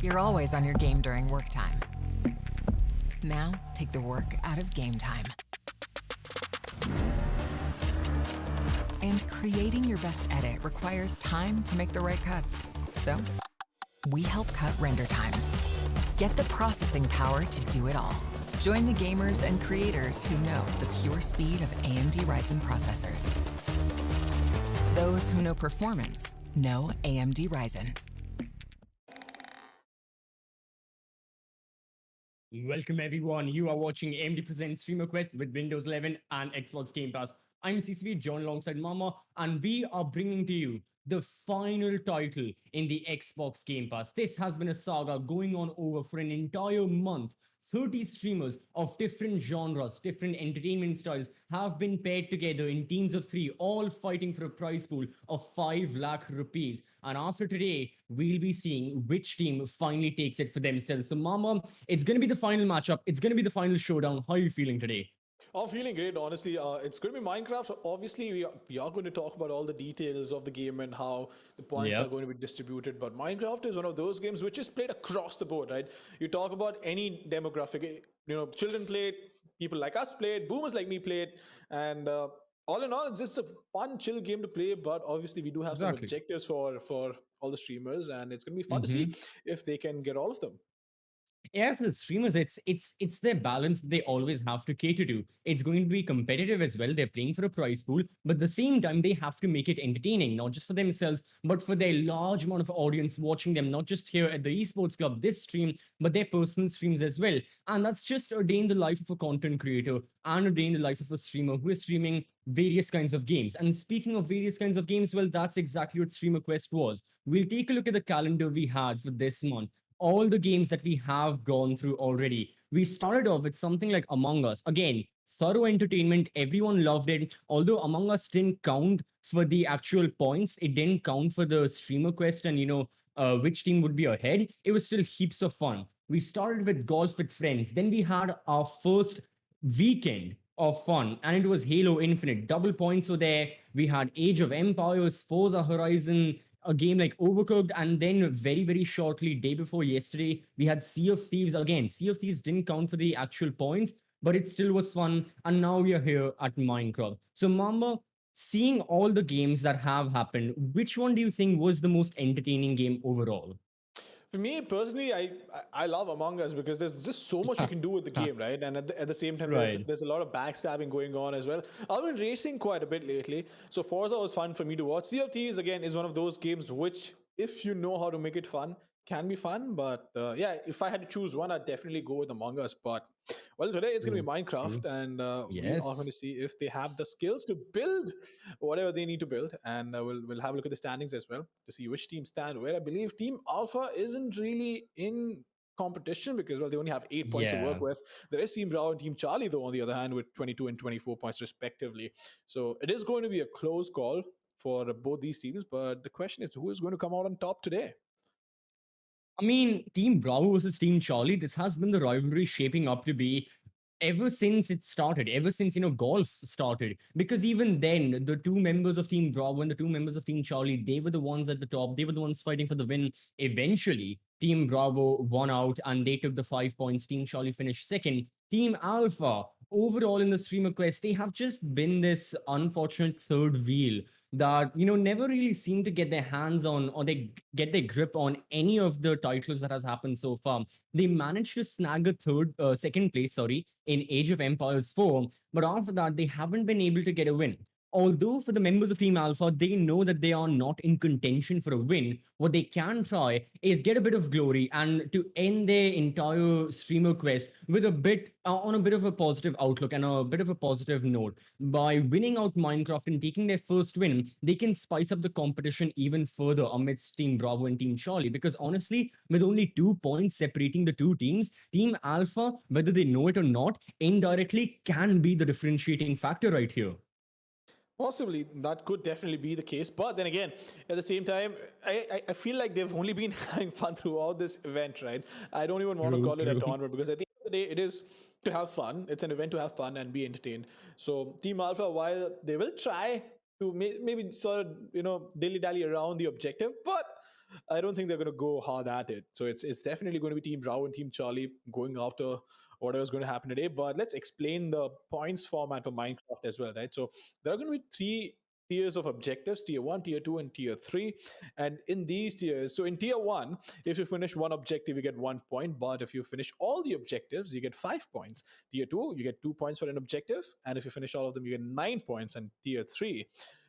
You're always on your game during work time. Now, take the work out of game time. And creating your best edit requires time to make the right cuts. So, we help cut render times. Get the processing power to do it all. Join the gamers and creators who know the pure speed of AMD Ryzen processors. Those who know performance know AMD Ryzen. Welcome everyone, you are watching AMD Presents Streamer Quest with Windows 11 and Xbox Game Pass. I'm CCV, John alongside Mama, and we are bringing to you the final title in the Xbox Game Pass. This has been a saga going on over for an entire month. 30 streamers of different genres, different entertainment styles have been paired together in teams of 3, all fighting for a prize pool of 5 lakh rupees. And after today, we'll be seeing which team finally takes it for themselves. So, Mama, it's going to be the final matchup. It's going to be the final showdown. How are you feeling today? I'm feeling great, honestly. It's going to be Minecraft. Obviously, we are going to talk about all the details of the game and how the points are going to be distributed. But Minecraft is one of those games which is played across the board, right? You talk about any demographic, children play it, people like us play it, boomers like me play it, and all in all, it's just a fun, chill game to play. But obviously, we do have some objectives for all the streamers, and it's going to be fun to see if they can get all of them. Yeah, for the streamers, it's their balance they always have to cater to. It's going to be competitive as well. They're playing for a prize pool, but at the same time, they have to make it entertaining, not just for themselves, but for their large amount of audience watching them, not just here at the Esports Club, this stream, but their personal streams as well. And that's just a day in the life of a content creator and a day in the life of a streamer who is streaming various kinds of games. And speaking of various kinds of games, well, that's exactly what Streamer Quest was. We'll take a look at the calendar we had for this month, all the games that we have gone through already. We started off with something like Among Us. Again, thorough entertainment. Everyone loved it. Although Among Us didn't count for the actual points, it didn't count for the streamer quest and, which team would be ahead. It was still heaps of fun. We started with Golf with Friends. Then we had our first weekend of fun, and it was Halo Infinite. Double points were there. We had Age of Empires, Forza Horizon, a game like Overcooked, and then very, very shortly, day before yesterday, we had Sea of Thieves again. Sea of Thieves didn't count for the actual points, but it still was fun. And now we are here at Minecraft. So, Mama, seeing all the games that have happened, which one do you think was the most entertaining game overall? For me personally, I love Among Us because there's just so much you can do with the game, right? And at the same time, Right. there's a lot of backstabbing going on as well. I've been racing quite a bit lately, so Forza was fun for me to watch. Sea of Thieves again is one of those games which, if you know how to make it fun, can be fun. But yeah, if I had to choose one, I'd definitely go with Among Us. But well, today it's going to True. be Minecraft, True. and we are going to Yes. see if they have the skills to build whatever they need to build. And we'll have a look at the standings as well to see which teams stand where. I believe Team Alpha isn't really in competition because, well, they only have 8 points to work Yeah. with. There is Team Bravo and Team Charlie, though, on the other hand, with 22 and 24 points respectively. So it is going to be a close call for both these teams. But the question is, who is going to come out on top today? I mean, Team Bravo versus Team Charlie, this has been the rivalry shaping up to be ever since it started, ever since, golf started. Because even then, the two members of Team Bravo and the two members of Team Charlie, they were the ones at the top. They were the ones fighting for the win. Eventually, Team Bravo won out and they took the 5 points. Team Charlie finished second. Team Alpha, overall in the streamer quest, they have just been this unfortunate third wheel that never really seem to get their hands on, or they get their grip on any of the titles that has happened so far. They managed to snag a second place, sorry, in Age of Empires 4, but after that they haven't been able to get a win. Although for the members of Team Alpha, they know that they are not in contention for a win. What they can try is get a bit of glory and to end their entire streamer quest with a bit on a bit of a positive outlook and a bit of a positive note. By winning out Minecraft and taking their first win, they can spice up the competition even further amidst Team Bravo and Team Charlie. Because honestly, with only 2 points separating the two teams, Team Alpha, whether they know it or not, indirectly can be the differentiating factor right here. Possibly, that could definitely be the case. But then again, at the same time, I feel like they've only been having fun throughout this event, right? I don't even want to True, call it a true. tournament because at the end of the day, it is to have fun. It's an event to have fun and be entertained. So Team Alpha, while they will try to maybe sort of, dilly-dally around the objective, but I don't think they're going to go hard at it. So it's definitely going to be Team Bravo and Team Charlie going after whatever's going to happen today. But let's explain the points format for Minecraft as well, right? So there are going to be three tiers of objectives: tier 1, tier 2, and tier 3. And in these tiers, so in tier 1, if you finish one objective you get 1 point, but if you finish all the objectives you get 5 points. Tier 2, you get 2 points for an objective, and if you finish all of them you get 9 points. And tier 3,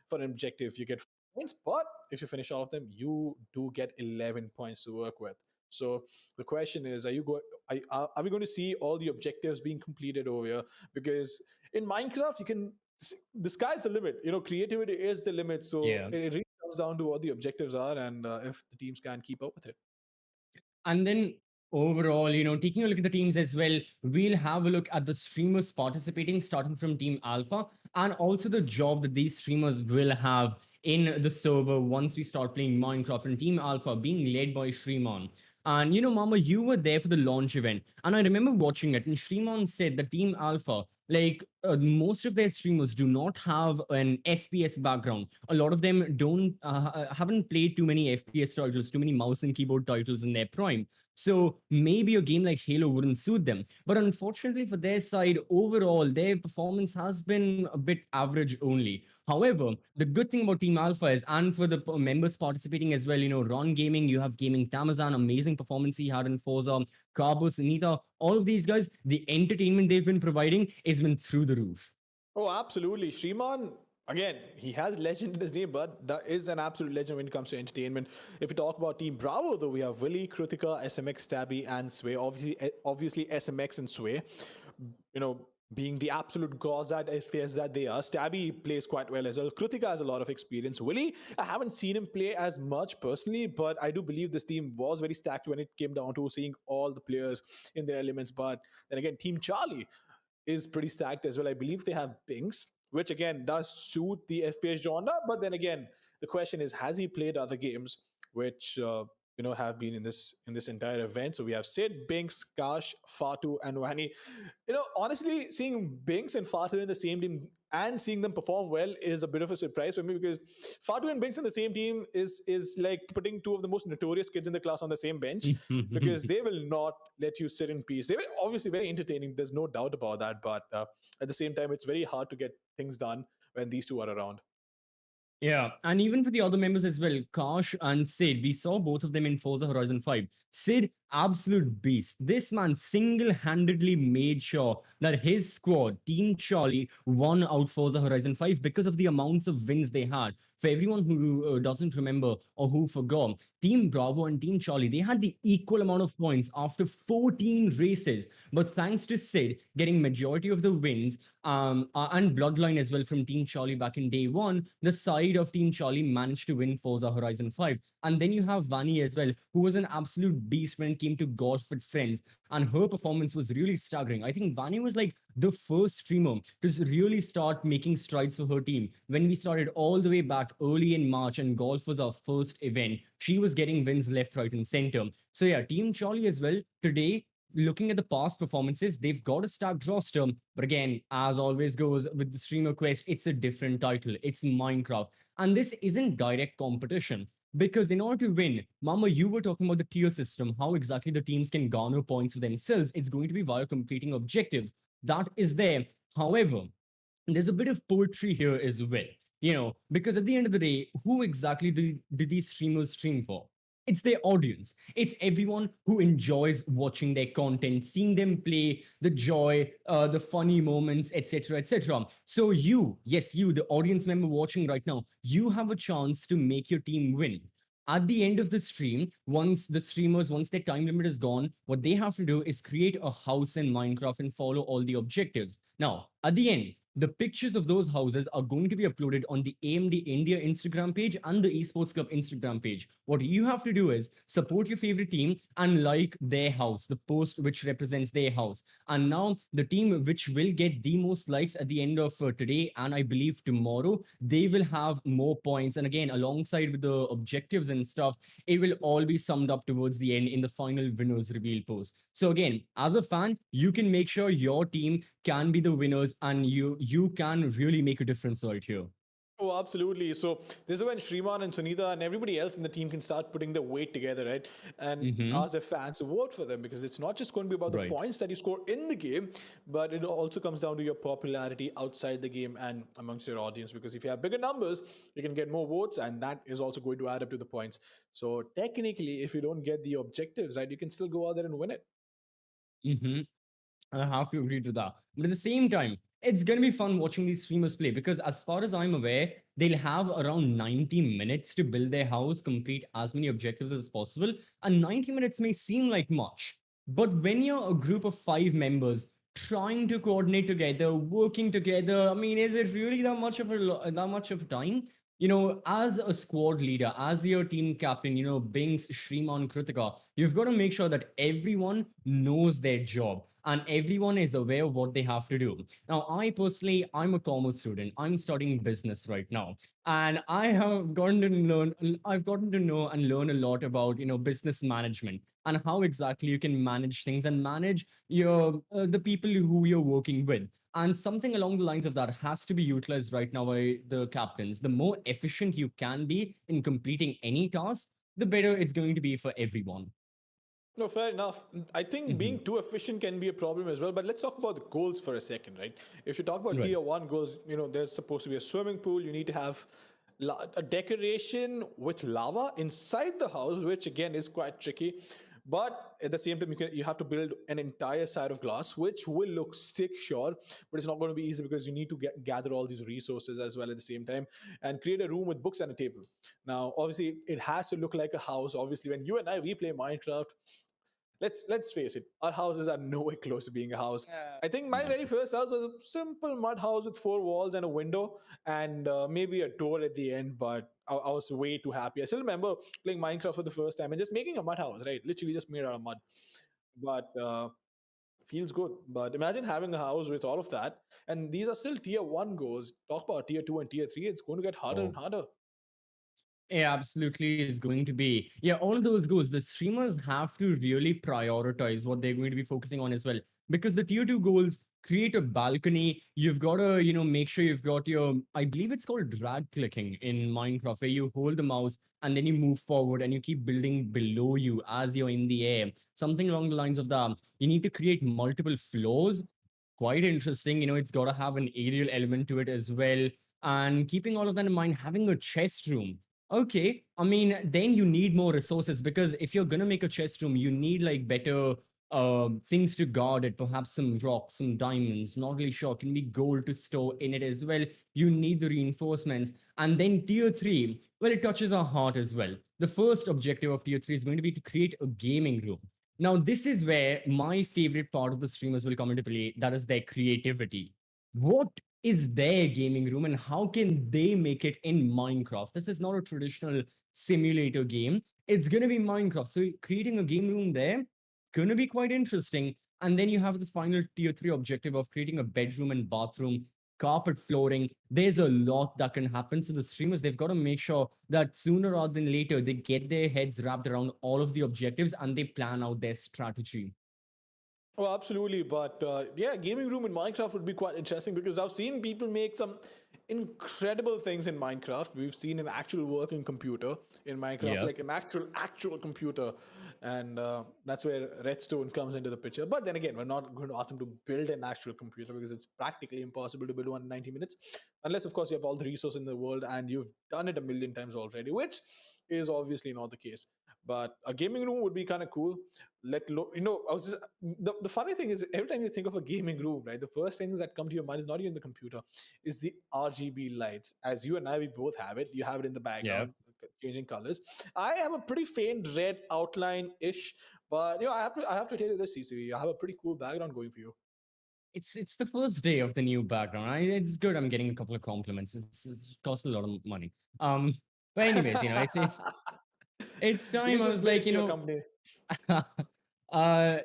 for an objective you get points, but if you finish all of them, you do get 11 points to work with. So the question is, are we going to see all the objectives being completed over here? Because in Minecraft, you can the sky's the limit. Creativity is the limit. So Yeah. it really comes down to what the objectives are, and if the teams can keep up with it. And then overall, taking a look at the teams as well, we'll have a look at the streamers participating, starting from Team Alpha, and also the job that these streamers will have in the server once we start playing Minecraft. And Team Alpha being led by Shrimon. And Mama, you were there for the launch event, and I remember watching it. And Shrimon said that Team Alpha, like most of their streamers, do not have an FPS background. A lot of them don't haven't played too many FPS titles, too many mouse and keyboard titles in their prime. So maybe a game like Halo wouldn't suit them. But unfortunately for their side, overall, their performance has been a bit average only. However, the good thing about Team Alpha is, and for the members participating as well, Ron Gaming, you have Gaming Tamizhan, amazing performance he had in Forza, Kabbo, Sunita, all of these guys, the entertainment they've been providing has been through the roof. Oh, absolutely. Shriman, again, he has legend in his name, but that is an absolute legend when it comes to entertainment. If we talk about Team Bravo, though, we have Willy, Kritika, SMX, Stabby, and Sway. Obviously SMX and Sway, being the absolute gods at FPS that they are. Stabby plays quite well as well. Kritika has a lot of experience. Willy, I haven't seen him play as much personally, but I do believe this team was very stacked when it came down to seeing all the players in their elements. But then again, Team Charlie is pretty stacked as well. I believe they have Binks, which again does suit the FPS genre. But then again, the question is, has he played other games which have been in this entire event? So we have Sid, Binks, Kash, Fatu, and Wani. Honestly, seeing Binks and Fatu in the same team and seeing them perform well is a bit of a surprise for me, because Fatu and Binks in the same team is like putting two of the most notorious kids in the class on the same bench, because they will not let you sit in peace. They were obviously very entertaining. There's no doubt about that. But at the same time, it's very hard to get things done when these two are around. Yeah, and even for the other members as well, Kash and Sid, we saw both of them in Forza Horizon 5. Sid, absolute beast. This man single handedly made sure that his squad, Team Charlie, won out Forza Horizon 5 because of the amounts of wins they had. For everyone who doesn't remember or who forgot, Team Bravo and Team Charlie, they had the equal amount of points after 14 races. But thanks to Sid getting majority of the wins, and Bloodline as well from Team Charlie back in day one, the side of Team Charlie managed to win Forza Horizon 5. And then you have Vani as well, who was an absolute beast when it came to golf with friends. And her performance was really staggering. I think Vani was like the first streamer to really start making strides for her team. When we started all the way back early in March and golf was our first event, she was getting wins left, right, and center. So yeah, Team Charlie as well. Today, looking at the past performances, they've got a stacked roster. But again, as always goes with the Streamer Quest, it's a different title. It's Minecraft. And this isn't direct competition. Because in order to win, Mama, you were talking about the tier system, how exactly the teams can garner points for themselves. It's going to be via completing objectives. That is there. However, there's a bit of poetry here as well, because at the end of the day, who exactly do these streamers stream for? It's their audience. It's everyone who enjoys watching their content, seeing them play, the joy, the funny moments, etc., etc. So you, yes, you, the audience member watching right now, you have a chance to make your team win. At the end of the stream, once their time limit is gone, what they have to do is create a house in Minecraft and follow all the objectives. Now, at the end, the pictures of those houses are going to be uploaded on the AMD India Instagram page and the Esports Club Instagram page. What you have to do is support your favorite team and like their house, the post which represents their house. And now the team which will get the most likes at the end of today and I believe tomorrow, they will have more points. And again, alongside with the objectives and stuff, it will all be summed up towards the end in the final winners reveal post. So again, as a fan, you can make sure your team can be the winners and you can really make a difference right here. Oh, absolutely. So this is when Shriman and Sunita and everybody else in the team can start putting their weight together, right? And Mm-hmm. ask their fans to vote for them, because it's not just going to be about the Right. points that you score in the game, but it also comes down to your popularity outside the game and amongst your audience. Because if you have bigger numbers, you can get more votes, and that is also going to add up to the points. So technically, if you don't get the objectives, right, you can still go out there and win it. Mm-hmm. I have to agree to that. But at the same time, it's gonna be fun watching these streamers play because, as far as I'm aware, they'll have around 90 minutes to build their house, complete as many objectives as possible. And 90 minutes may seem like much, but when you're a group of 5 members trying to coordinate together, working together, I mean, is it really that much of that much of time? As a squad leader, as your team captain, Bings, Shriman, Kritika, you've got to make sure that everyone knows their job and everyone is aware of what they have to do. Now, I personally, I'm a commerce student. I'm studying business right now, and I've gotten to know and learn a lot about business management and how exactly you can manage things and manage your the people who you're working with. And something along the lines of that has to be utilized right now by the captains. The more efficient you can be in completing any task, the better it's going to be for everyone. No, fair enough. I think Hmm. being too efficient can be a problem as well. But let's talk about the goals for a second, right? If you talk about Right. tier one goals, there's supposed to be a swimming pool. You need to have a decoration with lava inside the house, which again is quite tricky. But at the same time, you have to build an entire side of glass, which will look sick, sure, but it's not going to be easy because you need to gather all these resources as well at the same time and create a room with books and a table. Now, obviously, it has to look like a house. Obviously, when you and I we play Minecraft, let's face it, our houses are nowhere close to being a house. I think my No. very first house was a simple mud house with four walls and a window and maybe a door at the end, but I was way too happy. I still remember playing Minecraft for the first time and just making a mud house, right? Literally just made out of mud. But feels good. But imagine having a house with all of that, and these are still tier one goals. Talk about tier two and tier three. It's going to get harder and Oh. harder. Yeah, absolutely is going to be. Yeah, all those goals. The streamers have to really prioritize what they're going to be focusing on as well. Because the tier two goals create a balcony. You've got to, make sure you've got your, I believe it's called drag clicking in Minecraft, where you hold the mouse and then you move forward and you keep building below you as you're in the air. Something along the lines of that. You need to create multiple floors. Quite interesting. It's got to have an aerial element to it as well. And keeping all of that in mind, having a chest room. Okay, I mean, then you need more resources because if you're gonna make a chest room, you need like better things to guard it, perhaps some rocks, some diamonds, not really sure, can be gold to store in it as well. You need the reinforcements. And then tier three, well, it touches our heart as well. The first objective of tier three is going to be to create a gaming room. Now, this is where my favorite part of the streamers will come into play. That is their creativity. What is their gaming room and how can they make it in Minecraft? This is not a traditional simulator game. It's going to be Minecraft. So creating a game room there, going to be quite interesting. And then you have the final tier three objective of creating a bedroom and bathroom, carpet flooring. There's a lot that can happen. So the streamers, they've got to make sure that sooner rather than later, they get their heads wrapped around all of the objectives and they plan out their strategy. Oh, absolutely. But yeah, gaming room in Minecraft would be quite interesting because I've seen people make some incredible things in Minecraft. We've seen an actual working computer in Minecraft, Yeah. like an actual computer, and that's where Redstone comes into the picture. But then again, we're not going to ask them to build an actual computer because it's practically impossible to build one in 90 minutes, unless of course you have all the resources in the world and you've done it a million times already, which is obviously not the case. But a gaming room would be kind of cool. I was just the funny thing is every time you think of a gaming room, right, the first things that come to your mind is not even the computer, is the RGB lights. As you and I, we both have it. You have it in the Yeah. background, changing colors. I have a pretty faint red outline ish, but I have to tell you this, CCV, I have a pretty cool background going for you. It's the first day of the new background. It's good. I'm getting a couple of compliments. It's cost a lot of money. Um, but anyways, it's You time. can I just was pledge like, to your company.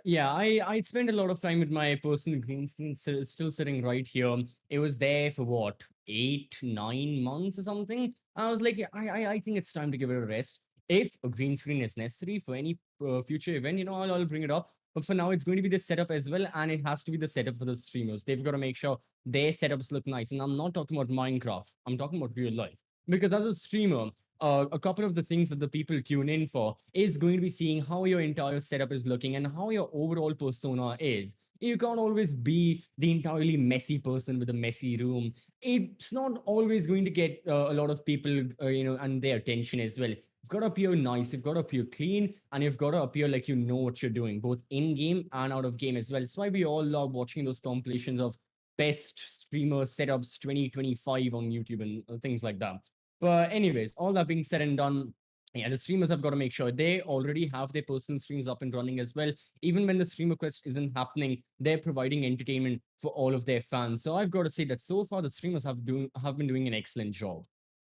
yeah, I spent a lot of time with my personal green screen still sitting right here. It was there for what, 8, 9 months or something. I was like, I think it's time to give it a rest. If a green screen is necessary for any future event, I'll bring it up. But for now, it's going to be the setup as well, and it has to be the setup for the streamers. They've got to make sure their setups look nice. And I'm not talking about Minecraft. I'm talking about real life. Because as a streamer, a couple of the things that the people tune in for is going to be seeing how your entire setup is looking and how your overall persona is. You can't always be the entirely messy person with a messy room. It's not always going to get a lot of people, and their attention as well. You've got to appear nice, you've got to appear clean, and you've got to appear like you know what you're doing, both in game and out of game as well. That's why we all love watching those compilations of best streamer setups 2025 on YouTube and things like that. But anyways, all that being said and done, yeah, the streamers have got to make sure they already have their personal streams up and running as well. Even when the streamer quest isn't happening, they're providing entertainment for all of their fans. So I've got to say that so far the streamers have been doing an excellent job.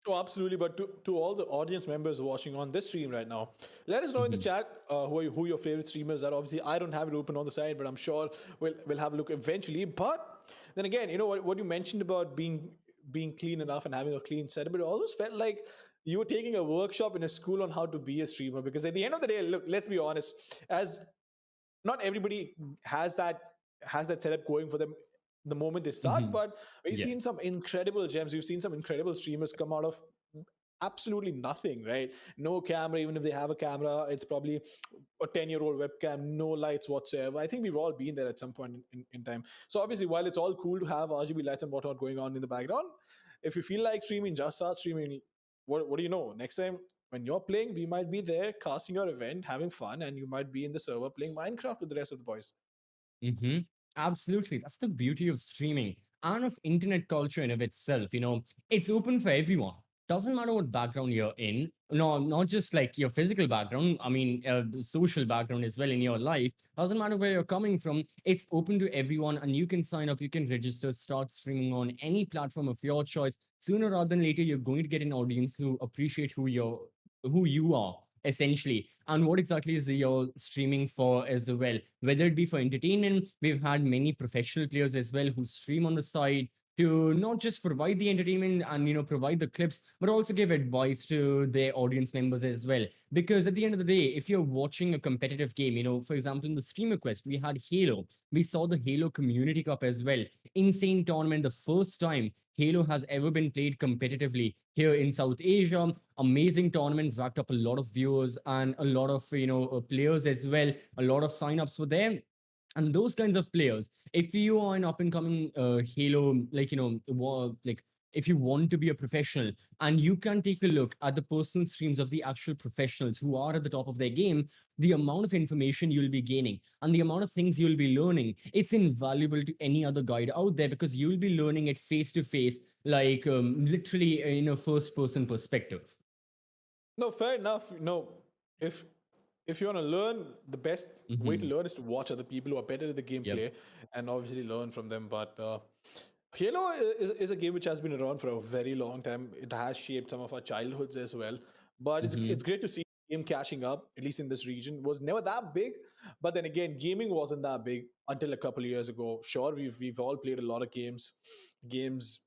Oh, absolutely. But to all the audience members watching on this stream right now, let us know in the Mhm. chat who your favorite streamers are. Obviously, I don't have it open on the side, but I'm sure we'll have a look eventually. But then again, you know what you mentioned about being clean enough and having a clean setup, it always felt like you were taking a workshop in a school on how to be a streamer. Because at the end of the day, look, let's be honest, as not everybody has that setup going for them the moment they start, Mhm. but we've Yeah. seen some incredible gems. We've seen some incredible streamers come out of absolutely nothing, right? No camera. Even if they have a camera, it's probably a 10-year-old webcam, no lights whatsoever. I think we've all been there at some point in time. So obviously, while it's all cool to have RGB lights and whatnot going on in the background, if you feel like streaming, just start streaming. What do you know? Next time when you're playing, we might be there casting your event, having fun, and you might be in the server playing Minecraft with the rest of the boys. Hmm. Absolutely. That's the beauty of streaming and of internet culture in of itself. It's open for everyone. Doesn't matter what background you're in. No, not just like your physical background. I mean, social background as well in your life. Doesn't matter where you're coming from. It's open to everyone, and you can sign up. You can register, start streaming on any platform of your choice. Sooner rather than later, you're going to get an audience who appreciate who you are essentially, and what exactly is you're streaming for as well, whether it be for entertainment. We've had many professional players as well who stream on the side to not just provide the entertainment and provide the clips, but also give advice to their audience members as well. Because at the end of the day, if you're watching a competitive game, for example, in the streamer quest we had Halo, we saw the Halo Community Cup as well. Insane tournament, the first time Halo has ever been played competitively here in South Asia. Amazing tournament, racked up a lot of viewers and a lot of players as well. A lot of signups were there, and those kinds of players. If you are an up and coming Halo, like like if you want to be a professional, and you can take a look at the personal streams of the actual professionals who are at the top of their game, the amount of information you'll be gaining and the amount of things you'll be learning, it's invaluable to any other guide out there, because you'll be learning it face to face, like literally in a first person perspective. No, fair enough. No, if you want to learn, the best way to Hmm. learn is to watch other people who are better at the Yep. gameplay and obviously learn from them. But Halo is a game which has been around for a very long time. It has shaped some of our childhoods as well. But it's Hmm. great to see game catching up, at least in this region. It was never that big, but then again, gaming wasn't that big until a couple of years ago. Sure, we've all played a lot of games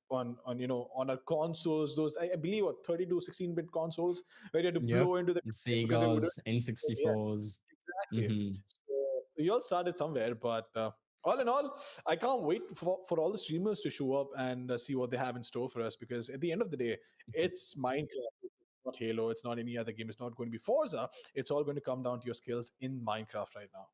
on on our consoles. Those I believe what 32 16-bit consoles where you had to Yep. blow into the because it wouldn't. Sega's, Yeah, N64's. exactly. Hmm. So we all started somewhere, but all in all, I can't wait for all the streamers to show up and see what they have in store for us. Because at the end of the day, it's Minecraft, it's not Halo, it's not any other game, it's not going to be Forza. It's all going to come down to your skills in Minecraft right now.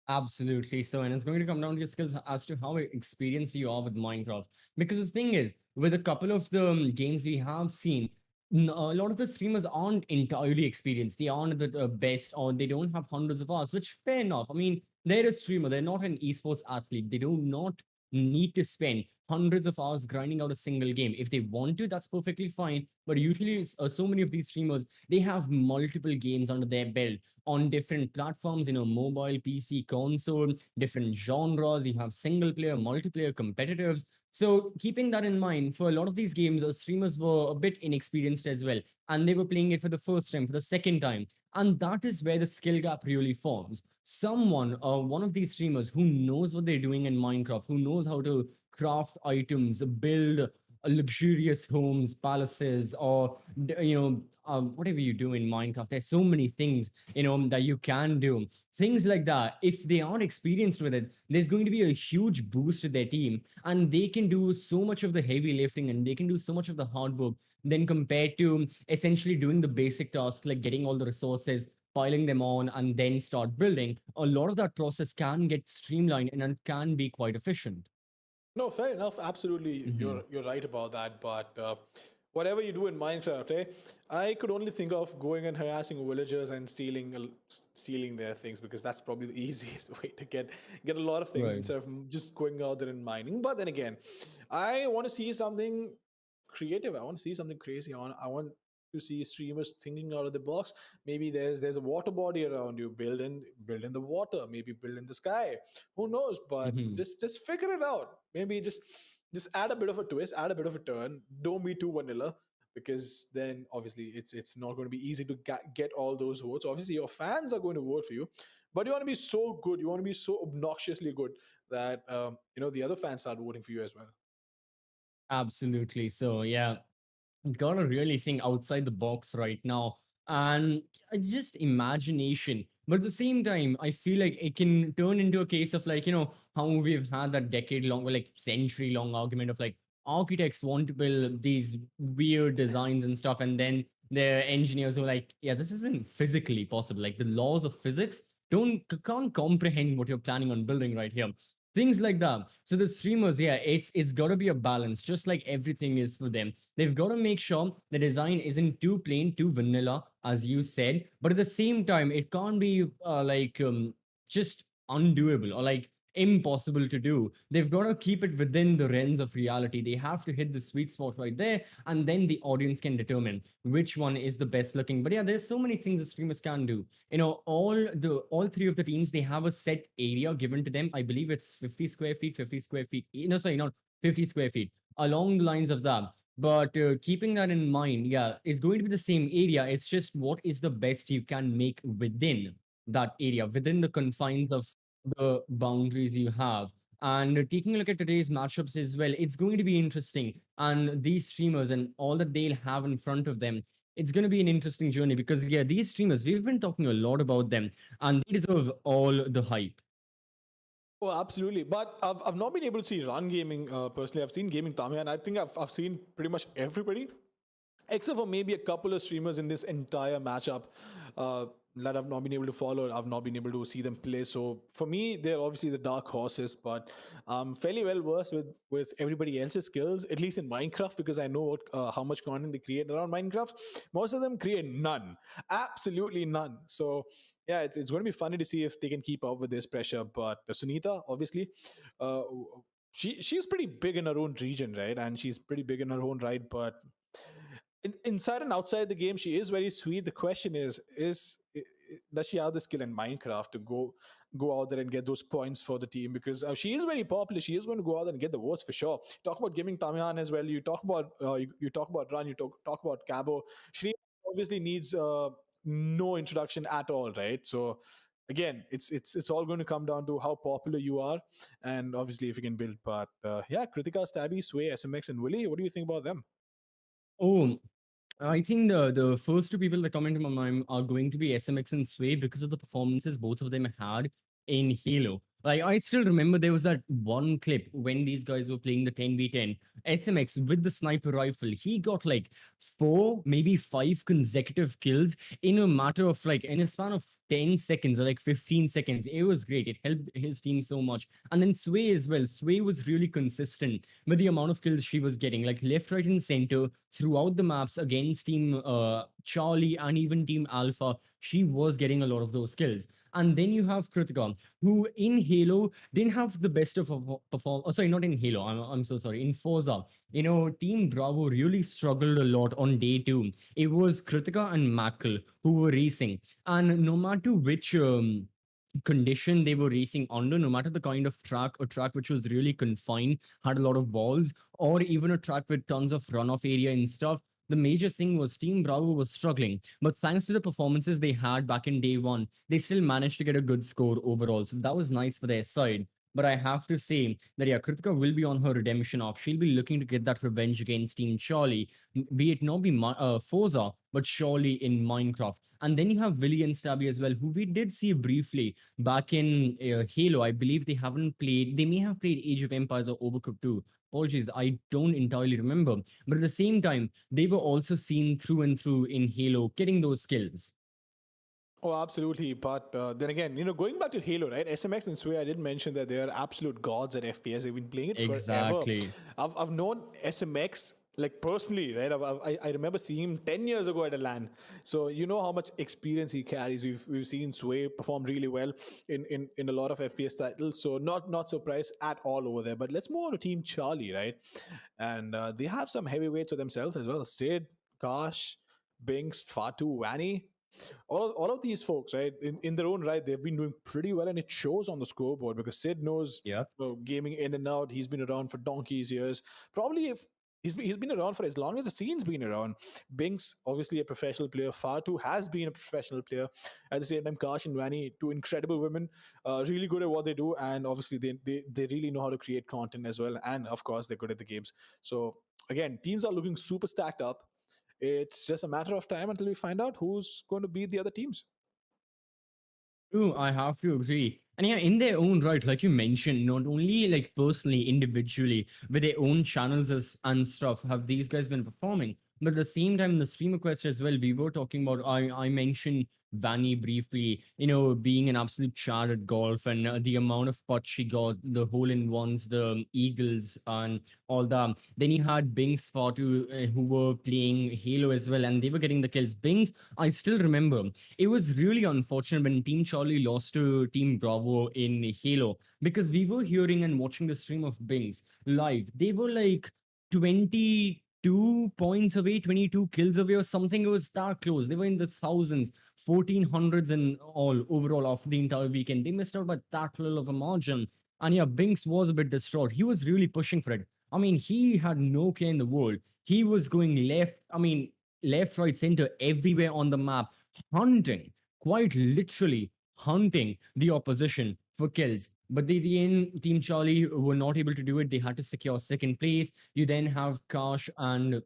Absolutely. So, and it's going to come down to your skills as to how experienced you are with Minecraft. Because the thing is, with a couple of the games we have seen, a lot of the streamers aren't entirely experienced. They aren't the best, or they don't have hundreds of hours, which fair enough. I mean, they're a streamer. They're not an esports athlete. They do not need to spend hundreds of hours grinding out a single game. If they want to, that's perfectly fine. But usually, so many of these streamers, they have multiple games under their belt on different platforms, mobile, PC, console, different genres. You have single player, multiplayer, competitives. So keeping that in mind, for a lot of these games, streamers were a bit inexperienced as well, and they were playing it for the first time, for the second time, and that is where the skill gap really forms. Someone, one of these streamers who knows what they're doing in Minecraft, who knows how to craft items, build luxurious homes, palaces, or whatever you do in Minecraft. There's so many things that you can do. Things like that. If they aren't experienced with it, there's going to be a huge boost to their team, and they can do so much of the heavy lifting and they can do so much of the hard work than compared to essentially doing the basic tasks like getting all the resources, piling them on, and then start building. A lot of that process can get streamlined and it can be quite efficient. No, fair enough. Absolutely, Mhm. you're right about that. But whatever you do in Minecraft, I could only think of going and harassing villagers and stealing their things, because that's probably the easiest way to get a lot of things Right. instead of just going out there and mining. But then again, I want to see something creative. I want to see something crazy. I want to see streamers thinking out of the box. Maybe there's a water body around you. Build in the water. Maybe build in the sky. Who knows? But Mhm. just figure it out. Maybe just add a bit of a twist, add a bit of a turn. Don't be too vanilla, because then obviously it's not going to be easy to get all those votes. Obviously, your fans are going to vote for you, but you want to be so good. You want to be so obnoxiously good that the other fans start voting for you as well. Absolutely. So, yeah, gotta really think outside the box right now. And it's just imagination. But at the same time, I feel like it can turn into a case of like, how we've had that decade long, or like century long argument of like architects want to build these weird designs and stuff. And then their engineers were like, yeah, this isn't physically possible. Like the laws of physics can't comprehend what you're planning on building right here. Things like that. So the streamers, yeah, it's got to be a balance, just like everything is for them. They've got to make sure the design isn't too plain, too vanilla, as you said, but at the same time, it can't be just undoable or like impossible to do. They've got to keep it within the realms of reality. They have to hit the sweet spot right there, and then the audience can determine which one is the best looking. But yeah, there's so many things the streamers can do. All three of the teams, they have a set area given to them. I believe it's 50 square feet, 50 square feet. No, sorry, not 50 square feet. Along the lines of that, but keeping that in mind, yeah, it's going to be the same area. It's just what is the best you can make within that area, within the confines of the boundaries you have. And taking a look at today's matchups as well, it's going to be interesting. And these streamers and all that they'll have in front of them, it's going to be an interesting journey because, yeah, these streamers, we've been talking a lot about them and they deserve all the hype. Oh, absolutely. But I've not been able to see Run Gaming personally. I've seen Gaming Tamiya, and I think I've seen pretty much everybody, except for maybe a couple of streamers in this entire matchup uh, that I've not been able to follow. I've not been able to see them play. So for me, they're obviously the dark horses, but I'm fairly well versed with everybody else's skills, at least in Minecraft, because I know how much content they create around Minecraft. Most of them create none, absolutely none. So yeah, it's going to be funny to see if they can keep up with this pressure. But Sunita, obviously, uh, she's pretty big in her own region, right? And she's pretty big in her own right, but inside and outside the game, she is very sweet. The question is does she have the skill in Minecraft to go out there and get those points for the team? Because she is very popular. She is going to go out there and get the votes for sure. Talk about Gaming Tamizhan as well. You talk about you talk about Run. You talk about Kabbo. She obviously needs no introduction at all, right? So again, it's all going to come down to how popular you are, and obviously if you can build. But yeah, Kritika, Stabby, Sway, SMX, and Willie. What do you think about them? Oh, I think the first two people that come into my mind are going to be SMX and Sway because of the performances both of them had in Halo. Like I still remember there was that one clip when these guys were playing the 10v10. SMX with the sniper rifle, he got like four, maybe five consecutive kills in a matter of like in a span of 10 seconds or like 15 seconds. It was great. It helped his team so much. And then Sway as well. Sway was really consistent with the amount of kills she was getting, like left, right, and center throughout the maps against Team Charlie and even Team Alpha. She was getting a lot of those kills. And then you have Kritika, who in Halo didn't have the best of perform. Oh, sorry, not in Halo. I'm so sorry. In Forza, Team Bravo really struggled a lot on day two. It was Kritika and Mackle who were racing, and no matter which condition they were racing under, no matter the kind of track, a track which was really confined, had a lot of walls, or even a track with tons of runoff area and stuff. The major thing was Team Bravo was struggling, but thanks to the performances they had back in day one, they still managed to get a good score overall. So that was nice for their side. But I have to say that yeah, Kritika will be on her redemption arc. She'll be looking to get that revenge against Team Charlie, be it not be Forza, but surely in Minecraft. And then you have Willy and Stabby as well, who we did see briefly back in Halo. I believe they haven't played. They may have played Age of Empires or Overcooked 2. Apologies, I don't entirely remember. But at the same time, they were also seen through and through in Halo, getting those skills. Oh, absolutely. But then again, going back to Halo, right? SMX and Sway, I did mention that they are absolute gods at FPS. They've been playing it forever. Exactly. I've known SMX like personally, right? I remember seeing him 10 years ago at a LAN. So you know how much experience he carries. We've seen Sway perform really well in a lot of FPS titles. So not surprised at all over there. But let's move on to Team Charlie, right? And they have some heavyweights for themselves as well. Sid, Kash, Binks, Fatu, Vanny, all of these folks, right, in their own right, they've been doing pretty well, and it shows on the scoreboard because Sid knows Yeah. gaming in and out. He's been around for donkey's years. Probably if he's been around for as long as the scene's been around. Binks, obviously a professional player. Fatu has been a professional player. At the same time, Kash and Vani, two incredible women, really good at what they do, and obviously they really know how to create content as well. And of course, they're good at the games. So again, teams are looking super stacked up. It's just a matter of time until we find out who's going to beat the other teams. True, I have to agree. And yeah, in their own right, like you mentioned, not only like personally, individually, with their own channels and stuff, have these guys been performing. But at the same time, in the stream request as well, we were talking about, I mentioned Vanny briefly, being an absolute char at golf and the amount of putts she got, the hole in ones, the eagles, and all that. Then you had Bings Fatu, who were playing Halo as well, and they were getting the kills. Bings, I still remember it was really unfortunate when Team Charlie lost to Team Bravo in Halo because we were hearing and watching the stream of Bings live. They were like 22 points away, 22 kills away, or something. It was that close. They were in the thousands, 1400s, and all overall of the entire weekend. They missed out by that little of a margin. And yeah, Binks was a bit distraught. He was really pushing for it. I mean, he had no care in the world. He was going left. I mean, left, right, center, everywhere on the map, hunting, quite literally hunting the opposition for kills. But the end, Team Charlie were not able to do it. They had to secure second place. You then have Kash and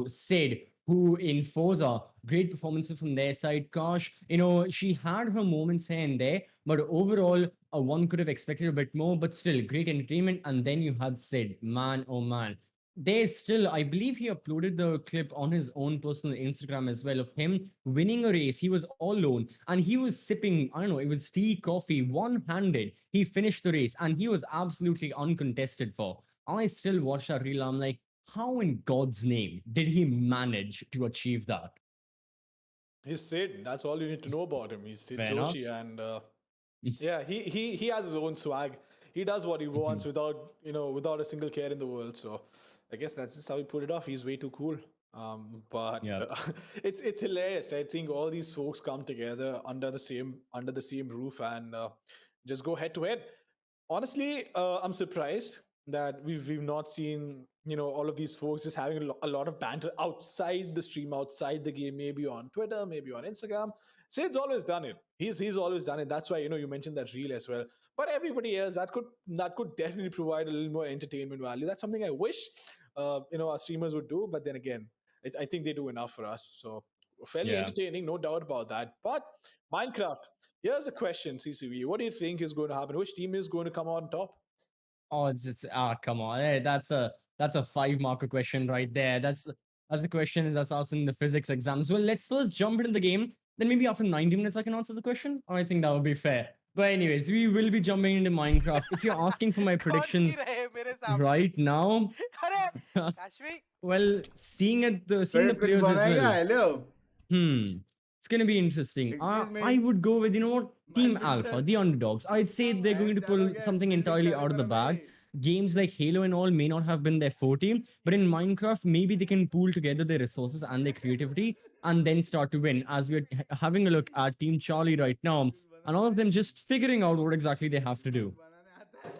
Sid, who in Forza, great performances from their side. Kash, she had her moments here and there, but overall, one could have expected a bit more, but still great entertainment. And then you had Sid, man, oh man. There's still, I believe he uploaded the clip on his own personal Instagram as well of him winning a race. He was all alone and he was sipping, I don't know, it was tea, coffee, one handed. He finished the race and he was absolutely uncontested for. I still watch that reel. I'm like, how in God's name did he manage to achieve that? He's Sid. That's all you need to know about him. He's Sid Fair enough. Joshi, and yeah, he has his own swag. He does what he wants without a single care in the world. So I guess that's just how he put it off. He's way too cool. But Yeah. it's hilarious, right? Seeing all these folks come together under the same roof and just go head to head. Honestly, I'm surprised that we've not seen all of these folks just having a lot of banter outside the stream, outside the game, maybe on Twitter, maybe on Instagram. Sid's always done it. He's always done it. That's why you mentioned that reel as well. But everybody else that could definitely provide a little more entertainment value. That's something I wish our streamers would do. But then again, I think they do enough for us. So fairly Yeah. entertaining, no doubt about that. But Minecraft. Here's a question, CCV. What do you think is going to happen? Which team is going to come out on top? Oh, come on. Hey, that's a 5 marker question right there. That's a question that's asked in the physics exams. Well, let's first jump into the game. Then maybe after 90 minutes I can answer the question. I think that would be fair. But anyways, we will be jumping into Minecraft. If you're asking for my कौन सी predictions रहे मेरे सामने right now, अरे काश्मी well, seeing भाई the कुछ players as बनाएगा well. Hello Hmm. It's gonna be interesting. Excuse me. I would go with Team Builder. Alpha, the underdogs. I'd say they're going to pull something entirely out of the bag. Games like Halo and all may not have been their forte, but in Minecraft, maybe they can pool together their resources and their creativity and then start to win. As we're having a look at Team Charlie right now, and all of them just figuring out what exactly they have to do.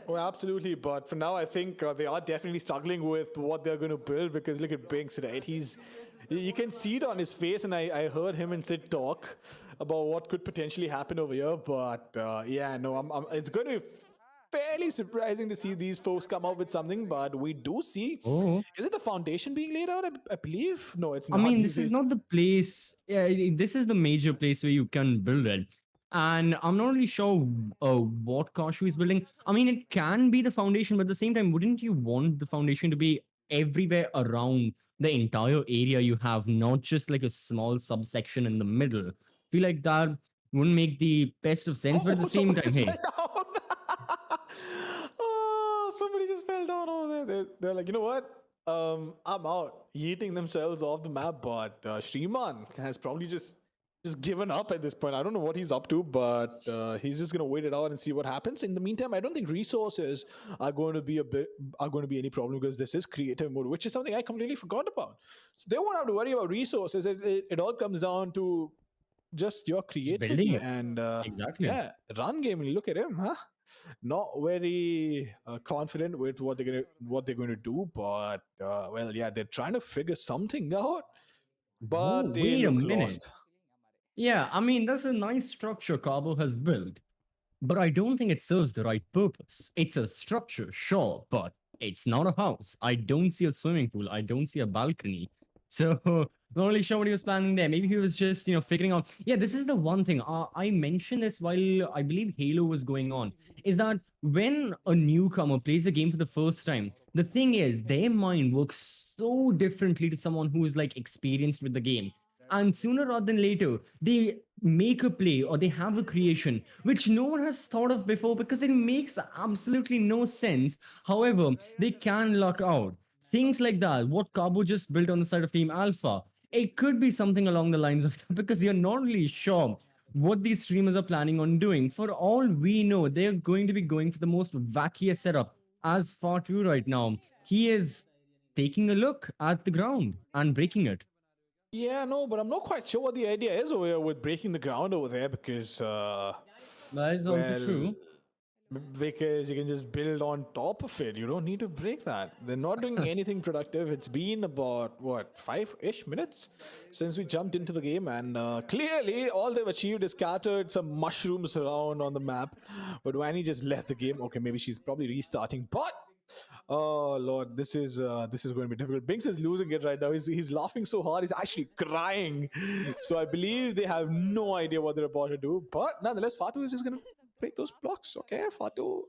Oh, absolutely. But for now, I think they are definitely struggling with what they're going to build because look at Binks, right? You can see it on his face, and I heard him and Sid talk about what could potentially happen over here. But yeah, no, it's going to be fairly surprising to see these folks come up with something, but we do see. Oh, Is it the foundation being laid out? I believe. No, it's I not mean, these this is days. not the place. Yeah, this is the major place where you can build it. And I'm not really sure what Kashu is building. I mean, it can be the foundation, but at the same time, wouldn't you want the foundation to be everywhere around the entire area you have, not just like a small subsection in the middle? Feel like that wouldn't make the best of sense, but at the Oh, same somebody time, just fell hey, down. Oh, somebody just fell down over there. They're like, you know what? I'm out. Yeeting themselves off the map, but Shriman has probably just given up at this point. I don't know what he's up to, but he's just gonna wait it out and see what happens. In the meantime, I don't think resources are going to be any problem because this is creative mode, which is something I completely forgot about. So they won't have to worry about resources. It all comes down to just your just building creativity it. and Exactly. yeah, run game. Look at him, huh? Not very confident with what they're going to do, but well, yeah, they're trying to figure something out, Whoa, but they wait a look minute. lost. Yeah, I mean, that's a nice structure Cabo has built. But I don't think it serves the right purpose. It's a structure, sure, but it's not a house. I don't see a swimming pool. I don't see a balcony. So not really sure what he was planning there. Maybe he was just, figuring out. Yeah, this is the one thing. I mentioned this while I believe Halo was going on. Is that when a newcomer plays a game for the first time, the thing is their mind works so differently to someone who is like experienced with the game. And sooner rather than later, they make a play or they have a creation which no one has thought of before because it makes absolutely no sense. However, they can luck out. Things like that, what Cabo just built on the side of Team Alpha, it could be something along the lines of that because you're not really sure what these streamers are planning on doing. For all we know, they're going to be going for the most wackiest setup. As far too right now, he is taking a look at the ground and breaking it. Yeah, no, but I'm not quite sure what the idea is over here with breaking the ground over there because That is also well, true. because you can just build on top of it. You don't need to break that. They're not doing anything productive. It's been about what 5-ish minutes since we jumped into the game, and clearly all they've achieved is scattered some mushrooms around on the map. But Wanny just left the game. Okay, maybe she's probably restarting, but. Oh Lord, this is going to be difficult. Binks is losing it right now. He's laughing so hard, he's actually crying. So I believe they have no idea what they're about to do. But nonetheless, Fatu is just gonna break those blocks. Okay, Fatu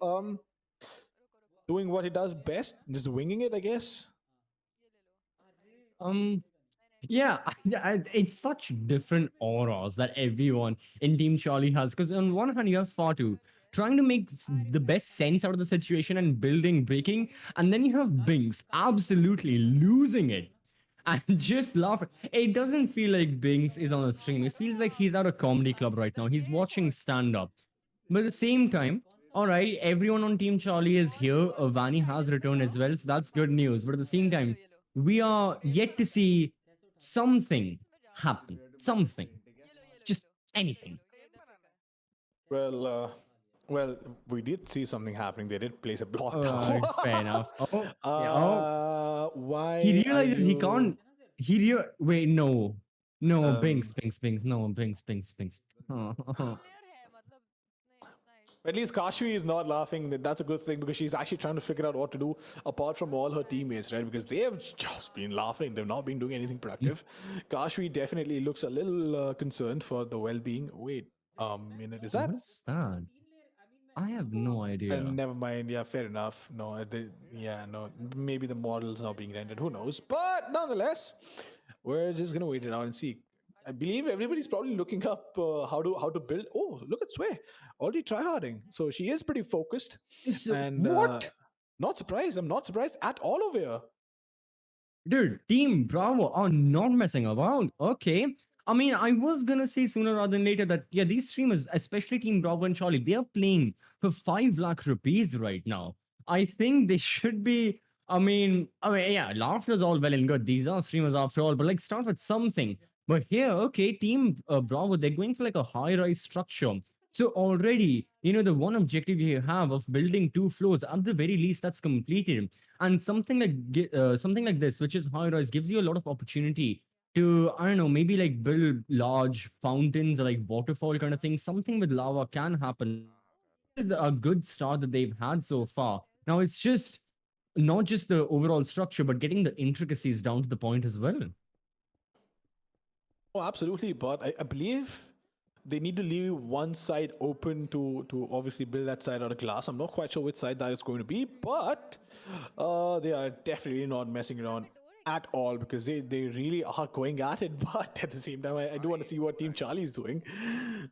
doing what he does best, just winging it, I guess. Um, yeah, it's such different auras that everyone in Team Charlie has. Because on one hand, you have Fatu trying to make the best sense out of the situation and building, breaking, and then you have Binks absolutely losing it and just laughing. It doesn't feel like Binks is on a stream. It feels like he's at a comedy club right now. He's watching stand up. But at the same time, all right, everyone on Team Charlie is here. Vani has returned as well, so that's good news. But at the same time, we are yet to see something happen. Something. Just anything. Well, well, we did see something happening. They did place a block down. Fair enough. Oh, yeah. Oh, he Why are realizes he you? can't. Wait, no. No, Um, Binks. No, Binks. At least Kashvi is not laughing. That's a good thing because she's actually trying to figure out what to do apart from all her teammates, right? Because they have just been laughing. They've not been doing anything productive. Kashvi definitely looks a little concerned for the well-being. Wait, minute, is that? What is that? I have no idea. Never mind. Yeah, fair enough. No, yeah, no. Maybe the model's not being rendered. Who knows? But nonetheless, we're just gonna wait it out and see. I believe everybody's probably looking up how to build. Oh, look at Sway already tryharding. So she is pretty focused, So, and what? not surprised. I'm not surprised at all over here. Dude, Team Bravo are not messing around. Okay. I mean, I was gonna say sooner rather than later that yeah, these streamers, especially Team Bravo and Charlie, they are playing for 5 lakh rupees right now. I think they should be. Yeah, laughter's all well and good. These are streamers after all, but like start with something. But here, okay, Team Bravo, they're going for like a high-rise structure. So already, the one objective you have of building 2 floors, at the very least, that's completed. And something like this, which is high rise, gives you a lot of opportunity to, I don't know, maybe like build large fountains or like waterfall kind of thing. Something with lava can happen is a good start that they've had so far. Now it's just not just the overall structure, but getting the intricacies down to the point as well. Oh, absolutely. But I believe they need to leave one side open to obviously build that side out of glass. I'm not quite sure which side that is going to be, but they are definitely not messing around at all because they really are going at it. But at the same time, I do want to see what Team Charlie is doing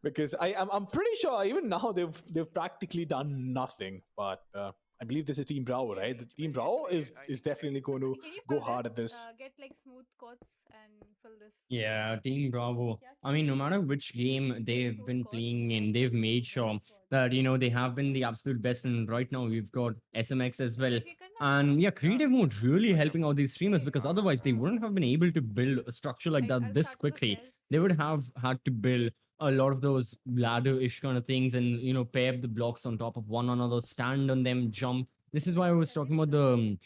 because I'm pretty sure even now they've practically done nothing. But I believe this is Team Bravo, right? The Team Bravo is definitely going to Can you go fill hard this? at this. Get like smooth coats and fill this. Yeah, Team Bravo. I mean, no matter which game they've been playing in, they've made sure that, they have been the absolute best. And right now we've got SMX as well. And yeah, creative mode really helping out these streamers because otherwise they wouldn't have been able to build a structure like that I'll this start with the quickly. stairs. They would have had to build a lot of those ladder-ish kind of things and, pair the blocks on top of one another, stand on them, jump. This is why I was talking about the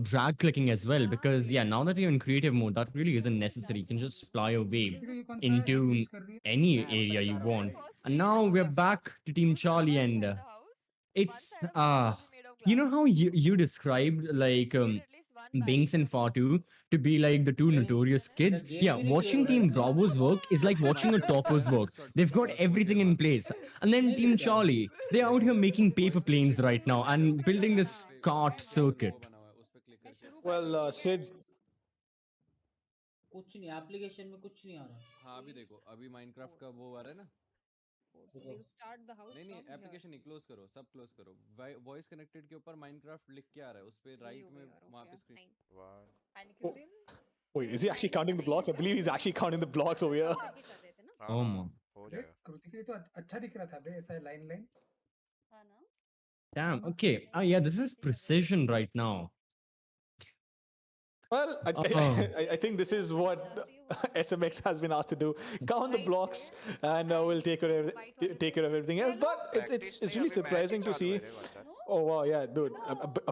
drag clicking as well because yeah, now that you're in creative mode that really isn't necessary. You can just fly away into any area you want. And now we're back to Team Charlie and it's how you described like Binks and Fatu to be like the two notorious kids. Yeah, watching Team Bravo's work is like watching a topper's work. They've got everything in place. And then Team Charlie, they're out here making paper planes right now and building this kart circuit. Well, Sid's कुछ नहीं application में कुछ नहीं आ रहा हाँ अभी देखो अभी माइनक्राफ्ट का वो आ रहा है ना We'll start the house नहीं from एप्लीकेशन नहीं क्लोज करो सब क्लोज करो वॉइस कनेक्टेड के ऊपर माइनक्राफ्ट लिख के आ रहा है उस पे राइट में वहां पे screen Oh, wait, is he actually counting the blocks? I believe he's actually counting the blocks over here. Oh my. हो जाएगा कृतिक तो अच्छा दिख रहा था बे ऐसा line line Damn. Okay. Yeah, this is precision right now. Well, Oh. I think this is what SMX has been asked to do. Count the blocks, and we'll take care of everything else. But it's really surprising to see. Oh wow, yeah, dude.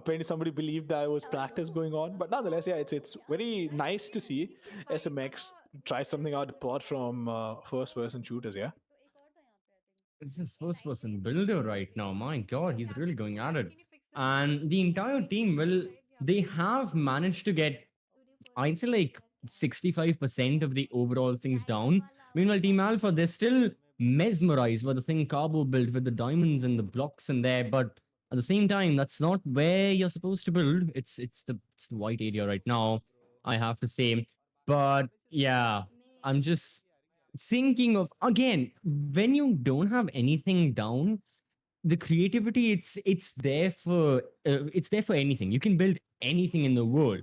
Apparently somebody believed that it was practice going on, but nonetheless, yeah, it's very nice to see SMX try something out apart from first-person shooters. Yeah. It's his first person builder right now. My God, he's really going at it. And the entire team, well, they have managed to get, I'd say, like 65% of the overall things down. Meanwhile, Team Alpha, they're still mesmerized by the thing Kabbo built with the diamonds and the blocks in there. But at the same time, that's not where you're supposed to build. It's the white area right now, I have to say. But yeah, I'm just thinking of again when you don't have anything down, the creativity it's there for anything. You can build anything in the world,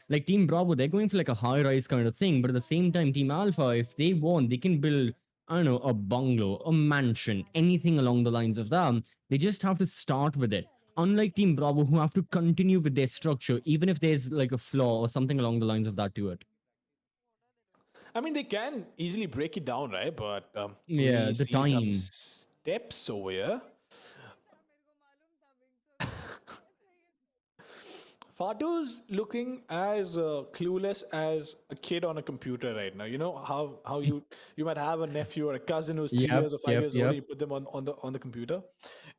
like Team Bravo, they're going for like a high rise kind of thing, but at the same time Team Alpha, if they want, they can build, I don't know, a bungalow, a mansion, anything along the lines of that. They just have to start with it, unlike Team Bravo who have to continue with their structure even if there's like a flaw or something along the lines of that to it. I mean, they can easily break it down, right? But Yeah, we the see some time. steps over here. Fatu's looking as clueless as a kid on a computer right now. You know how you might have a nephew or a cousin who's 3 years or 5 years old, and you put them on the computer.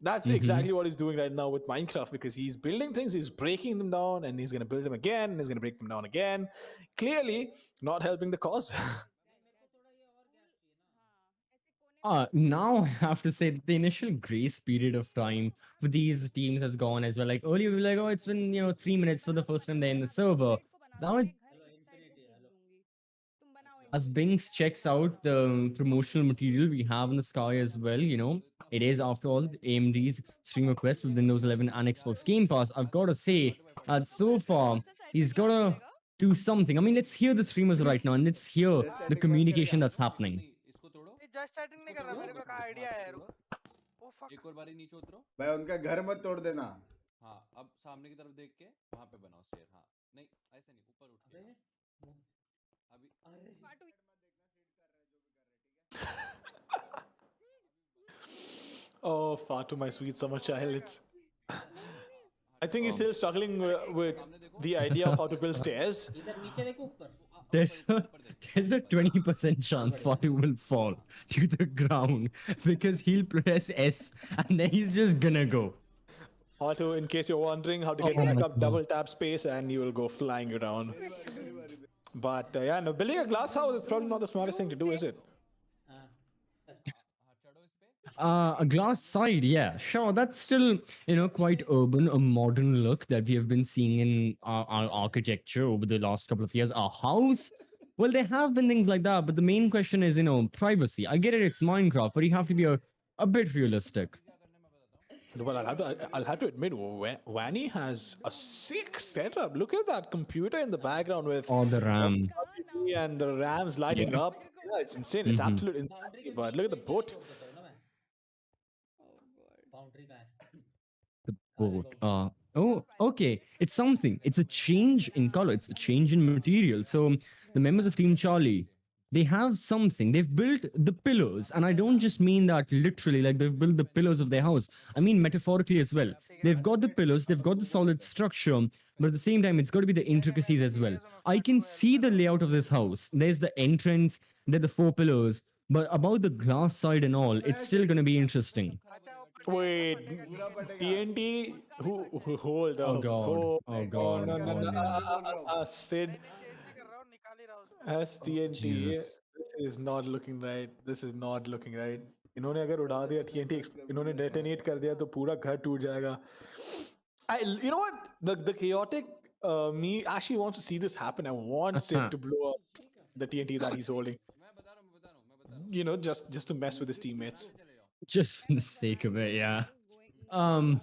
That's exactly what he's doing right now with Minecraft because he's building things, he's breaking them down, and he's gonna build them again, and he's gonna break them down again. Clearly, not helping the cause. Now I have to say that the initial grace period of time for these teams has gone as well. Like earlier, we were like, oh, it's been 3 minutes for the first time they're in the server. Now, as Bings checks out the promotional material we have in the sky as well, it is after all AMD's streamer quest with Windows 11 and Xbox Game Pass. I've got to say that so far he's got to do something. I mean, let's hear the streamers right now and let's hear the communication that's happening. इसको तोड़ो just starting नहीं कर रहा मेरे को का idea है यार ओ फक एक और बारी नीचे उतरो भाई उनका घर मत तोड़ देना हाँ अब सामने की तरफ देख के वहां पे बनाओ स्टेयर हाँ नहीं ऐसे नहीं ऊपर उठ के अभी Oh, Fatu, my sweet summer child. I think he's still struggling with the idea of how to build stairs. इधर नीचे देखो ऊपर there's a 20% chance Fatu will fall to the ground because he'll press S and then he's just gonna go. Auto, in case you're wondering how to get Oh back my up, God. double tap space and you will go flying around. But yeah, no, building a glass house is probably not the smartest thing to do, is it? A glass side, yeah, sure. That's still, quite urban, a modern look that we have been seeing in our architecture over the last couple of years. Our house, well, there have been things like that, but the main question is, privacy. I get it, it's Minecraft, but you have to be a bit realistic. Well, I'll have to admit, Wanny has a sick setup. Look at that computer in the background with Or the RAM. RGB and the RAMs lighting Yeah. up. Yeah, it's insane. It's Mhm. absolute insanity. But look at the boat. Boundary का है The boat. Oh, okay. It's something. It's a change in color. It's a change in material. So the members of Team Charlie, they have something. They've built the pillars, and I don't just mean that literally, like they've built the pillars of their house. I mean metaphorically as well. They've got the pillars, they've got the solid structure, but at the same time, it's got to be the intricacies as well. I can see the layout of this house. There's the entrance, there are the four pillars, but about the glass side and all, it's still going to be interesting. Wait, TNT? Who hold Oh up? God. Oh, Oh oh God. no, no, Oh no. no. Sid कर रहा हूँ निकाल ही रहा हूँ उसको has TNT. Jesus. This is not looking right. This is not looking right. इन्होंने अगर उड़ा दिया TNT, इन्होंने detonate कर दिया तो पूरा घर टूट जाएगा. You know what? The chaotic me actually wants to see this happen. I want Sid to blow up the TNT that he's holding. You know, just to mess with his teammates. Just for the sake of it, yeah. Um,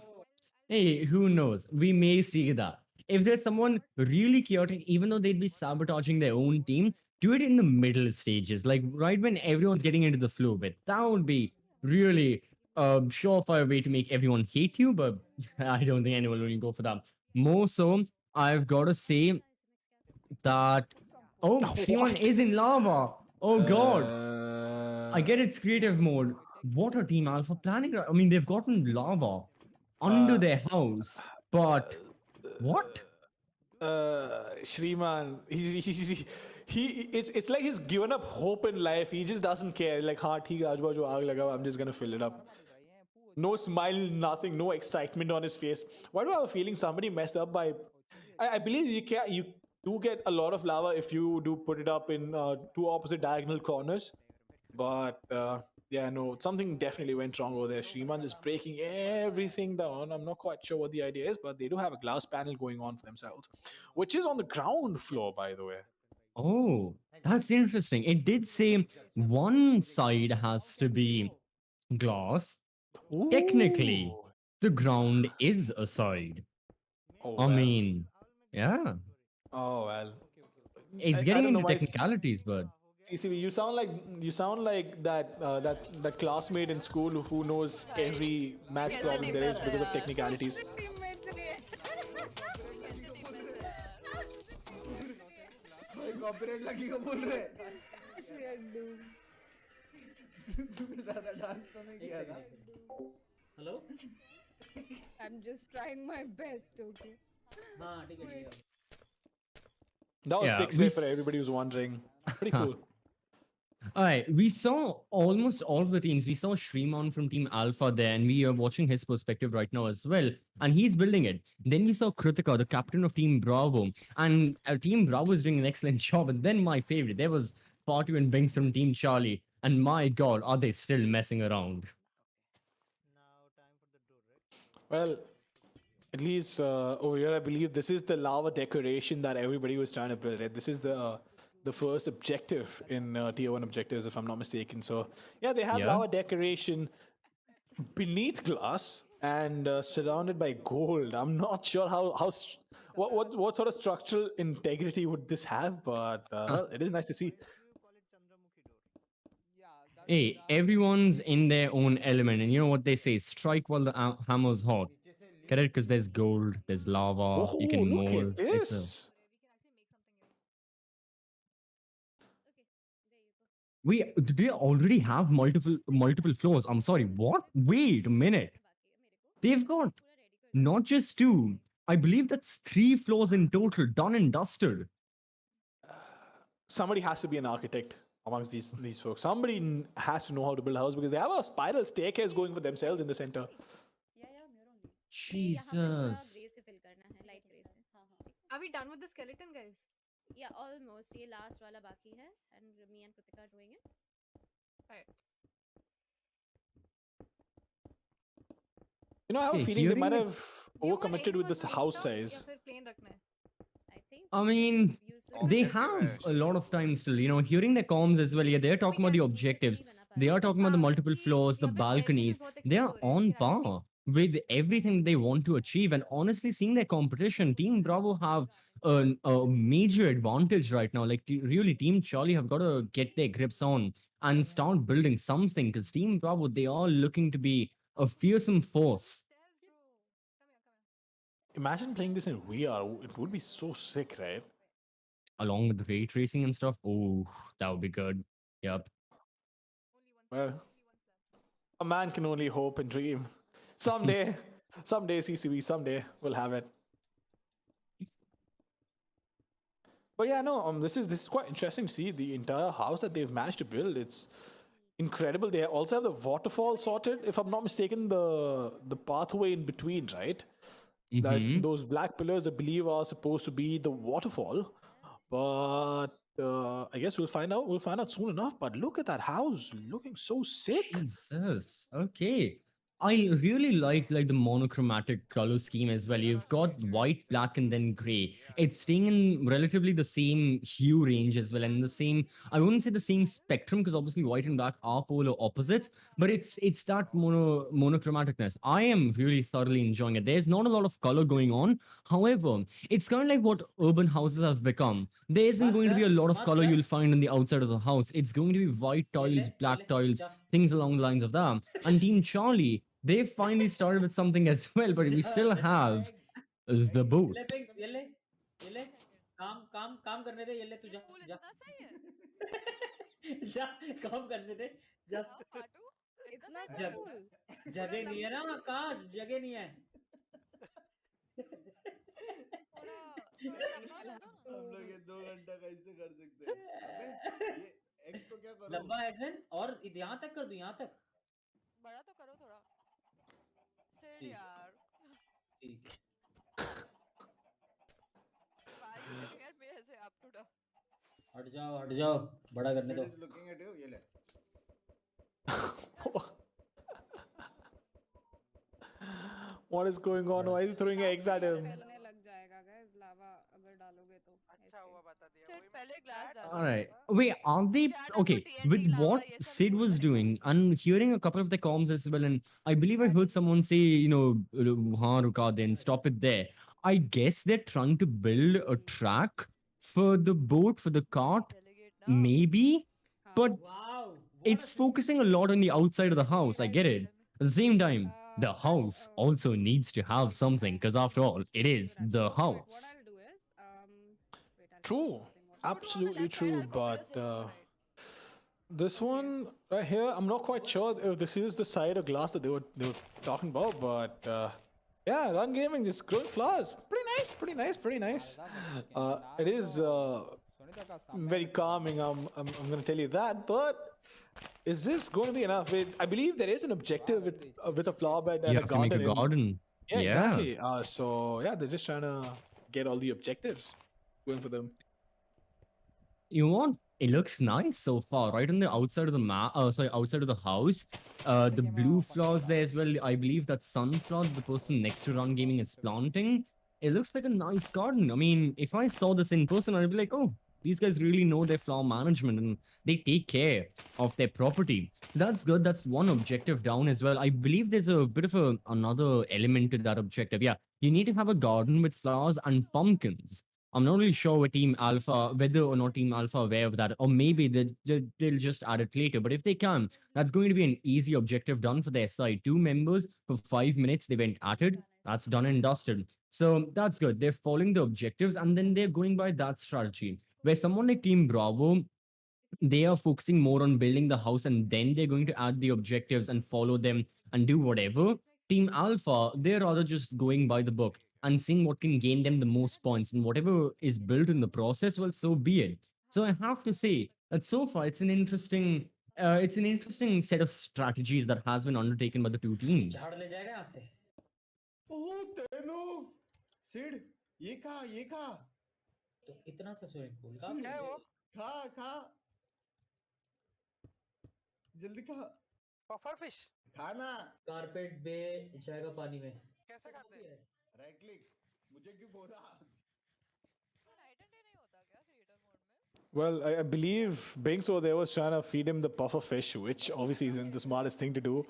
hey, who knows? We may see that. If there's someone really chaotic, even though they'd be sabotaging their own team, do it in the middle stages, like right when everyone's getting into the flow of it. That would be really a surefire way to make everyone hate you, but I don't think anyone will go for that. More so, I've got to say that, oh, Shriman What? is in lava. Oh, God. I Uh, get it's creative mode. What are Team Alpha planning? I mean, they've gotten lava under uh, their house, but what? Shriman, it's like he's given up hope in life. He just doesn't care. Like, हाँ ठीक है आज बाजू आग लगा, I'm just gonna fill it up. No smile, nothing, no excitement on his face. Why do I have a feeling somebody messed up by? I believe you do get a lot of lava if you do put it up in two opposite diagonal corners. But yeah, no, something definitely went wrong over there. Shriman is breaking everything down. I'm not quite sure what the idea is, but they do have a glass panel going on for themselves, which is on the ground floor, by the way. Oh, that's interesting. It did say one side has to be glass. Technically, Ooh. the ground is a side. Oh I well. mean, yeah, Oh well. it's I getting don't know into why. technicalities, but CCV, you sound like that classmate in school who knows every maths problem there is because of technicalities. भाई copyright लगेगा बोल रहे Actually, I do. तूने ज्यादा dance तो नहीं किया था hello I'm just trying my best, okay? हाँ ठीक है ठीक है That was yeah, big save for everybody who's wondering. Pretty cool. All right, we saw almost all of the teams. We saw Shriman from Team Alpha there, and we are watching his perspective right now as well. And he's building it. Then we saw Kritika, the captain of Team Bravo, and Team Bravo is doing an excellent job. And then my favorite, there was Fatu and Binks from Team Charlie. And my God, are they still messing around? Well, at least over here, I believe this is the lava decoration that everybody was trying to build. Right? This is the first objective in tier 1 objectives, if I'm not mistaken. So yeah, they have Yeah. lava decoration beneath glass and surrounded by gold. I'm not sure what sort of structural integrity would this have, but well, it is nice to see. Hey, everyone's in their own element. And you know what they say? Strike while the hammer's hot. Correct? Because there's gold, there's lava, you Oh, can look at mold. It's a this! they already have multiple floors. I'm sorry, what? Wait a minute. They've got not just two. I believe that's 3 floors in total, done and dusted. somebody has to be an architect amongst these folks. Somebody has to know how to build a house because they have a spiral staircase going for themselves in the center. Jesus. Are we done with the skeleton, guys? Yeah, almost. ये last वाला बाकी है, and me and Kritika are doing it. Right. You know, I have a Okay, feeling they hearing might the- have overcommitted with this house size. या फिर plain रखना है? I think. I mean, they Objective have है a lot of time still, hearing the comms as well. Yeah, they're talking about the objectives. They are talking about the multiple floors, the balconies. They are on par with everything they want to achieve. And honestly, seeing their competition, Team Bravo have a major advantage right now. Like, really, Team Charlie have got to get their grips on and start building something because Team Bravo, they are looking to be a fearsome force. Imagine playing this in VR. It would be so sick, right? Along with the ray tracing and stuff. Oh, that would be good. Yep. Well, a man can only hope and dream. Someday, someday, CCB, someday we'll have it. But yeah, no, this is quite interesting to see the entire house that they've managed to build. It's incredible. They also have the waterfall sorted, if I'm not mistaken, the pathway in between, right? That Mhm. those black pillars, I believe, are supposed to be the waterfall. But I guess we'll find out. We'll find out soon enough. But look at that house, looking so sick. Jesus. Okay. I really like the monochromatic color scheme as well. You've got white, black, and then gray. It's staying in relatively the same hue range as well, and the same. I wouldn't say the same spectrum because obviously white and black are polar opposites, but it's that monochromaticness. I am really thoroughly enjoying it. There's not a lot of color going on. However, it's kind of like what urban houses have become. There isn't going to be a lot of color you'll find on the outside of the house. It's going to be white tiles, black tiles, things along the lines of that. And Team Charlie, they finally started with something as well, but we still have is the boat. ये ले पिंक्स, ये ले काम करने दे, ये ले तू जा जा काम करने दे जा इतना जग, cool. जगह नहीं है ना आकाश, जगह नहीं है हम लोग ये 2 घंटा कैसे कर सकते हैं? अबे ये एक तो क्या करो? लंबा एक्शन और यहाँ तक कर दूं, यहाँ तक बड़ा तो करो थोड़ा. सिर ठीक यार. ठीक है Why are you looking at me ऐसे up to down? हट जाओ बड़ा करने Sid दो is looking at you. ये ले. What is going on? Why is he throwing eggs at him? फैलने लग जाएगा guys लावा अगर डालोगे तो. अच्छा हुआ बता दिया सिर वही पहले glass डालो. All right. Wait, are they okay with what Sid was doing? And hearing a couple of the comms as well, and I believe I heard someone say, "Haan, ruka then stop it there." I guess they're trying to build a track for the boat for the cart, maybe, but wow it's focusing a lot on the outside of the house. I get it. At the same time, the house also needs to have something because after all, it is the What house. I'll do is wait, I'll True, do something. What- absolutely true. But this one right here, I'm not quite sure if this is the side of glass that they were talking about. But yeah, Run Gaming just growing flowers. Pretty nice, pretty nice, pretty nice. It is very calming. I'm gonna tell you that. But is this going to be enough? I believe there is an objective with a flower bed and You a have to make garden. a garden. Yeah, exactly. So yeah, they're just trying to get all the objectives going for them. You know what? It looks nice so far, right on the outside of the outside of the house. The blue flowers there as well. I believe that sunflower the person next to Run Gaming is planting. It looks like a nice garden. I mean, if I saw this in person, I'd be like, oh, these guys really know their flower management and they take care of their property. So that's good. That's one objective down as well. I believe there's a bit of another element to that objective. Yeah, you need to have a garden with flowers and pumpkins. I'm not really sure what Team Alpha, whether or not Team Alpha are aware of that, or maybe they'll just add it later. But if they can, that's going to be an easy objective done for their side. 2 members for 5 minutes, they went at it. That's done and dusted. So that's good. They're following the objectives and then they're going by that strategy. Where someone like Team Bravo, they are focusing more on building the house and then they're going to add the objectives and follow them and do whatever. Team Alpha, they're rather just going by the book and seeing what can gain them the most points and whatever is built in the process, well, so be it. So I have to say that so far it's an interesting set of strategies that has been undertaken by the two teams. झाड़ ले जाएगा यहाँ से ओह तेनू सिड ये खा तो इतना सा स्विमिंग पूल का सिड, क्या है वो? खा जल्दी खा पफर फिश खाना कारपेट बे जाएगा पानी में कैसे खाते हैं? राइट क्लिक मुझे क्यों बोला Well, I believe Binks over there was trying to feed him the puffer fish, which obviously isn't the smartest thing to do.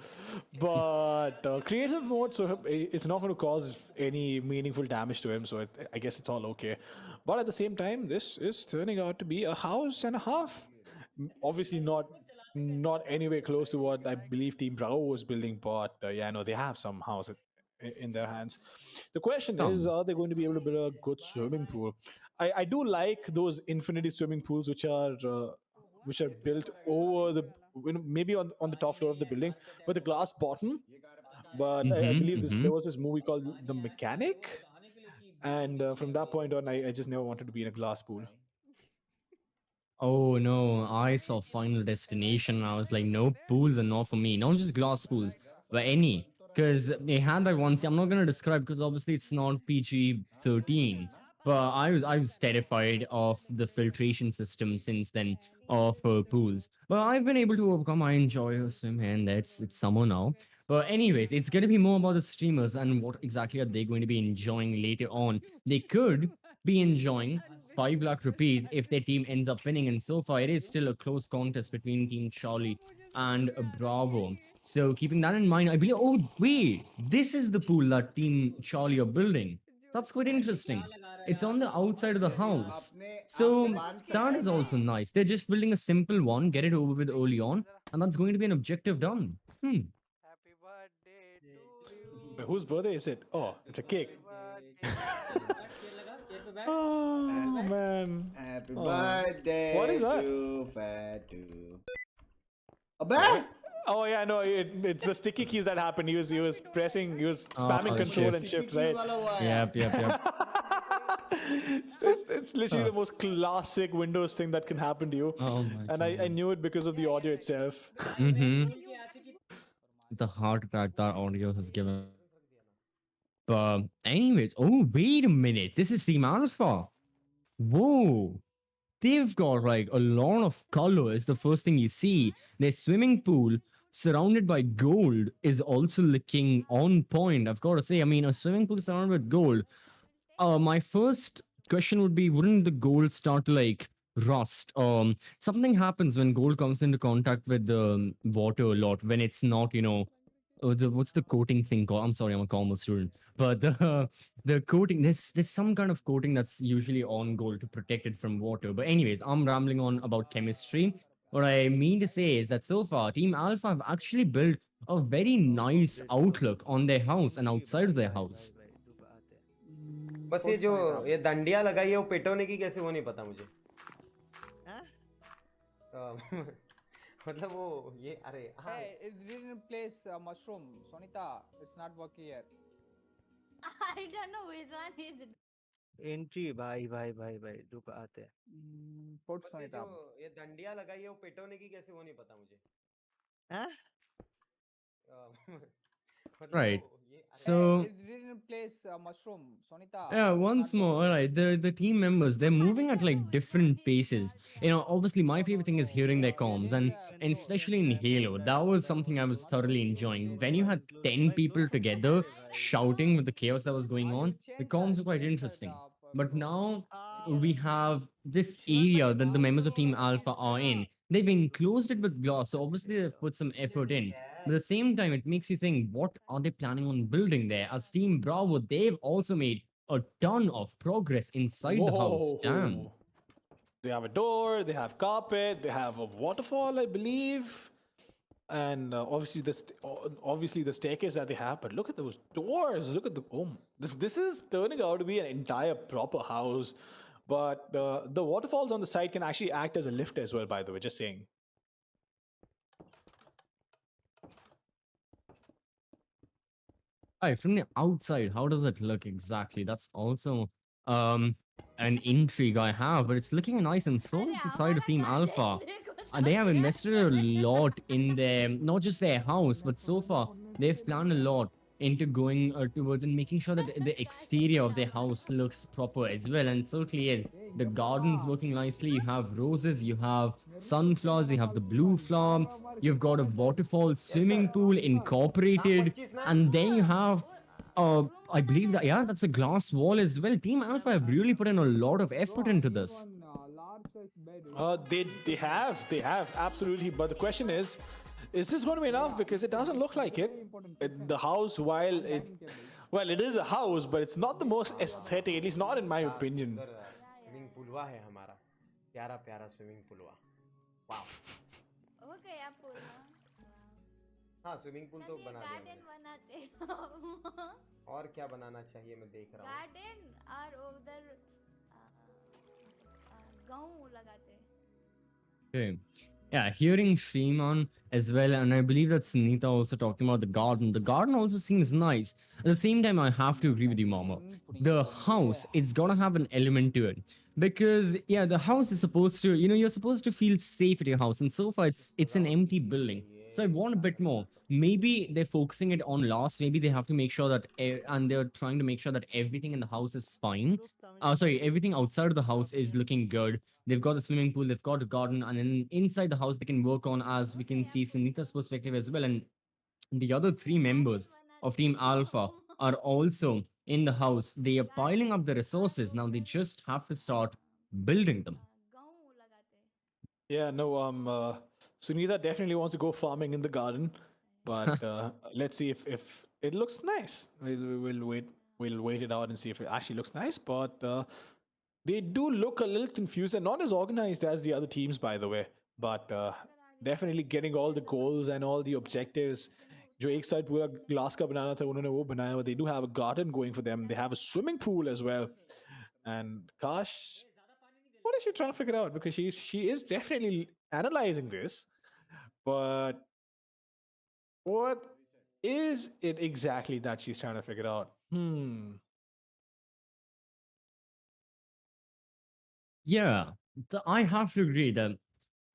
But creative mode, so it's not going to cause any meaningful damage to him. So I guess it's all okay. But at the same time, this is turning out to be a house and a half. Obviously not anywhere close to what I believe Team Bravo was building. But yeah, no, they have some house in their hands. The question is, are they going to be able to build a good swimming pool? I do like those infinity swimming pools which are built over the maybe on the top floor of the building with a glass bottom. But I believe there was this movie called The Mechanic, and from that point on, I just never wanted to be in a glass pool. Oh no, I saw Final Destination. I was like, no, pools are not for me. Not just glass pools, but any. Because they had that once. I'm not gonna describe because obviously it's not PG-13. But I was terrified of the filtration system since then of pools. But I've been able to overcome. I enjoy a swim, and it's summer now. But anyways, it's gonna be more about the streamers and what exactly are they going to be enjoying later on. They could be enjoying 5 lakh rupees if their team ends up winning. And so far, it is still a close contest between Team Charlie and Bravo. So keeping that in mind, I believe. Oh wait, this is the pool that Team Charlie are building. That's quite interesting. It's on the outside of the house. So that is also nice. They're just building a simple one, get it over with early on, and that's going to be an objective done. Happy birthday to you. Wait, whose birthday is it? Oh, it's a cake. Chair पे बैठ Oh man. Happy Oh. birthday What is that? to Fatu. Abbe! Oh yeah, no, it's the sticky keys that happened. He was spamming Oh, control shit. and shift, Sticky right? keys वाला हुआ है। Yep. It's literally the most classic Windows thing that can happen to you. Oh my And I knew it because of the audio itself. The heart attack that audio has given. But anyways, oh wait a minute, this is Team Alpha. Whoa, they've got like a lot of colors. The first thing you see, their swimming pool surrounded by gold is also looking on point. I've got to say, I mean, a swimming pool surrounded with gold. My first question would be, wouldn't the gold start to like rust? Something happens when gold comes into contact with the water a lot when it's not, what's the coating thing called? I'm sorry, I'm a commerce student, but the coating, there's some kind of coating that's usually on gold to protect it from water. But anyways, I'm rambling on about chemistry. What I mean to say is that so far, Team Alpha have actually built a very nice outlook on their house and outside of their house. बस ये जो ये दंडिया लगाई है वो पेटोने की कैसे वो नहीं पता मुझे मतलब वो ये अरे Hey, it didn't place mushroom. Sonita, it's not working here. I don't know which one is it. Entry भाई रुक आते हैं Put बस ये Sonita. जो ये दंडिया लगाई है वो पेटोने की कैसे वो नहीं पता मुझे हैं मतलब Right. वो ये So Hey, it didn't place mushroom. Sonita. yeah, it's once not more, working. all right. The team members, they're moving at like different paces. Obviously, my favorite thing is hearing their comms, and especially in Halo, that was something I was thoroughly enjoying. When you had 10 people together shouting with the chaos that was going on, the comms were quite interesting. But now we have this area that the members of Team Alpha are in. They've enclosed it with glass, so obviously they've put some effort in. But at the same time, it makes you think, what are they planning on building there? As Team Bravo, they've also made a ton of progress inside the house. Damn. Whoa. They have a door, they have carpet, they have a waterfall, I believe. And obviously the staircase that they have. But look at those doors. Look at this is turning out to be an entire proper house. But the waterfalls on the side can actually act as a lift as well, by the way, just saying. Right, from the outside, how does it look exactly? That's also an intrigue I have, but it's looking nice, and so is the side of Team Alpha. And they have invested a lot in their, not just their house, but so far they've planned a lot into going towards and making sure that the exterior of their house looks proper as well. And certainly is. The garden's working nicely. You have roses, you have sunflowers, you have the blue flower, you've got a waterfall swimming pool incorporated, and then you have I believe that, yeah, that's a glass wall as well. Team Alpha have really put in a lot of effort into this. They have absolutely. But the question is this going to be enough? Because it doesn't look like it. The house, while it is a house, but it's not the most aesthetic. At least not in my opinion. Swimming पूलवा है हमारा, प्यारा प्यारा swimming पूलवा. Wow. Okay आप बोलना. हाँ, swimming pool तो बना दिया. गार्डन बनाते हो. और क्या बनाना चाहिए मैं देख रहा हूँ. गार्डन और उधर गांव लगाते. Okay. Yeah, hearing Shriman as well, and I believe that Sunita also talking about the garden. The garden also seems nice. At the same time, I have to agree with you, Mama. The house, it's gotta have an element to it. Because yeah, the house is supposed to, you're supposed to feel safe at your house, and so far it's an empty building. So I want a bit more. Maybe they're focusing it on last. Maybe they have to make sure that, and they're trying to make sure that everything in the house is fine. Sorry, everything outside of the house is looking good. They've got a swimming pool, they've got a garden, and then inside the house they can work on, as we can see Sunita's perspective as well. And the other three members of Team Alpha are also in the house. They are piling up the resources. Now they just have to start building them. Yeah, no, Sunita definitely wants to go farming in the garden, but let's see if it looks nice. We'll wait it out and see if it actually looks nice. But they do look a little confused and not as organized as the other teams, by the way. But definitely getting all the goals and all the objectives. जो एक side पूरा glass का बनाना था उन्होंने वो बनाया हुआ. They do have a garden going for them. They have a swimming pool as well. And Kash, what is she trying to figure out? Because she is definitely analyzing this, but what is it exactly that she's trying to figure out? Yeah, I have to agree that.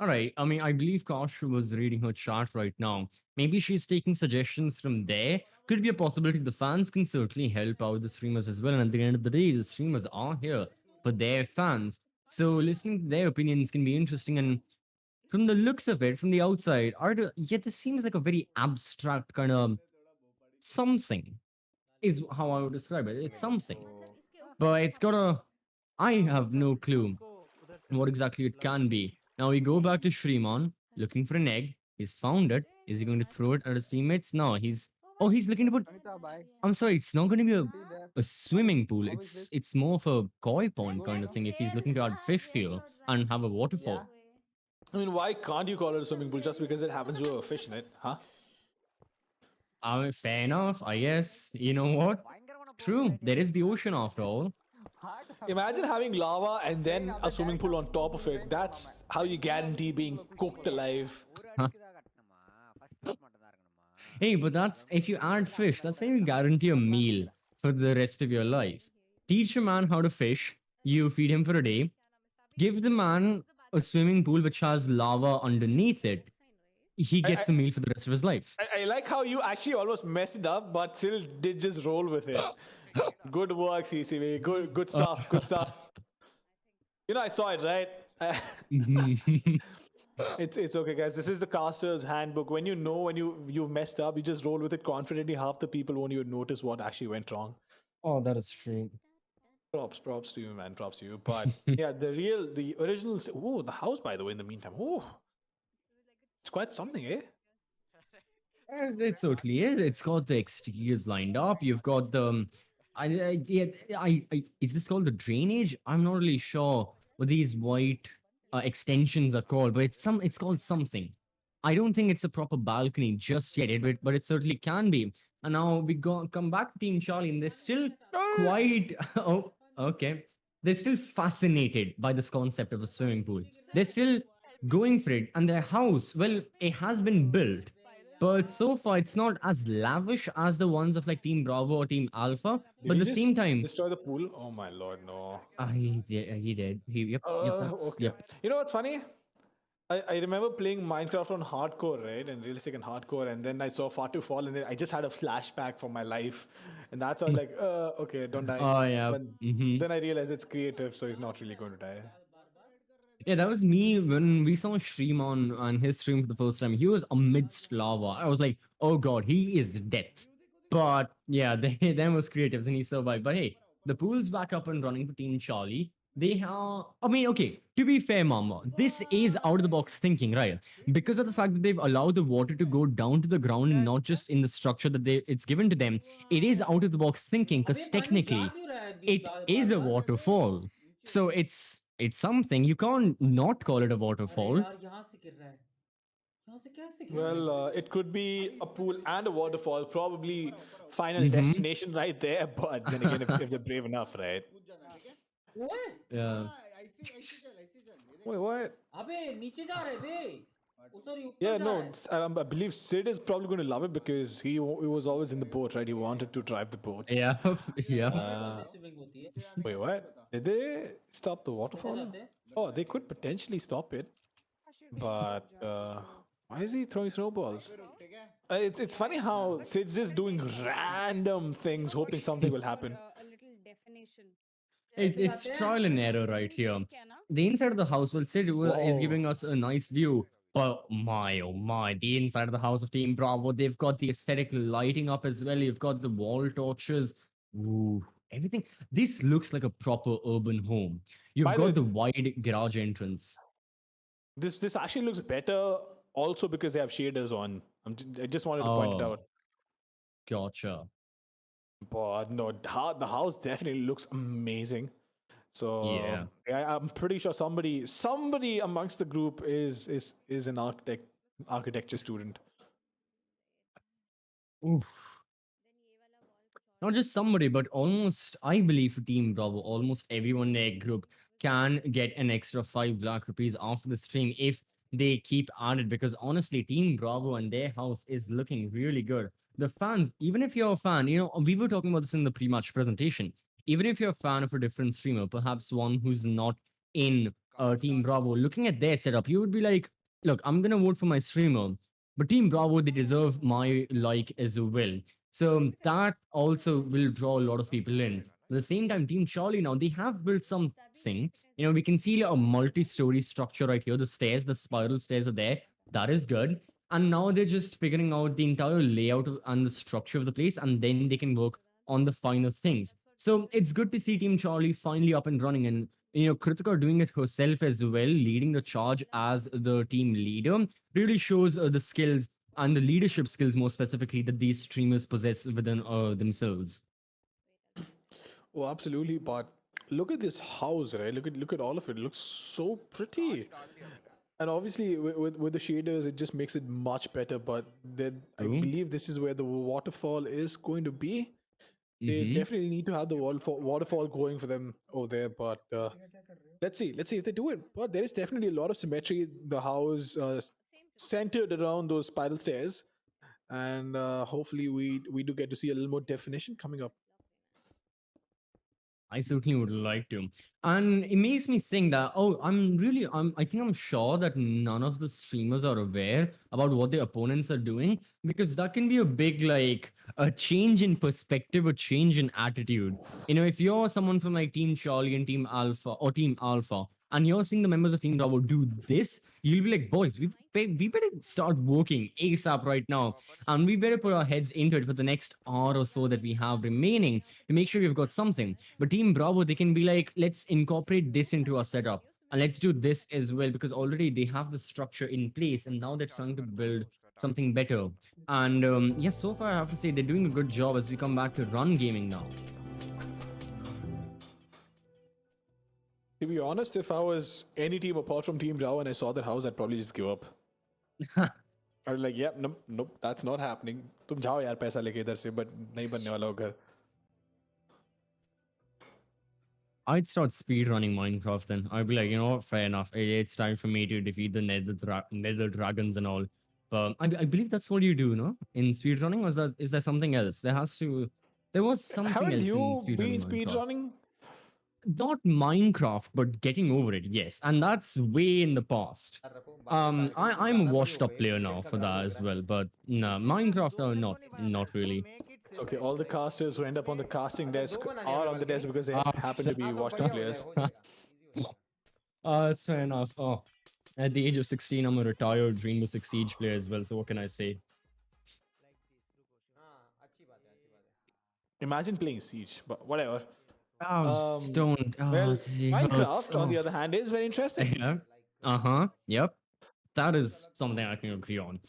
All right, I mean, I believe Kash was reading her chart right now. Maybe she's taking suggestions from there. Could be a possibility. The fans can certainly help out the streamers as well. And at the end of the day, the streamers are here for their fans. So listening to their opinions can be interesting. And from the looks of it, from the outside, yet this seems like a very abstract kind of something, is how I would describe it. It's something, but it's got a. I have no clue what exactly it can be. Now we go back to Shriman looking for an egg. He's found it. Is he going to throw it at his teammates? No, he's looking to put. I'm sorry, it's not going to be a swimming pool. It's more of a koi pond kind of thing. If he's looking to add fish here and have a waterfall. I mean, why can't you call it a swimming pool just because it happens to have a fish in it, huh? I mean, fair enough, I guess. You know what? True, there is the ocean after all. Imagine having lava and then a swimming pool on top of it. That's how you guarantee being cooked alive. Hey, but that's if you add fish, that's how you guarantee a meal for the rest of your life. Teach a man how to fish, you feed him for a day, give the man a swimming pool which has lava underneath it, he gets a meal for the rest of his life. I like how you actually almost messed it up, but still did just roll with it. Good work, CCV. Good stuff. Good stuff. I saw it, right? It's okay, guys. This is the caster's handbook. When you've messed up, you just roll with it confidently. Half the people won't even notice what actually went wrong. Oh, that is true. Props to you, man. Props to you. But yeah, the original. Oh, the house, by the way. In the meantime, it's quite something, eh? It certainly is. It's got the exteriors lined up. You've got the. Is this called the drainage? I'm not really sure what these white extensions are called, but it's called something. I don't think it's a proper balcony just yet, but it certainly can be. And now we come back to Team Charlie, and they're still quite. Oh, okay. They're still fascinated by this concept of a swimming pool. They're still going for it, and their house, well, it has been built, but so far it's not as lavish as the ones of like Team Bravo or Team Alpha. Did But he at the just same time, destroy the pool? Oh my lord, no. he did. Yep, that's Okay. yep. You know what's funny? I remember playing Minecraft on hardcore, right? And realistic and hardcore, and then I saw Far to Fall, and then I just had a flashback from my life. And that's how I was like, okay, don't die. Oh yeah. But then I realized it's creative, so he's not really going to die. Yeah, that was me when we saw Shreem on his stream for the first time. He was amidst lava. I was like, oh god, he is dead. But yeah, then was creatives and he survived. But hey, the pool's back up and running for Team Charlie. They have, I mean, okay, to be fair, Mama, this is out of the box thinking, right? Because of the fact that they've allowed the water to go down to the ground and not just in the structure that it's given to them, it is out of the box thinking because technically it is a waterfall. So it's something you can't not call it a अरे waterfall. यार यहाँ से गिर रहा है यहाँ से कैसे गिर रहा है Well, it could be a pool and a waterfall, probably final Mhm. destination right there. But then again, if they're brave enough, right? ओए Yeah. Wait, what? अबे नीचे जा रहे बे ओ सॉरी ऊपर Yeah, जा no, रहा है I believe Sid is probably going to love it because he was always in the boat, right? He wanted to drive the boat. Yeah. Yeah. Swimming होती है Wait, what? Did they stop the कैसे waterfall? जाते हैं Oh, they could potentially stop it, but why is he throwing snowballs? It's funny how Sid's just doing random things, hoping something will happen. A little definition. It's trial and error right here. The inside of the house, well, Sid is giving us a nice view. But my oh my, the inside of the house of Team Bravo, they've got the aesthetic lighting up as well. You've got the wall torches. Ooh, everything. This looks like a proper urban home. You've By the got way, the wide garage entrance. this actually looks better also because they have shaders on. I just wanted to point it Oh, out. gotcha. But no, the house definitely looks amazing. So Yeah. I'm pretty sure somebody amongst the group is an architecture student. Oof. Not just somebody, but almost, I believe for Team Bravo, almost everyone in their group can get an extra 5 lakh rupees after the stream if they keep at it. Because honestly, Team Bravo and their house is looking really good. The fans, even if you're a fan, we were talking about this in the pre-match presentation. Even if you're a fan of a different streamer, perhaps one who's not in Team Bravo, looking at their setup, you would be like, look, I'm gonna vote for my streamer, but Team Bravo, they deserve my like as well. So that also will draw a lot of people in. At the same time, Team Charlie now, they have built something. We can see a multi-story structure right here. The stairs, the spiral stairs are there. That is good. And now they're just figuring out the entire layout and the structure of the place, and then they can work on the finer things. So it's good to see Team Charlie finally up and running, and Kritika doing it herself as well, leading the charge as the team leader, really shows the skills and the leadership skills more specifically that these streamers possess within themselves. Oh, absolutely. But look at this house, right? Look at all of it. It looks so pretty. And obviously, with the shaders, it just makes it much better. But then I believe this is where the waterfall is going to be. They definitely need to have the waterfall going for them over there. But let's see if they do it. But there is definitely a lot of symmetry. The house centered around those spiral stairs, and hopefully we do get to see a little more definition coming up. I certainly would like to. And it makes me think that, I think I'm sure that none of the streamers are aware about what their opponents are doing, because that can be a big, like, a change in perspective, a change in attitude. If you're someone from like Team Charlie and Team Alpha or Team Alpha, and you're seeing the members of Team Bravo do this, you'll be like, boys, we better start working ASAP right now. And we better put our heads into it for the next hour or so that we have remaining to make sure we've got something. But Team Bravo, they can be like, let's incorporate this into our setup. And let's do this as well, because already they have the structure in place and now they're trying to build something better. And yes, so far I have to say they're doing a good job as we come back to run gaming now. To be honest, if I was any team apart from Team Bravo and I saw that house, I'd probably just give up. I was like, yep, nope, that's not happening. तुम जाओ यार पैसा लेके इधर से, but नहीं बनने वाला वो घर. I'd start speedrunning Minecraft then. I'd be like, fair enough. It's time for me to defeat the Nether dragons and all. I believe that's what you do, no? In speedrunning, or is there something else? There was something Haven't else in you been speedrunning Minecraft. speedrunning? Not Minecraft, but getting over it, yes. And that's way in the past. I'm a washed up player now for that as well, but no, Minecraft not really. It's okay. All the casters who end up on the casting desk are on the desk because they happen to be washed up players. That's fair enough. Oh, at the age of 16, I'm a retired Rainbow Six Siege player as well, so what can I say? Imagine playing Siege, but whatever. Don't. Well, See, Minecraft, on the other hand, is very interesting. Yeah. Uh-huh. Yep. That is something I can agree on.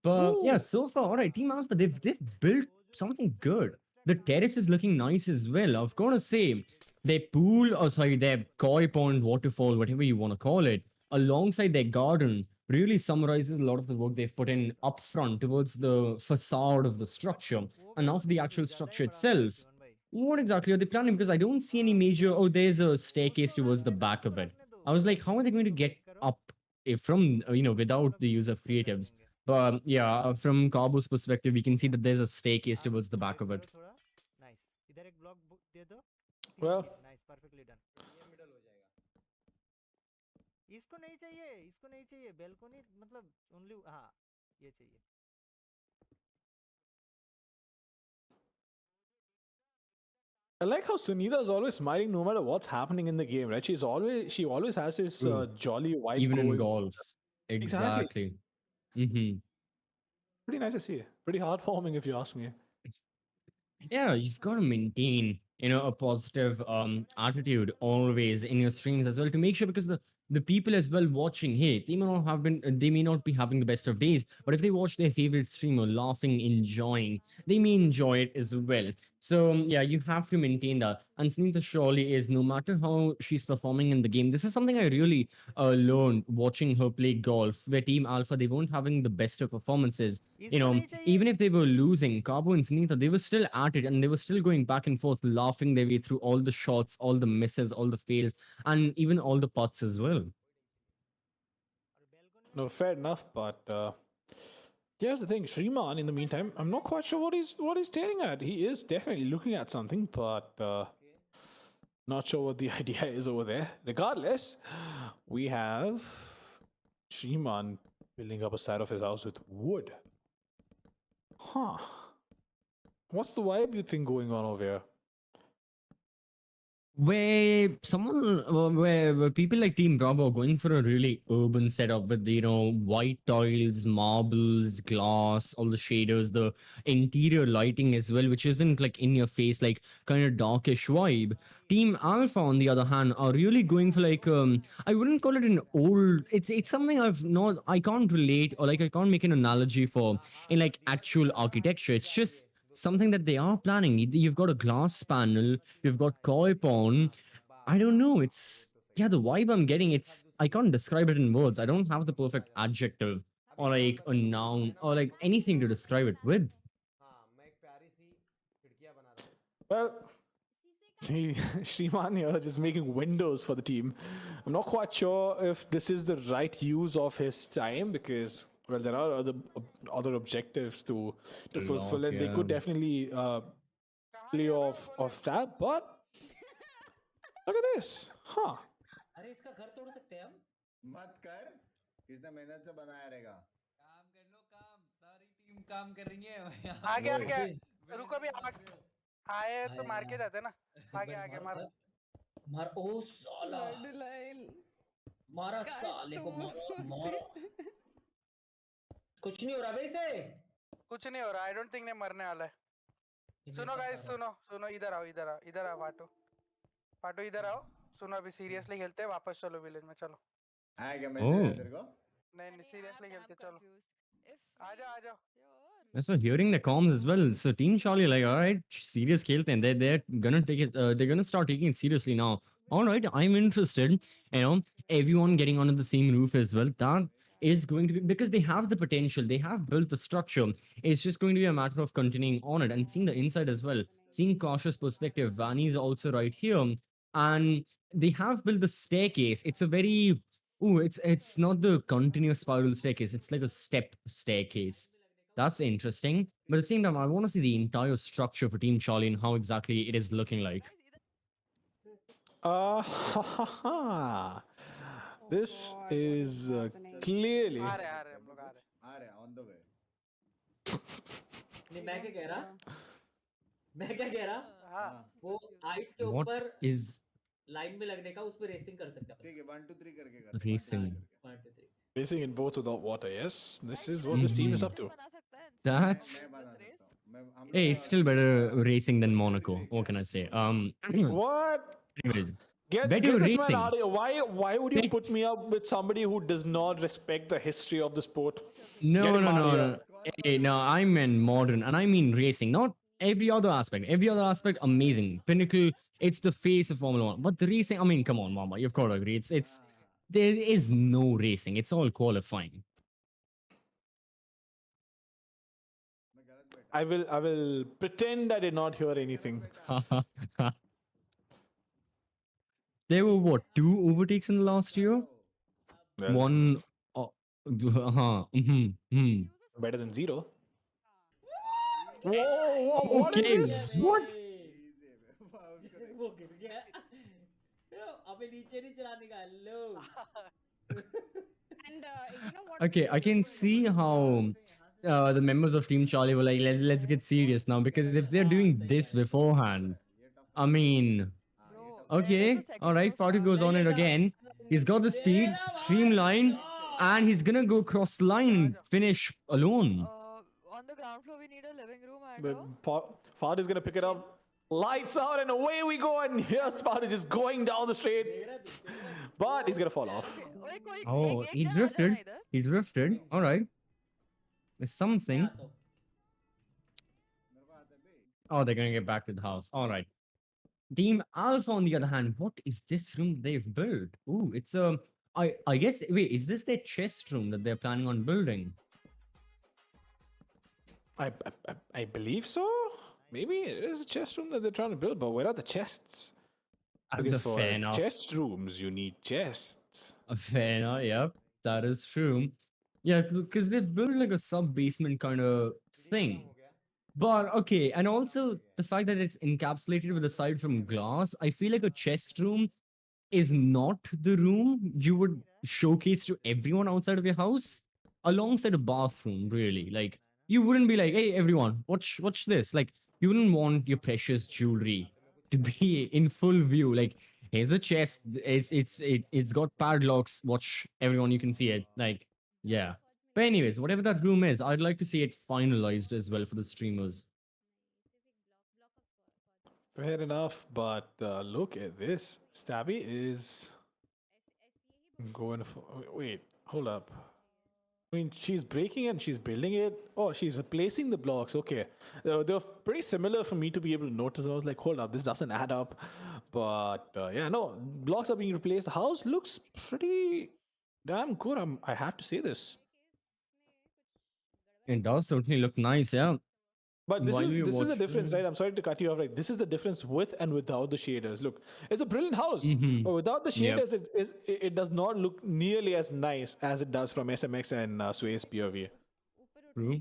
But yeah, so far, all right, Team Alpha, they've built something good. The terrace is looking nice as well. I've got to say, their pool, or sorry, their koi pond, waterfall, whatever you want to call it, alongside their garden, really summarizes a lot of the work they've put in up front towards the facade of the structure. And of the actual structure itself, what exactly are they planning? Because I don't see any major, oh, there's a staircase towards the back of it. I was like, how are they going to get up from, without the use of creatives? But yeah, from Kabbo's perspective, we can see that there's a staircase towards the back of it. Well, इसको नहीं चाहिए balcony मतलब only हाँ ये चाहिए I like how Sunita is always smiling no matter what's happening in the game, right? She always has this jolly vibe. Even going. in golf. Exactly. Mm-hmm. Pretty nice to see. Pretty heartwarming, if you ask me. Yeah, you've got to maintain, a positive attitude always in your streams as well to make sure, because the people as well watching, hey, they may not be having the best of days, but if they watch their favorite streamer laughing, enjoying, they may enjoy it as well. So yeah, you have to maintain that. And Sunita surely is, no matter how she's performing in the game, this is something I really learned watching her play golf, where Team Alpha, they weren't having the best of performances. Even if they were losing, Kabbo and Sunita, they were still at it, and they were still going back and forth, laughing their way through all the shots, all the misses, all the fails, and even all the putts as well. No, fair enough, but here's the thing, Shriman, in the meantime, I'm not quite sure what he's staring at. He is definitely looking at something, but not sure what the idea is over there. Regardless, we have Shriman building up a side of his house with wood. Huh. What's the vibe you think going on over here? Where people like Team Bravo are going for a really urban setup with, white tiles, marbles, glass, all the shaders, the interior lighting as well, which isn't like in your face, like kind of darkish vibe. Team Alpha, on the other hand, are really going for like, I wouldn't call it an old, it's something I can't relate, or like I can't make an analogy for in like actual architecture. It's just something that they are planning. You've got a glass panel, you've got koi pond. I don't know. The vibe I'm getting, I can't describe it in words. I don't have the perfect adjective or like a noun or like anything to describe it with. Well, Shriman here just making windows for the team. I'm not quite sure if this is the right use of his time, because, well, there are other objectives to fulfill, and they could definitely play off that. But look at this, huh? अरे इसका घर तोड़ सकते हैं हम? मत कर, इसने मेहनत से बनाया रहेगा। काम कर लो, काम सारी टीम काम कर रही है। आगे रुको भी आए तो मार के जाते ना। आगे मार ओ साला मारा साले को मारा कुछ नहीं हो रहा बे इसे कुछ नहीं हो रहा। आई डोंट थिंक ने मरने वाला है। सुनो गाइस, सुनो इधर आओ पाटो इधर आओ। सुनो अभी सीरियसली खेलते हैं, वापस चलो विलेज में, चलो। आएगा मैसेज तेरे को? नहीं सीरियसली खेलते, चलो आ जाओ। So hearing the comms as well. So Team Charlie, like, all right, serious khelte hain. They're gonna take it. They're gonna start taking it seriously now. All right, I'm interested. Everyone getting onto the same roof as well. That is going to be, because they have the potential. They have built the structure. It's just going to be a matter of continuing on it and seeing the inside as well. Seeing cautious perspective. Vani is also right here, and they have built the staircase. It's a very Oh, it's not the continuous spiral staircase. It's like a step staircase. That's interesting. But at the same time, I want to see the entire structure for Team Charlie and how exactly it is looking like. This is clearly. आ रहे हम लोग आ रहे on the way. नहीं मैं क्या कह रहा मैं क्या कह रहा हाँ वो आइस के What ऊपर is लाइन में लगने का उस पे रेसिंग कर सकते हैं ठीक है 1 2 3 करके करते हैं, 1 2 3 racing? करके. 1 2 3 Racing in boats without water, yes. This is what this team is up to. That's मैं बना सकता हूँ. मैं हम hey, लोग it's still better racing than Monaco. What can I say? What? Anyways, Get better this man racing. out of here. Why would you put me up with somebody who does not respect the history of the sport? No, Get him no, out no, of no. here. Hey, no, I meant modern, and I mean racing, not every other aspect. Every other aspect, amazing. Pinnacle, it's the face of Formula One. But the racing, I mean, come on, Mama, you've got to agree. It's there is no racing. It's all qualifying. I will pretend I did not hear anything. There were what 2 overtakes in the last year? Well, One. better than 0. Whoa, what Okay, is this? what? वो गिर गया अबे नीचे नहीं चलाने का लो And you know what? Okay, I can see how the members of Team Charlie were like, let's get serious now, because if they're doing this beforehand, I mean, okay, all right. Fatu goes on it again. He's got the speed, streamline, and he's gonna go cross the line and finish alone. On the ground floor, we need a living room and Fad is gonna pick it up. Lights out and away we go. And here's Fad just going down the straight, but he's gonna fall off. Oh, he drifted. He drifted. All right. There's something. Oh, they're gonna get back to the house. All right. Team Alpha, on the other hand, what is this room they've built? Ooh, it's a. I guess. Wait, is this their chest room that they're planning on building? I believe so. Maybe it is a chest room that they're trying to build, but where are the chests? Because for fair enough. chest rooms, you need chests. Fair enough. Yep, that is true. Yeah, because they've built like a sub basement kind of thing. But okay, and also the fact that it's encapsulated with a side from glass, I feel like a chest room is not the room you would showcase to everyone outside of your house alongside a bathroom, really. Like, you wouldn't be like, hey, everyone, watch this. Like, you wouldn't want your precious jewelry to be in full view. Like, here's a chest. It's got padlocks. Watch, everyone, you can see it. Like, yeah. But anyways, whatever that room is, I'd like to see it finalized as well for the streamers. Fair enough, but look at this. Stabby is going for. Wait, hold up. I mean, she's breaking it and she's building it. Oh, she's replacing the blocks. Okay. They're pretty similar for me to be able to notice. I was like, hold up, this doesn't add up. But yeah, no, blocks are being replaced. The house looks pretty damn good. I have to say this. It does certainly look nice, yeah. But this is the difference, right? I'm sorry to cut you off. Like, this is the difference with and without the shaders. Look, it's a brilliant house, but without the shaders, it does not look nearly as nice as it does from SMX and Sway's POV.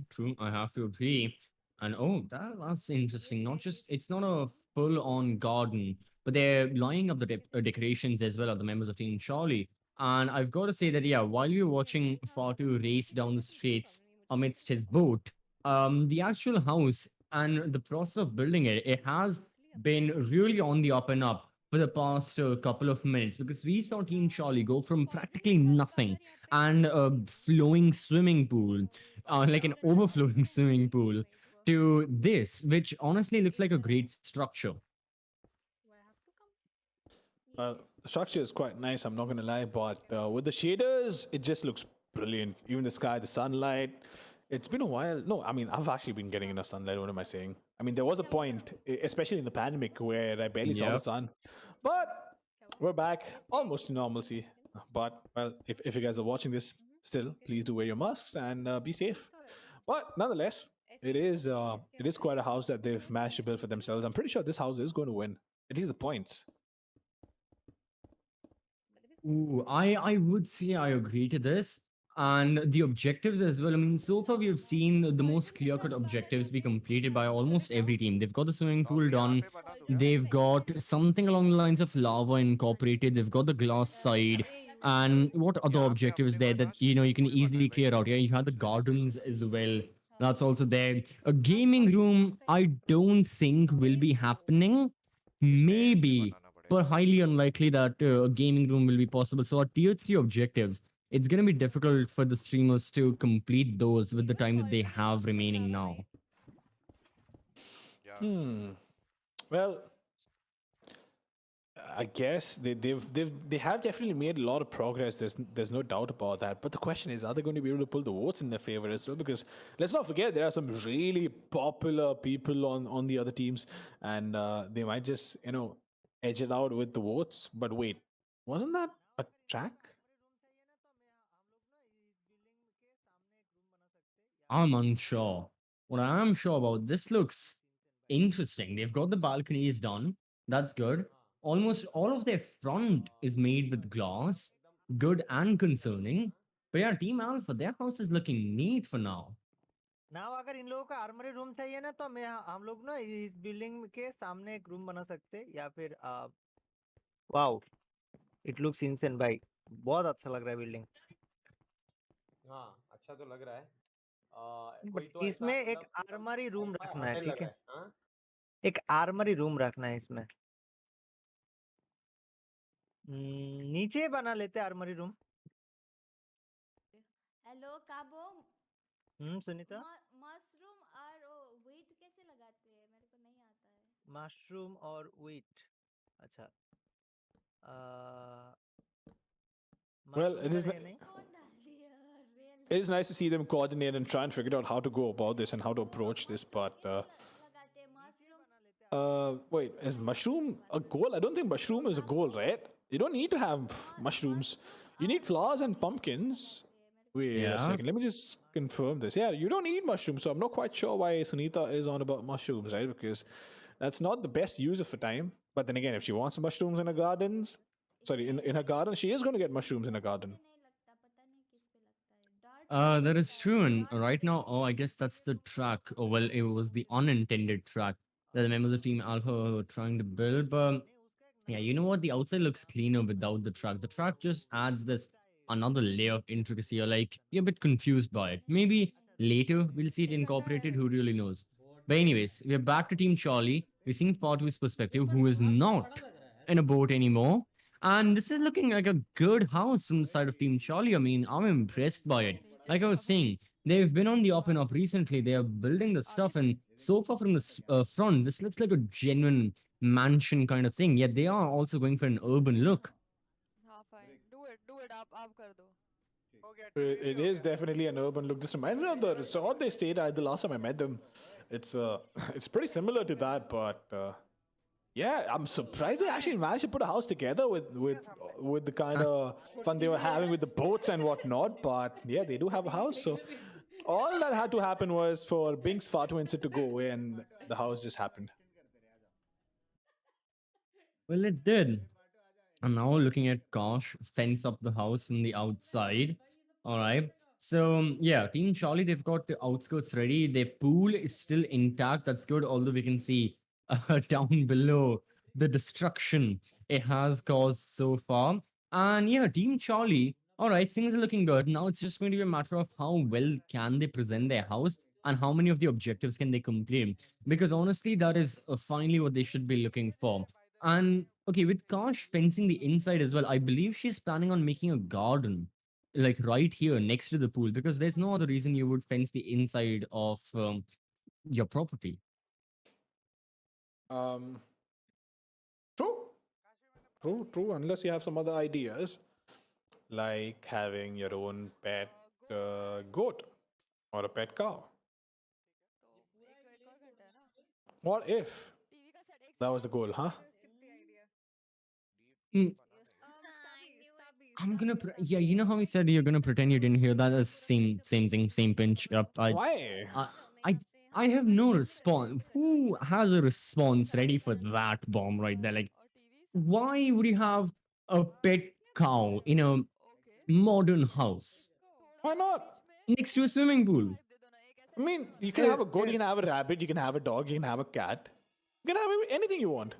True. I have to agree. And oh, that's interesting. Not just it's not a full-on garden, but they're lining up the decorations as well of the members of Team Charlie. And I've got to say that yeah, while we were watching Fatu race down the streets amidst his boat, the actual house and the process of building it has been really on the up and up for the past couple of minutes, because we saw Team Charlie go from practically nothing and a flowing swimming pool, like an overflowing swimming pool, to this, which honestly looks like a great structure. The structure is quite nice, I'm not going to lie, but with the shaders, it just looks brilliant. Even the sky, the sunlight. It's been a while. No, I mean, I've actually been getting enough sunlight. What am I saying? I mean, there was a point, especially in the pandemic, where I barely saw the sun. But we're back almost to normalcy. But, well, if you guys are watching this still, please do wear your masks and be safe. But nonetheless, it is quite a house that they've managed to build for themselves. I'm pretty sure this house is going to win, at least the points. Ooh, I would say I agree to this. And the objectives as well. I mean, so far we have seen the most clear-cut objectives be completed by almost every team. They've got the swimming pool done. They've got something along the lines of lava incorporated. They've got the glass side. And what other objectives there that you can easily clear out? Yeah, you have the gardens as well. That's also there. A gaming room, I don't think will be happening. Maybe, but highly unlikely that a gaming room will be possible. So our tier 3 objectives, it's going to be difficult for the streamers to complete those with the time that they have remaining now. Well, I guess they have definitely made a lot of progress. There's no doubt about that. But the question is, are they going to be able to pull the votes in their favor as well? Because let's not forget there are some really popular people on the other teams, and they might just edge it out with the votes. But wait, wasn't that a track? I'm unsure. What I am sure about, this looks interesting. They've got the balconies done. That's good. Almost all of their front is made with glass. Good and concerning. But yeah, Team Alpha, their house is looking neat for now. Now अगर इन लोगों का armoury room चाहिए ना तो हम लोग ना इस बिल्डिंग के सामने एक रूम बना सकते हैं या फिर वाओ इट लुक्स इनसेन भाई बहुत अच्छा लग रहा है बिल्डिंग हाँ अच्छा तो लग रहा है कोई बट तो इसमें ऐसा एक मतलब आर्मरी रूम हाई-फाई रखना है होटल ठीक लग है रहा है हाँ एक आर्मरी रूम रखना है इसमें नीचे बना लेते हैं आर्मरी रूम हेलो काबो सुनीता मशरूम और वेट कैसे लगाते हैं मेरे को नहीं आता है मशरूम और व्हीट अच्छा Well, मशरूम इधर है नहीं कौन डाल दिया it is nice to see them coordinate and try and figure out how to go about this and how to approach this. But लगाते हैं mushroom wait, is mushroom a goal? I don't think mushroom is a goal, right? You don't need to have mushrooms. You need flowers and pumpkins. Wait a Yeah. second. Let me just confirm this. Yeah, you don't need mushrooms. So I'm not quite sure why Sunita is on about mushrooms, right? Because that's not the best use of her time. But then again, if she wants mushrooms in her gardens, sorry, in her garden, she is going to get mushrooms in her garden. That is true. And right now, oh, I guess that's the track. Oh, well, it was the unintended track that the members of Team Alpha were trying to build. But yeah, you know what? The outside looks cleaner without the track. The track just adds this another layer of intricacy. You're a bit confused by it. Maybe later we'll see it incorporated. Who really knows? But anyways, we're back to Team Charlie. We're seeing Fatu's perspective, who is not in a boat anymore. And this is looking like a good house from the side of Team Charlie. I mean, I'm impressed by it. Like I was saying, they've been on the up and up recently. They are building the stuff, and so far from the front, this looks like a genuine mansion kind of thing. Yet they are also going for an urban look. हाँ fine do it आप कर दो It is definitely an urban look. This reminds me of the resort they stayed at the last time I met them. It's it's pretty similar to that, but yeah, I'm surprised they actually managed to put a house together with the kind of fun they were having with the boats and whatnot. But yeah, they do have a house. So all that had to happen was for Bink's Fatu incident to go away, and the house just happened. Well, it did. I'm now looking at Kosh fence up the house from the outside. All right. So yeah, Team Charlie, they've got the outskirts ready. Their pool is still intact. That's good. Although we can see down below the destruction it has caused so far. And yeah, Team Charlie. All right, things are looking good. Now it's just going to be a matter of how well can they present their house and how many of the objectives can they complete. Because honestly, that is finally what they should be looking for. And okay, with Kosh fencing the inside as well, I believe she's planning on making a garden, like right here next to the pool, because there's no other reason you would fence the inside of your property. True, true. Unless you have some other ideas, like having your own pet goat or a pet cow. What if that was the goal, huh? Mm, I'm gonna, yeah, you know how he said you're gonna pretend you didn't hear that? As same thing, same pinch. Why? I, I have no response. Who has a response ready for that bomb right there? Like, why would you have a pet cow in a modern house Why not? next to a swimming pool. I mean, you can have a goat, you can have a rabbit, you can have a dog, you can have a cat. You can have anything you want.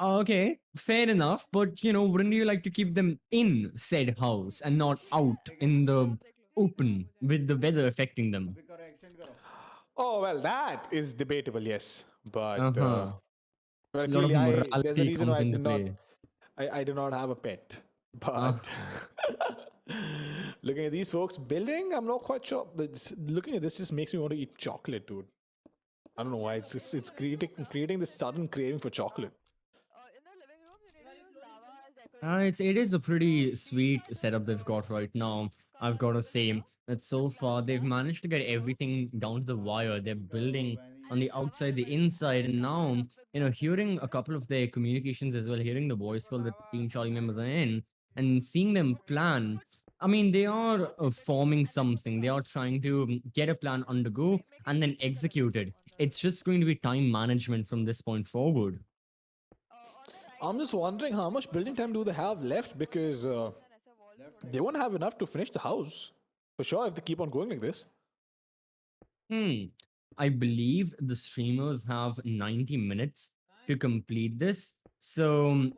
Okay, fair enough. But wouldn't you like to keep them in said house and not out in the open with the weather affecting them? Oh, well, that is debatable, yes. But, Uh-huh. well, A lot of clearly, there's a morality reason comes why into play. I do not have a pet. Uh, But looking at these folks building, I'm not quite sure. Looking at this just makes me want to eat chocolate, dude. I don't know why. It's creating this sudden craving for chocolate. it is a pretty sweet setup they've got right now. I've got to say that so far they've managed to get everything down to the wire. They're building on the outside, the inside, and now hearing a couple of their communications as well, hearing the voice call that Team Charlie members are in, and seeing them plan. I mean, they are forming something. They are trying to get a plan undergo and then execute it. It's just going to be time management from this point forward. I'm just wondering how much building time do they have left, because they won't have enough to finish the house for sure if they keep on going like this. I believe the streamers have 90 minutes to complete this. So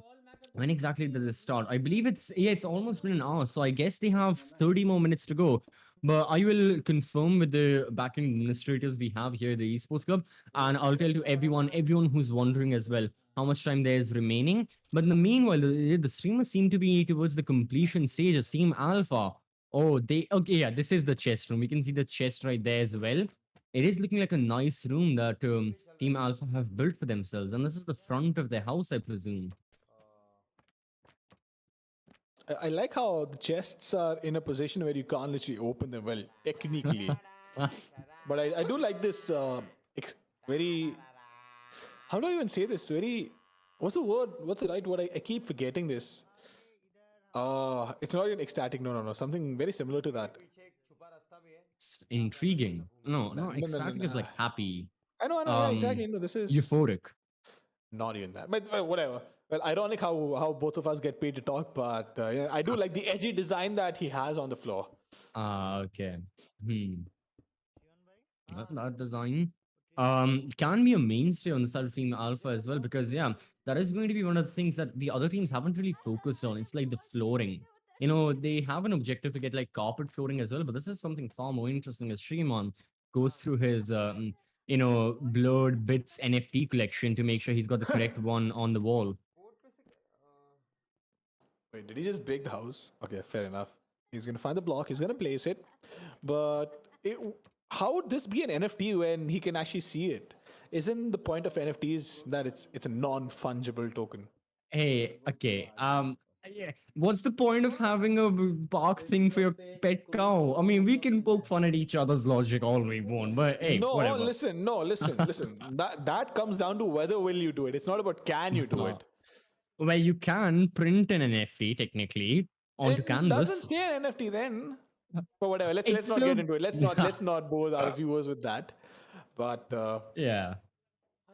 when exactly does it start? I believe it's almost been an hour. So I guess they have 30 more minutes to go. But I will confirm with the backend administrators we have here at the Esports Club, and I'll tell to everyone who's wondering as well how much time there is remaining. But in the meanwhile, the streamers seem to be towards the completion stage of Team Alpha. Oh, okay, yeah, this is the chest room. We can see the chest right there as well. It is looking like a nice room that Team Alpha have built for themselves, and this is the front of their house, I presume. I like how the chests are in a position where you can't literally open them well, technically. But I do like this very. How do I even say this? Very. What's the word? What's the right word? I keep forgetting this. It's not even ecstatic. No. Something very similar to that. It's intriguing. No, ecstatic is like happy. I know, yeah, exactly. No, this is euphoric. Not even that, but whatever. Well, ironic how both of us get paid to talk, but yeah, I do like the edgy design that he has on the floor. Okay. That design can be a mainstay on the side of Team Alpha as well, because yeah, that is going to be one of the things that the other teams haven't really focused on. It's like the flooring. They have an objective to get like carpet flooring as well, but this is something far more interesting as Shrimon goes through his blurred bits NFT collection to make sure he's got the correct one on the wall. Wait, did he just break the house? Okay, fair enough. He's gonna find the block, he's gonna place it, but how would this be an NFT when he can actually see it? Isn't the point of NFTs that it's a non-fungible token? Hey, okay. Yeah. What's the point of having a bark thing for your pet cow? I mean, we can poke fun at each other's logic all we want, but hey, whatever. Listen. That comes down to whether will you do it. It's not about can you do it. Well, you can print an NFT technically onto canvas. It doesn't say an NFT then. But whatever. Let's not get into it. Let's not bore our viewers with that. But yeah.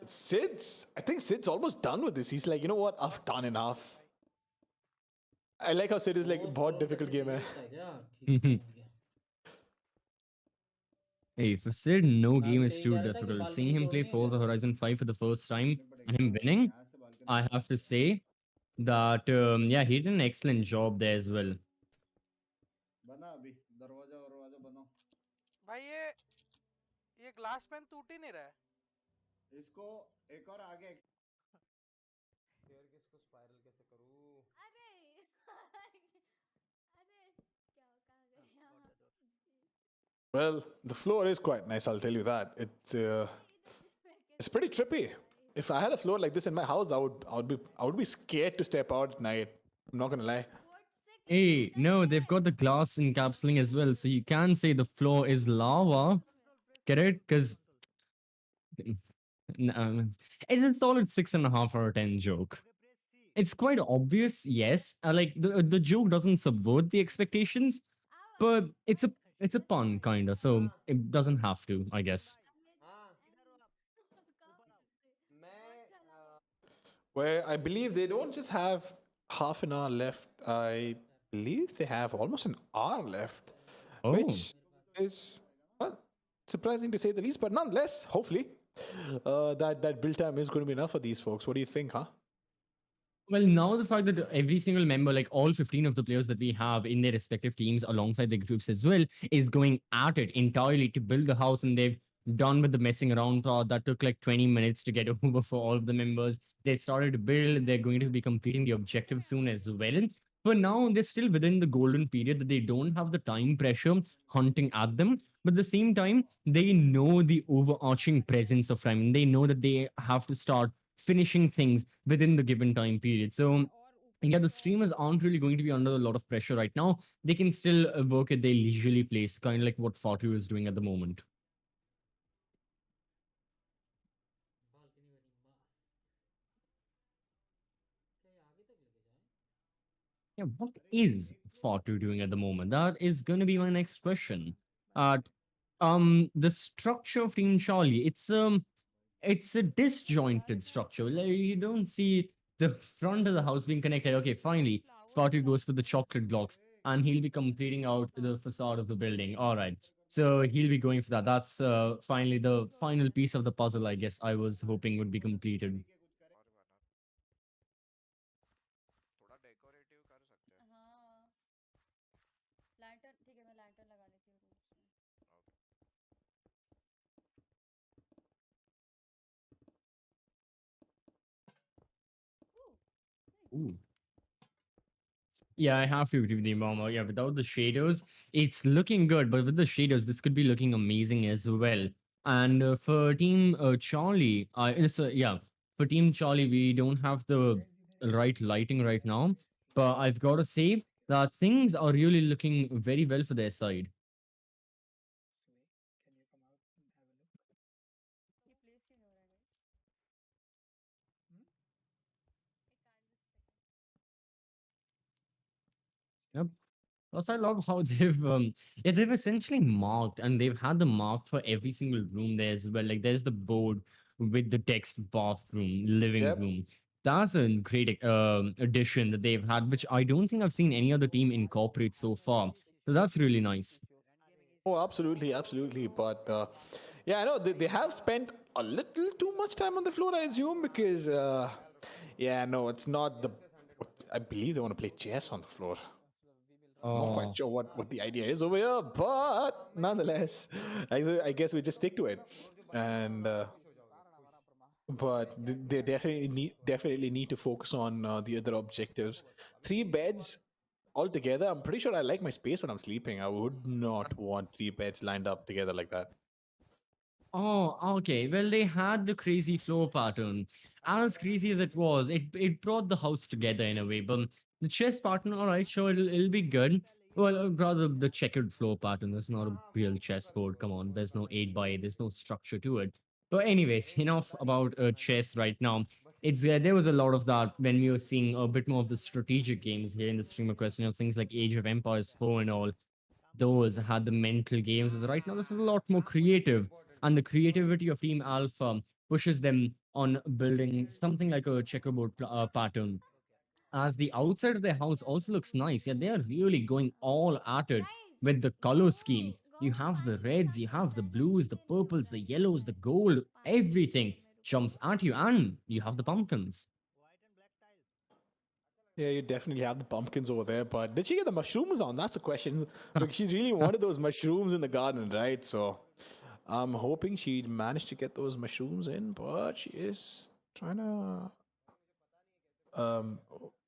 I think Sid's almost done with this. He's like, you know what? I've done enough. I like how Sid is like, बहुत difficult game hai. Hey, for Sid, no game is too difficult. Seeing him play Forza Horizon 5 for the first time and him winning, I have to say that yeah, he did an excellent job there as well. भाई ये glass pen टूट ही नहीं रहा है इसको एक और आगे यार किसको स्पाइरल कैसे करूं अरे Well, the floor is quite nice, I'll tell you that. It's pretty trippy. If I had a floor like this in my house, I would be scared to step out at night. I'm not gonna lie. Hey, no, they've got the glass encapsulating as well, so you can say the floor is lava. Get it? Because it's a solid 6.5 out of 10 joke. It's quite obvious, yes. Like the joke doesn't subvert the expectations, but it's a pun kinda, so it doesn't have to, I guess. Where I believe they don't just have half an hour left. I believe they have almost an hour left, Oh. which is well, surprising to say the least. But nonetheless, hopefully, that build time is going to be enough for these folks. What do you think, huh? Well, now the fact that every single member, like all 15 of the players that we have in their respective teams alongside the groups as well, is going at it entirely to build the house, and they've done with the messing around part. That took like 20 minutes to get over for all of the members. They started to build, they're going to be completing the objective soon as well. But now they're still within the golden period that they don't have the time pressure hunting at them. But at the same time, they know the overarching presence of time. They know that they have to start finishing things within the given time period. So yeah, the streamers aren't really going to be under a lot of pressure right now. They can still work at their leisurely pace, kind of like what Fatu is doing at the moment. Yeah, what is Fatu doing at the moment? That is going to be my next question. Uh, the structure of Team Charlie, it's a disjointed structure. Like, you don't see the front of the house being connected. Okay, finally, Fatu goes for the chocolate blocks, and he'll be completing out the facade of the building. All right. So he'll be going for that. That's finally the final piece of the puzzle, I guess I was hoping would be completed. Ooh. Yeah, I have to agree with you, Mama. Yeah, without the shadows, it's looking good, but with the shadows, this could be looking amazing as well. And for Team Charlie, yeah, for Team Charlie, we don't have the right lighting right now, but I've got to say that things are really looking very well for their side. Yep. Plus, I love how yeah, they've essentially marked, and they've had the mark for every single room there as well. Like there's the board with the text bathroom, living Yep. room. That's a great addition that they've had, which I don't think I've seen any other team incorporate so far. So that's really nice. Oh, absolutely, absolutely. But yeah, I know they have spent a little too much time on the floor, I assume, because yeah, no, it's not the. I believe they want to play chess on the floor. I'm not quite Oh. sure what the idea is over here, but nonetheless, I guess we just stick to it. And but they definitely need to focus on the other objectives. 3 beds altogether. I'm pretty sure I like my space when I'm sleeping. I would not want 3 beds lined up together like that. Oh, okay. Well, they had the crazy floor pattern. As crazy as it was, it brought the house together in a way. But the chess pattern, all right, sure, it'll be good. Well, rather the checkered floor pattern. That's not a real chessboard. Come on, there's no 8 by 8. There's no structure to it. But anyways, enough about chess right now. It's there was a lot of that when we were seeing a bit more of the strategic games here in the streamer quest. Things like Age of Empires 4 and all. Those had the mental games. As right now, this is a lot more creative, and the creativity of Team Alpha pushes them on building something like a checkerboard pattern. As the outside of their house also looks nice, yeah, they are really going all at it with the color scheme. You have the reds, you have the blues, the purples, the yellows, the gold, everything jumps at you, and you have the pumpkins. Yeah, you definitely have the pumpkins over there, but did she get the mushrooms on? That's the question. Because she really wanted those mushrooms in the garden, right? So I'm hoping she managed to get those mushrooms in, but she is trying to.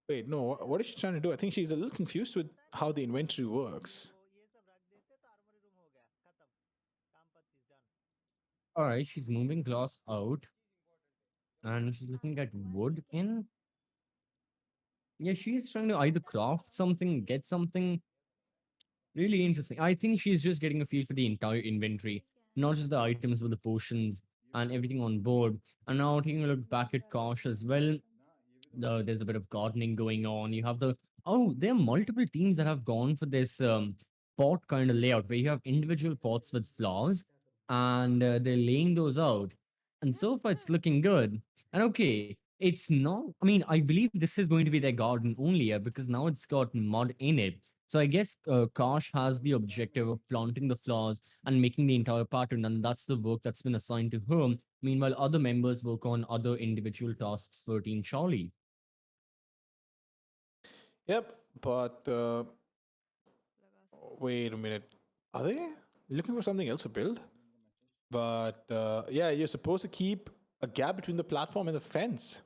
Wait, no. What is she trying to do? I think she's a little confused with how the inventory works. All right, she's moving glass out, and she's looking at wood in. Yeah, she's trying to either craft something, get something really interesting. I think she's just getting a feel for the entire inventory, not just the items, but the potions and everything on board. And now taking a look back at Kosh as well, there's a bit of gardening going on. You have there are multiple teams that have gone for this pot kind of layout where you have individual pots with flowers, and they're laying those out. And so far, it's looking good. And okay, It's not. I mean, I believe this is going to be their garden only, yeah, because now it's got mud in it. So I guess Kosh has the objective of planting the flowers and making the entire pattern, and that's the work that's been assigned to her. Meanwhile, other members work on other individual tasks for Team Charlie. Yep, but wait a minute. Are they looking for something else to build? But yeah, you're supposed to keep a gap between the platform and the fence.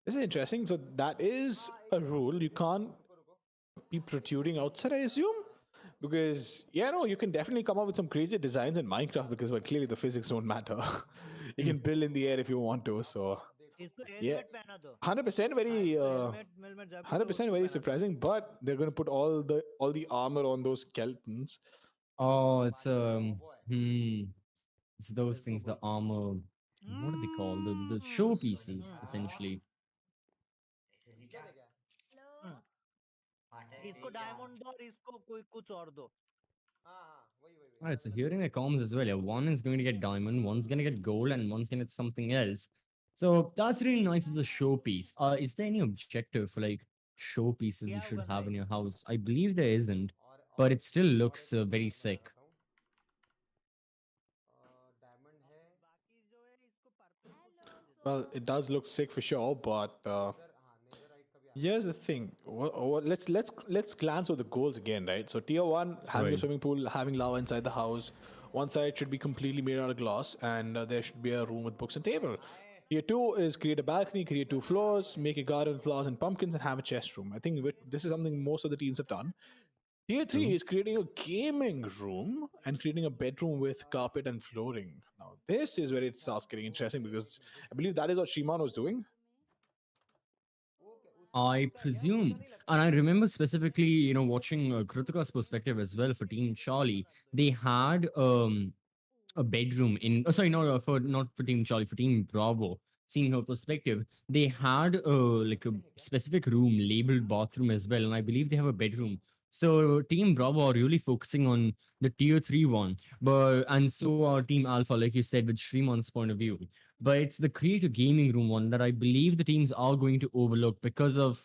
This is interesting. So that is a rule. You can't be protruding outside, I assume? Because, yeah, no, you can definitely come up with some crazy designs in Minecraft because, well, clearly the physics don't matter. You can build in the air if you want to. So, इसको yeah, helmet पहना दो 100% very, helmet helmet जब भी तो 100% very surprising. But they're going to put all the armor on those skeletons. Oh, it's those things, the armor. What are they called? The showpieces, essentially. इसको diamond दो और इसको कोई कुछ और दो All right, so here in the comms as well, yeah, one is going to get diamond, one's going to get gold, and one's going to get something else. So that's really nice as a showpiece. Is there any objective for like showpieces you should have in your house? I believe there isn't, but it still looks very sick. Well, it does look sick for sure, but here's the thing. Let's glance over the goals again, right? So tier one, having a Right. swimming pool, having lava inside the house. One side should be completely made out of glass, and there should be a room with books and table. Tier two is create a balcony, create 2 floors, make a garden with flowers and pumpkins, and have a chest room. I think this is something most of the teams have done. Tier three is creating a gaming room and creating a bedroom with carpet and flooring. Now, this is where it starts getting interesting because I believe that is what Shimano was doing. I presume, and I remember specifically, watching Kritika's perspective as well for Team Charlie. They had a bedroom in sorry, not for Team Charlie, for Team Bravo. Seeing her perspective, they had like a specific room labeled bathroom as well, and I believe they have a bedroom. So Team Bravo are really focusing on the tier 3 one, but and so are Team Alpha, like you said, with Shriman's point of view. But it's the creative gaming room one that I believe the teams are going to overlook because of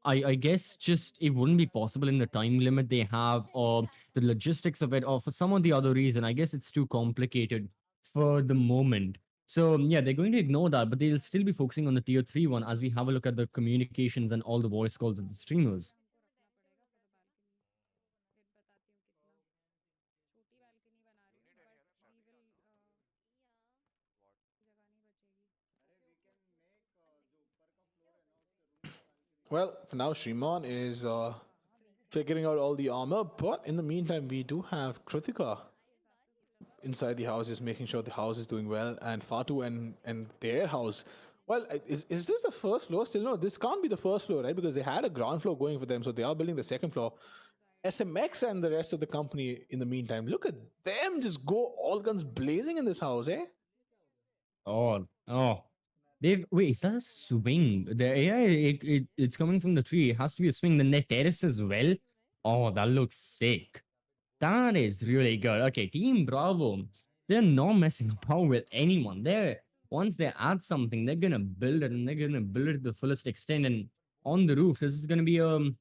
I guess just it wouldn't be possible in the time limit they have, or the logistics of it, or for some of the other reason. I guess it's too complicated for the moment. So yeah, they're going to ignore that, but they'll still be focusing on the tier 3 one as we have a look at the communications and all the voice calls of the streamers. Well, for now, Shriman is figuring out all the armor, but in the meantime, we do have Kritika inside the house, just making sure the house is doing well, and Fatu and their house. Well, is this the first floor? Still, no, this can't be the first floor, right? Because they had a ground floor going for them, so they are building the second floor. SMX and the rest of the company, in the meantime, look at them just go all guns blazing in this house, eh? Oh, they've wait. Is that a swing? The AI, it's coming from the tree. It has to be a swing. Then their terrace as well. Oh, that looks sick. That is really good. Okay, Team Bravo. They're not messing about with anyone. They're once they add something, they're gonna build it and they're gonna build it to the fullest extent. And on the roof, this is gonna be I'm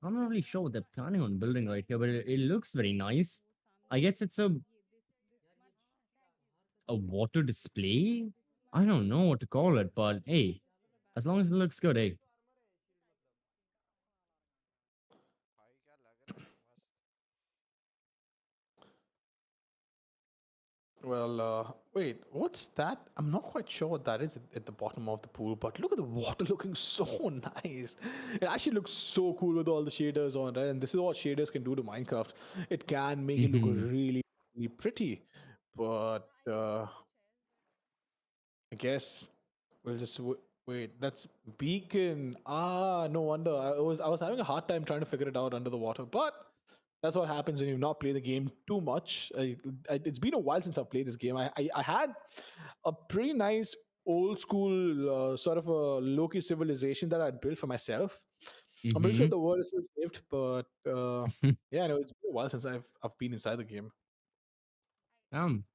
not really sure what they're planning on building right here, but it looks very nice. I guess it's a water display. I don't know what to call it, but hey, as long as it looks good, hey. Well, wait, what's that? I'm not quite sure what that is at the bottom of the pool, but look at the water looking so nice. It actually looks so cool with all the shaders on, right? And this is what shaders can do to Minecraft. It can make it look really, really pretty. But I guess we'll just wait. That's beacon. Ah, no wonder. I was having a hard time trying to figure it out under the water, but that's what happens when you not play the game too much. It's been a while since I've played this game. I had a pretty nice old school sort of a low-key civilization that I'd built for myself. I'm pretty sure the world is still saved, but yeah, no, it's been a while since I've been inside the game.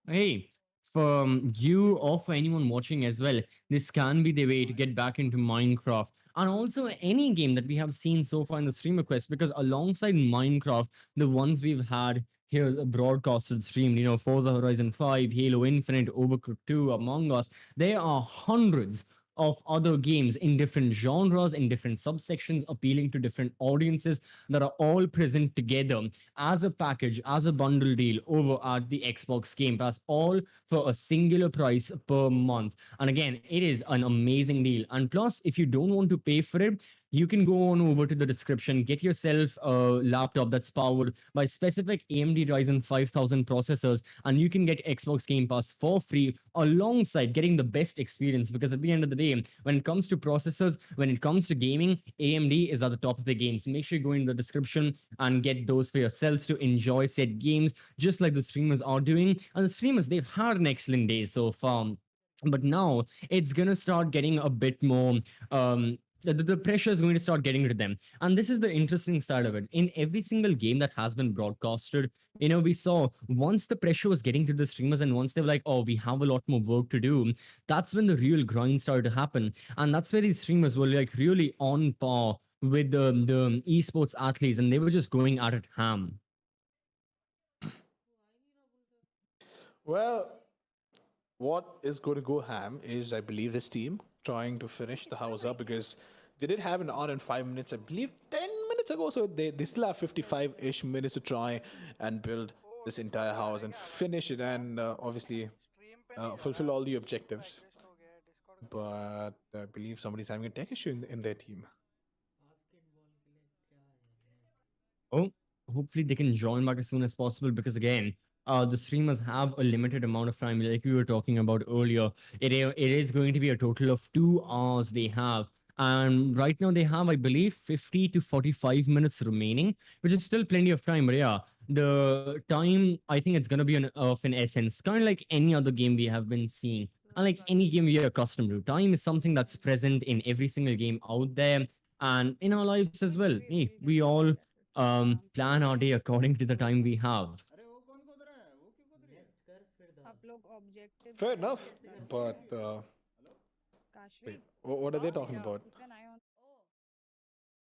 Hey, for you or for anyone watching as well, this can be the way to get back into Minecraft. And also any game that we have seen so far in the stream request, because alongside Minecraft, the ones we've had here broadcasted, streamed, Forza Horizon 5, Halo Infinite, Overcooked 2, Among Us, there are hundreds of other games in different genres, in different subsections, appealing to different audiences that are all present together as a package, as a bundle deal over at the Xbox Game Pass, all for a singular price per month. And again, it is an amazing deal. And plus, if you don't want to pay for it, you can go on over to the description, get yourself a laptop that's powered by specific AMD Ryzen 5000 processors, and you can get Xbox Game Pass for free alongside getting the best experience. Because at the end of the day, when it comes to processors, when it comes to gaming, AMD is at the top of the game. So make sure you go in the description and get those for yourselves to enjoy said games, just like the streamers are doing. And the streamers, they've had an excellent day so far. But now it's gonna start getting a bit more the pressure is going to start getting to them. And this is the interesting side of it. In every single game that has been broadcasted, we saw once the pressure was getting to the streamers and once they were like, oh, we have a lot more work to do, that's when the real grind started to happen. And that's where these streamers were like really on par with the esports athletes, and they were just going at it ham. Well, what is going to go ham is, I believe, this team trying to finish the house up, because they did have an hour and 5 minutes, I believe, 10 minutes ago. So they still have 55-ish minutes to try and build this entire house and finish it, and obviously fulfill all the objectives. But I believe somebody's having a tech issue in their team. Oh, hopefully they can join back as soon as possible, because again, the streamers have a limited amount of time, like we were talking about earlier. It is going to be a total of 2 hours they have. And right now they have, I believe, 50 to 45 minutes remaining, which is still plenty of time. But yeah, the time, I think it's going to be of an essence, kind of like any other game we have been seeing. And like any game we are accustomed to, time is something that's present in every single game out there and in our lives as well. Hey, we all plan our day according to the time we have. Fair enough. But wait, what are they talking about?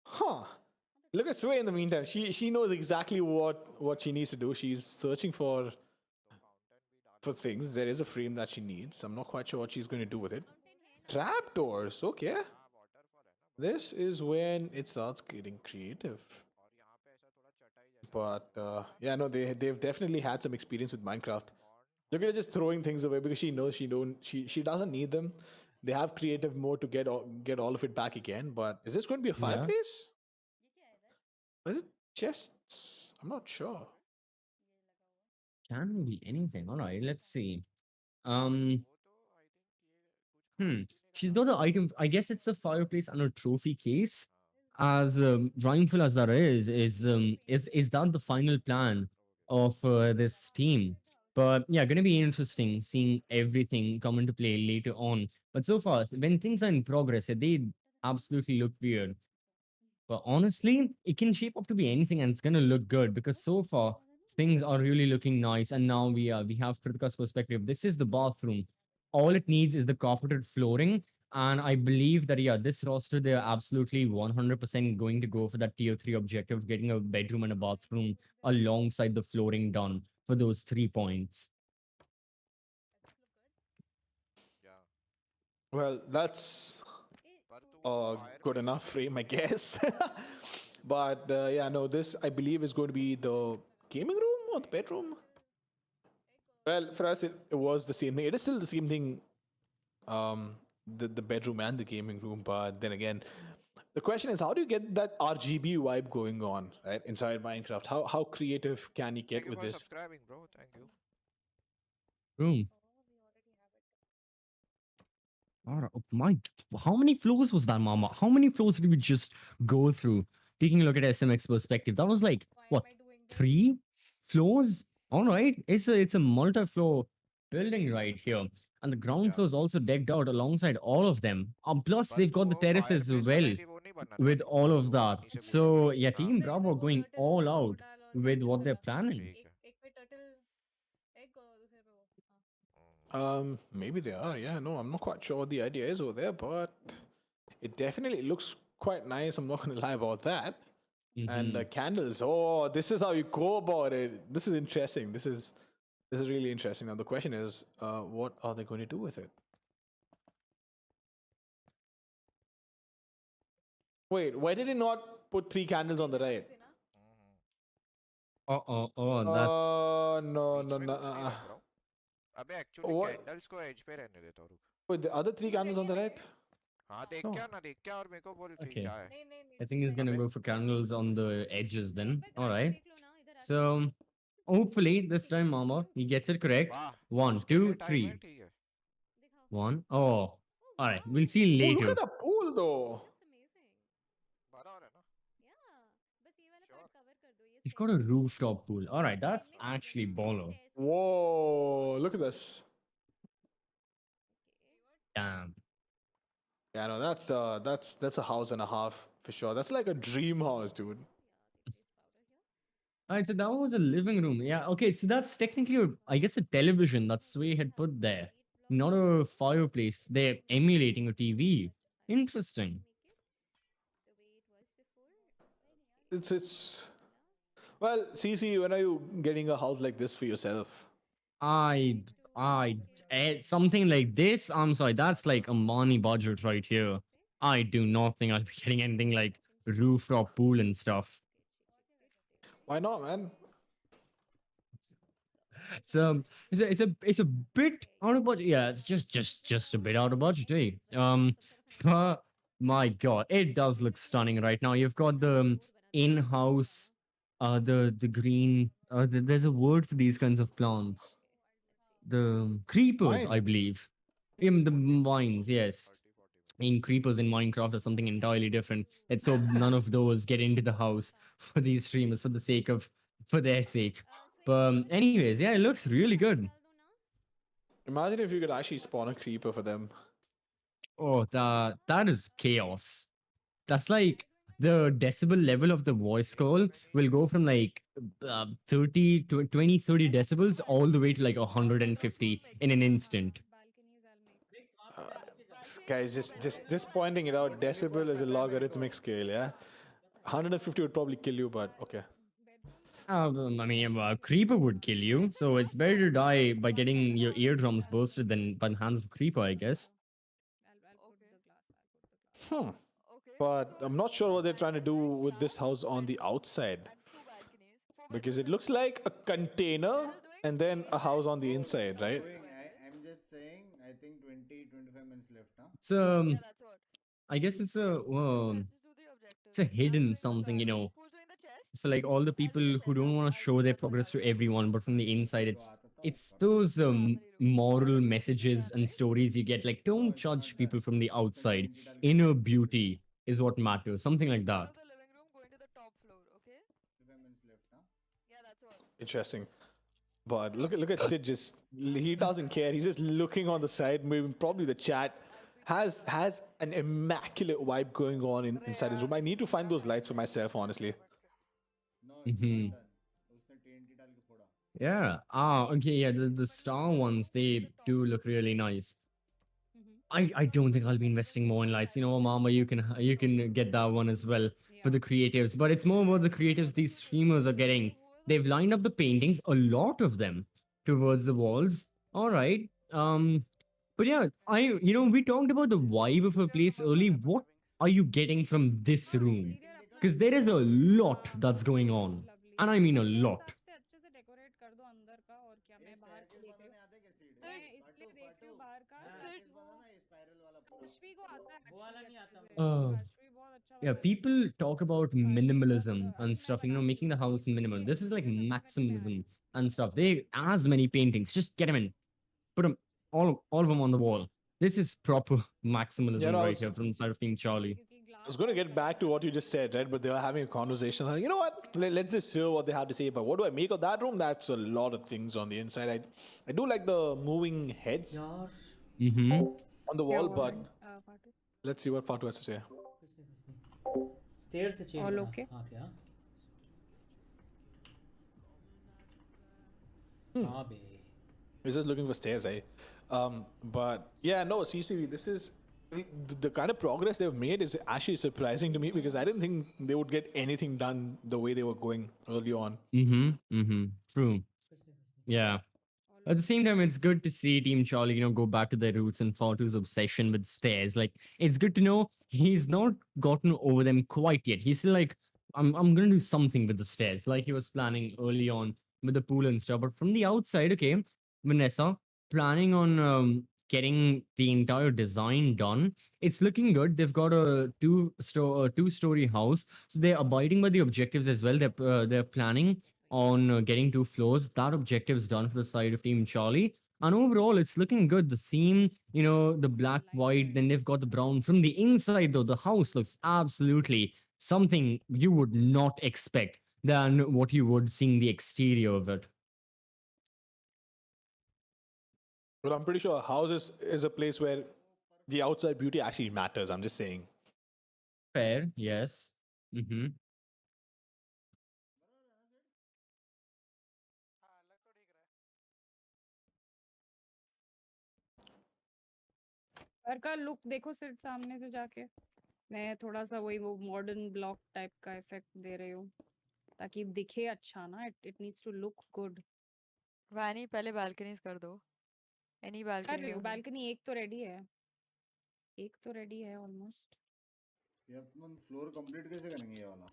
Huh. Look at Sway in the meantime. She knows exactly what she needs to do. She's searching for things. There is a frame that she needs. I'm not quite sure what she's going to do with it. Trapdoors, okay. This is when it starts getting creative. But yeah, no, they've definitely had some experience with Minecraft. Look at her just throwing things away because she knows she doesn't need them. They have creative mode to get all of it back again. But is this going to be a fireplace? Or is it chests? I'm not sure. Can be anything. All right, let's see. She's got the item. I guess it's a fireplace and a trophy case. As rhymeful as that is that the final plan of this team? But yeah, gonna be interesting seeing everything come into play later on. But so far, when things are in progress, they absolutely look weird. But honestly, it can shape up to be anything, and it's gonna look good because so far things are really looking nice. And now we have Kritika's perspective. This is the bathroom. All it needs is the carpeted flooring. And I believe that yeah, this roster they're absolutely 100% going to go for that tier 3 objective of getting a bedroom and a bathroom alongside the flooring done for those 3 points. Well, that's a good enough frame, I guess. But yeah, no, this I believe is going to be the gaming room or the bedroom. Well, for us, it was the same thing. It is still the same thing, the bedroom and the gaming room. But then again, the question is, how do you get that RGB vibe going on, right, inside Minecraft? How creative can you get with this? Subscribing, bro. Thank you. Room. My, how many floors was that, Mama? How many floors did we just go through? Taking a look at SMX perspective, that was like what, 3 floors? All right, it's a multi-floor building right here, and the ground floor is also decked out alongside all of them. Plus, they've got the terraces as well with all of that. So yeah, Team Bravo going all out with what they're planning. Maybe they are. Yeah, no, I'm not quite sure what the idea is over there, but it definitely looks quite nice. I'm not going to lie about that. And the candles. Oh, this is how you go about it. This is interesting. This is really interesting. Now the question is, what are they going to do with it? Wait, why did he not put 3 candles on the right? Oh, that's. No, no, no. अबे actually What? Candles को as पे रहने देता हूँ रुक Wait, the other 3 candles on the right? हाँ देख No. क्या ना देख क्या और मेरे को बोल ठीक Okay. क्या है I think he's gonna go for candles on the edges then. All right. So hopefully this time, Mama, he gets it correct. वाह 1, उसके 2, लिए टाइम 3. है ठीक है 1. Oh. All right. We'll see Oh, later. look at the pool though. बड़ा हो रहा है ना He's got a rooftop pool. All right. That's actually baller. Whoa, look at this. Damn. Yeah, no, that's a house and a half for sure. That's like a dream house, dude. All right. So that was a living room. Yeah. Okay. So that's technically, I guess, a television. That's the way he had put there. Not a fireplace. They're emulating a TV. Interesting. It's well, CC, when are you getting a house like this for yourself? Something like this. I'm sorry, that's like a money budget right here. I do not think I'll be getting anything like rooftop pool and stuff. Why not, man? It's a bit out of budget. Yeah, it's just a bit out of budget, eh? But my God, it does look stunning right now. You've got the in-house, the green. There's a word for these kinds of plants. The creepers, I Vine. believe. The vines, yes. In creepers in Minecraft or something entirely different. Let's hope none of those get into the house for these streamers for their sake. But anyways, yeah, it looks really good. Imagine if you could actually spawn a creeper for them. Oh, that is chaos. That's like the decibel level of the voice call will go from like 30 to 20, 30 decibels all the way to like 150 in an instant. Guys, just pointing it out. Decibel is a logarithmic scale, yeah. 150 would probably kill you, but okay. I mean, a creeper would kill you, so it's better to die by getting your eardrums bursted than by the hands of a creeper, I guess. But I'm not sure what they're trying to do with this house on the outside. Because it looks like a container and then a house on the inside, right? I'm just saying, I think 20-25 minutes left, huh? It's I guess it's a hidden something, you know. For like all the people who don't want to show their progress to everyone, but from the inside, it's those moral messages and stories you get. Like, don't judge people from the outside. Inner beauty is what matters. Something like that. Interesting. But look at Sid, just he doesn't care. He's just looking on the side. Maybe probably the chat has an immaculate vibe going on inside his room. I need to find those lights for myself, honestly. Yeah. Okay. Yeah. The star ones, they do look really nice. I don't think I'll be investing more in lights. You know, Mama, you can get that one as well for the creatives. But it's more about the creatives these streamers are getting. They've lined up the paintings, a lot of them, towards the walls. All right. But yeah, we talked about the vibe of a place early. What are you getting from this room? Because there is a lot that's going on, and I mean a lot. Yeah, people talk about minimalism and stuff, making the house minimal. This is like maximalism and stuff. They as many paintings, just get them in, put them all of them on the wall. This is proper maximalism right here from the side of Team Charlie. I was going to get back to what you just said, right? But they were having a conversation. You know what? Let's just hear what they have to say. But what do I make of that room? That's a lot of things on the inside. I do like the moving heads on the wall, but let's see what Fatu has to say. Stair से change All okay? हाँ क्या हाँ बे We're just looking for stairs, eh? But yeah, no, CCV, this is the kind of progress they've made is actually surprising to me because I didn't think they would get anything done the way they were going early on. True. Yeah. At the same time, it's good to see Team Charlie, go back to their roots and Fortu's obsession with stairs. Like, it's good to know he's not gotten over them quite yet. He's still like, I'm gonna do something with the stairs, like he was planning early on with the pool and stuff. But from the outside, okay, Vanessa, planning on getting the entire design done. It's looking good. They've got a two-story house, so they're abiding by the objectives as well. They're planning on getting 2 floors. That objective is done for the side of Team Charlie. And overall, it's looking good. The theme, the black, white, then they've got the brown. From the inside, though, the house looks absolutely something you would not expect than what you would seeing the exterior of it. But I'm pretty sure a house is a place where the outside beauty actually matters. I'm just saying. Fair, yes. Mm-hmm. घर का look देखो सिर्फ सामने से जाके। मैं थोड़ा सा वही वो मॉडर्न ब्लॉक टाइप का इफेक्ट दे रही हूँ ताकि दिखे अच्छा ना। It needs to look good. वानी पहले बालकनीज कर दो। एनी कर रही बालकनी हूँ। बालकनी एक तो रेडी है। एक तो रेडी है ऑलमोस्ट। ये अपन फ्लोर कंप्लीट कैसे करेंगे ये वाला?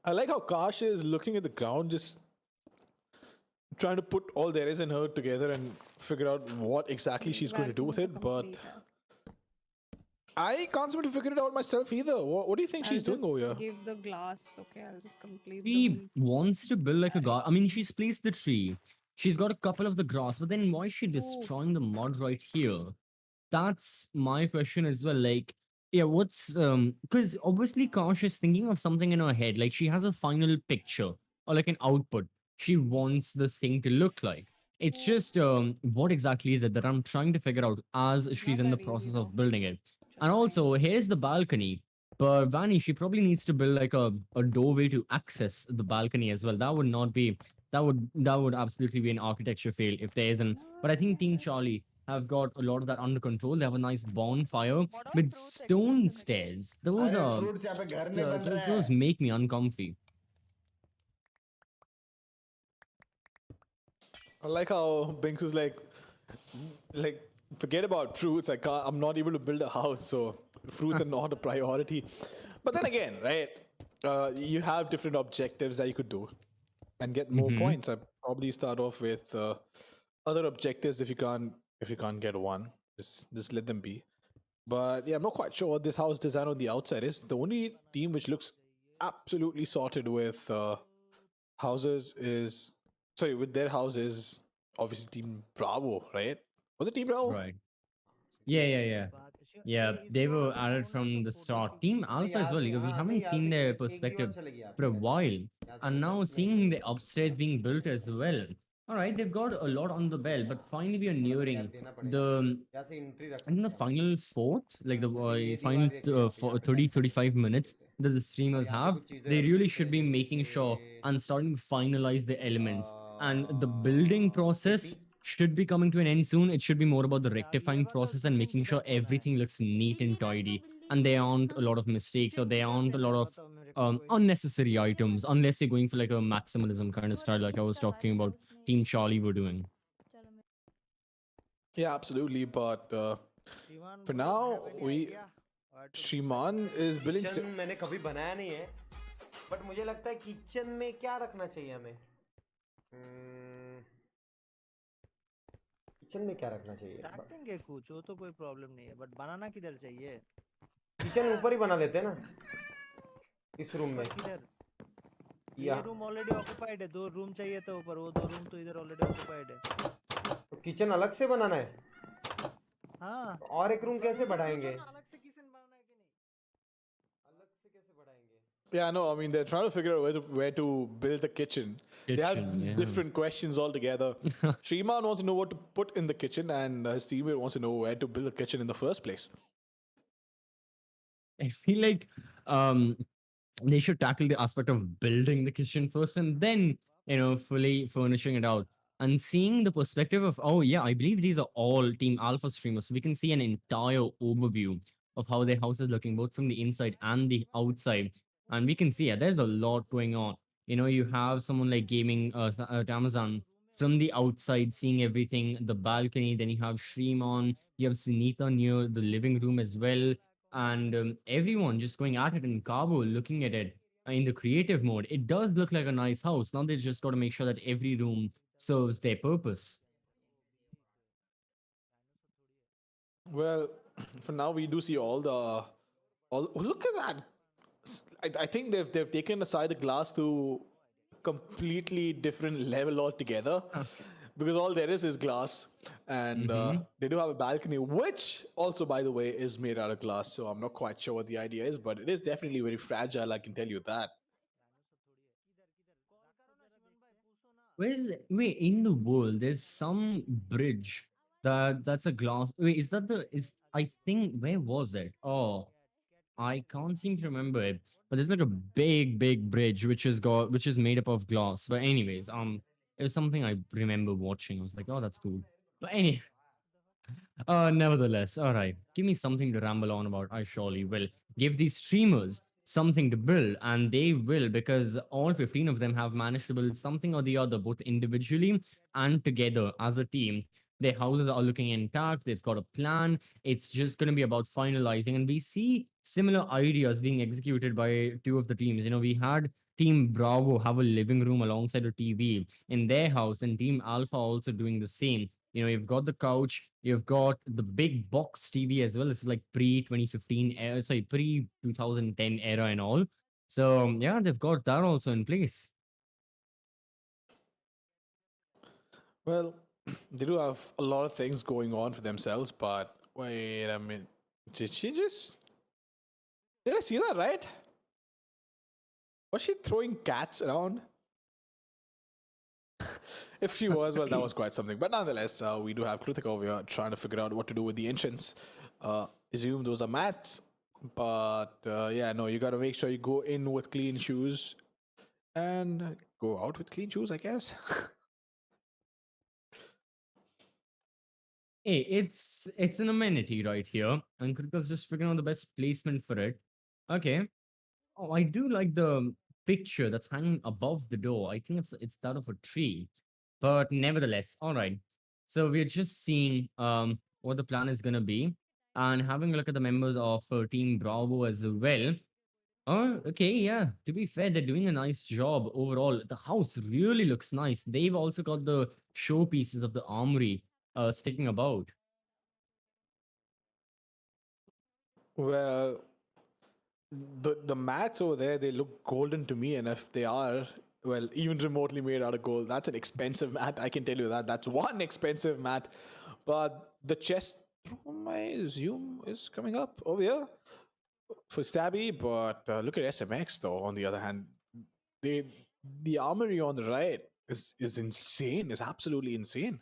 I like how Kash is looking at the ground, just trying to put all there is in her together and figure out what exactly she's going to do with it. But I can't seem to figure it out myself either. What do you think she's doing over here? Give the glass. Okay, I'll just complete. She wants to build like a garden. I mean, she's placed the tree. She's got a couple of the grass, but then why is she destroying the mud right here? That's my question as well. Like, yeah, what's because obviously Kash is thinking of something in her head. Like she has a final picture or like an output she wants the thing to look like. It's just what exactly is it that I'm trying to figure out as she's in the process of building it. And also, here's the balcony. But Vani, she probably needs to build like a doorway to access the balcony as well. That would not be that would absolutely be an architecture fail if there isn't. But I think Team Charlie have got a lot of that under control. They have a nice bonfire with stone stairs. Those are fruits यहाँ पे घर नहीं बन रहा है। those make me uncomfy. I like how Binks is like, forget about fruits. I'm not able to build a house, so fruits are not a priority. But then again, right? You have different objectives that you could do, and get more points. I probably start off with other objectives if you can't get one. Just let them be. But yeah, I'm not quite sure what this house design on the outside is. The only team which looks absolutely sorted with houses is. Sorry, with their houses, obviously Team Bravo, right? Was it Team Bravo? Right. Yeah, they were added from the start. Team Alpha as well. We haven't seen their perspective for a while. And now seeing the upstairs being built as well. All right, they've got a lot on the bell, but finally we are nearing the in the final fourth, like the final 35 minutes that the streamers have. They really should be making sure and starting to finalize the elements. And the building process should be coming to an end soon. It should be more about the rectifying process and making sure everything looks neat and tidy. And there aren't a lot of mistakes or there aren't a lot of unnecessary items unless you're going for like a maximalism kind of style, like I was talking about Team Charlie were doing. Yeah, absolutely. But for now, Shriman is building. Kitchen मैंने कभी बनाया नहीं है, but मुझे लगता है kitchen में क्या रखना चाहिए हमें? किचन में क्या रखना चाहिए? रखेंगे कुछ, वो तो कोई प्रॉब्लम नहीं है, बट बनाना किधर चाहिए? किचन ऊपर ही बना लेते हैं ना, इस रूम में। ये रूम ऑलरेडी ऑक्युपाइड है, 2 रूम चाहिए था ऊपर, वो 2 रूम तो इधर ऑलरेडी ऑक्युपाइड है। तो किचन अलग से बनाना है? हाँ। और एक रूम कैसे बढ़ाएंगे? अलग से किचन बनाना है कि नहीं? अलग से कैसे बढ़ाएंगे? Yeah, no, I mean they're trying to figure out where to build the kitchen. They have different questions altogether. Shriman wants to know what to put in the kitchen, and Steven wants to know where to build the kitchen in the first place. I feel like um, they should tackle the aspect of building the kitchen first and then, fully furnishing it out. And seeing the perspective of, oh yeah, I believe these are all Team Alpha streamers. So we can see an entire overview of how their house is looking, both from the inside and the outside. And we can see, yeah, there's a lot going on. You have someone like gaming Tamizhan from the outside, seeing everything, the balcony. Then you have Shrimon, you have Sunita near the living room as well, and everyone just going at it in Kabbo, looking at it in the creative mode. It does look like a nice house. Now they just got to make sure that every room serves their purpose. Well, for now we do see all the all. Oh, look at that! I think they've taken aside the glass to completely different level altogether. Because all there is glass, and they do have a balcony, which also, by the way, is made out of glass. So I'm not quite sure what the idea is, but it is definitely very fragile. I can tell you that. Wait, in the world, there's some bridge that's a glass. Wait, is that I think, where was it? Oh, I can't seem to remember it. But there's like a big bridge which is made up of glass. But anyways, it was something I remember watching. I was like, oh, that's cool. But nevertheless, all right. Give me something to ramble on about. I surely will. Give these streamers something to build, and they will, because all 15 of them have managed to build something or the other, both individually and together as a team. Their houses are looking intact. They've got a plan. It's just going to be about finalizing. And we see similar ideas being executed by two of the teams. We had Team Bravo have a living room alongside a TV in their house, and Team Alpha also doing the same. You've got the couch, you've got the big box TV as well. This is like pre 2015 era, sorry, pre 2010 era and all. So yeah, they've got that also in place. Well, they do have a lot of things going on for themselves, but wait a minute. Did she just? Did I see that right? Was she throwing cats around? If she was, well, that was quite something. But nonetheless, we do have Kritika over here trying to figure out what to do with the entrance. Assume those are mats. But yeah, no, you got to make sure you go in with clean shoes and go out with clean shoes, I guess. Hey, it's an amenity right here, and Kritika's just figuring out the best placement for it. Okay. Oh, I do like the picture that's hanging above the door. I think it's that of a tree. But nevertheless, all right. So we're just seeing what the plan is gonna be, and having a look at the members of Team Bravo as well. Oh, okay, yeah. To be fair, they're doing a nice job overall. The house really looks nice. They've also got the showpieces of the armory sticking about. Well, the mats over there, they look golden to me, and if they are, well, even remotely made out of gold, that's an expensive mat. I can tell you that. That's one expensive mat. But the chest room, I assume, is coming up over here for Stabby. But look at SMX though. On the other hand, they the armory on the right is insane. Is absolutely insane.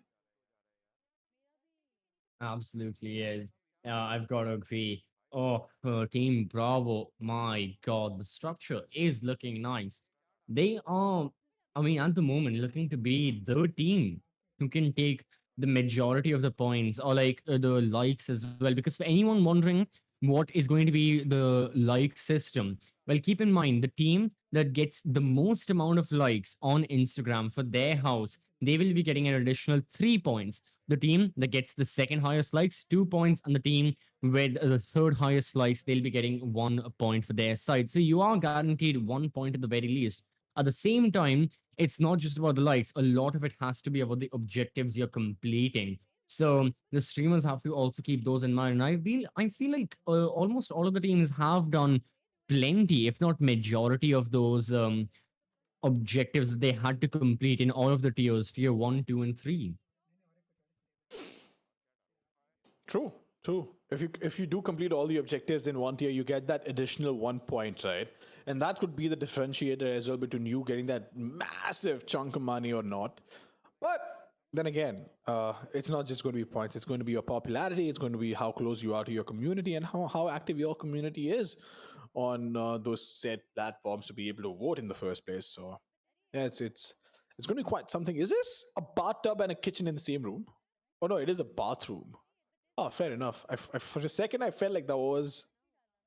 Absolutely is. I've got to agree. Oh, Team Bravo, my God, the structure is looking nice. They are, I mean, at the moment, looking to be the team who can take the majority of the points or like the likes as well. Because for anyone wondering what is going to be the like system, well, keep in mind the team that gets the most amount of likes on Instagram for their house, they will be getting an additional 3 points. The team that gets the second highest likes, 2 points, and the team with the third highest likes, they'll be getting 1 point for their side. So you are guaranteed 1 point at the very least. At the same time, it's not just about the likes. A lot of it has to be about the objectives you're completing. So the streamers have to also keep those in mind. And I feel like almost all of the teams have done plenty, if not majority of those objectives that they had to complete in all of the tiers, tier 1, 2, and 3. True, true. If you do complete all the objectives in one tier, you get that additional 1 point, right? And that could be the differentiator as well between you getting that massive chunk of money or not. But then again, it's not just going to be points. It's going to be your popularity. It's going to be how close you are to your community and how active your community is. on those said platforms to be able to vote in the first place. So yeah, it's going to be quite something. Is this a bathtub and a kitchen in the same room? Oh no, it is a bathroom. Oh, fair enough. For a second, I felt like that was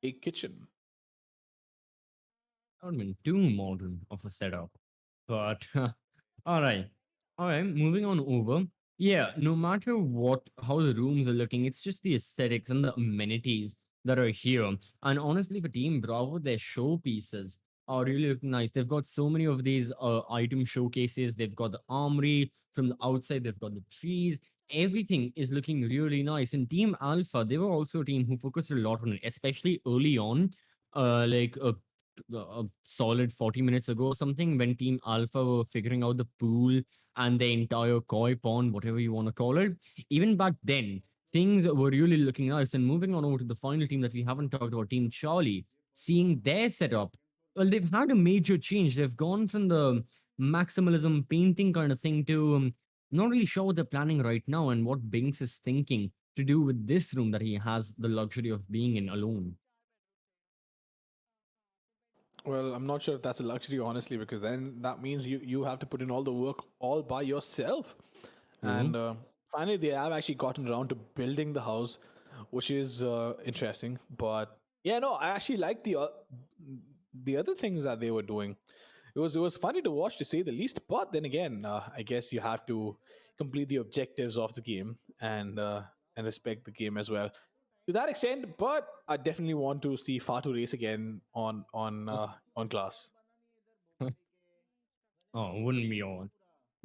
a kitchen. I mean, too modern of a setup. But all right. All right, moving on over. Yeah, no matter what, how the rooms are looking, it's just the aesthetics and the amenities that are here. And honestly, for Team Bravo, their showpieces are really looking nice. They've got so many of these item showcases. They've got the armory from the outside. They've got the trees. Everything is looking really nice. And Team Alpha, they were also a team who focused a lot on it, especially early on. Like a solid 40 minutes ago or something, when Team Alpha were figuring out the pool and the entire koi pond, whatever you want to call it. Even back then, things were really looking nice. And moving on over to the final team that we haven't talked about, Team Charlie, seeing their setup, well, they've had a major change. They've gone from the maximalism painting kind of thing to not really sure what they're planning right now and what Binks is thinking to do with this room that he has the luxury of being in alone. Well, I'm not sure if that's a luxury, honestly, because then that means you have to put in all the work all by yourself. And finally, they have actually gotten around to building the house, which is interesting. But yeah, no, I actually like the other things that they were doing. It was funny to watch, to say the least. But then again, I guess you have to complete the objectives of the game and respect the game as well to that extent. But I definitely want to see Fatu race again on class. Oh, wouldn't we all?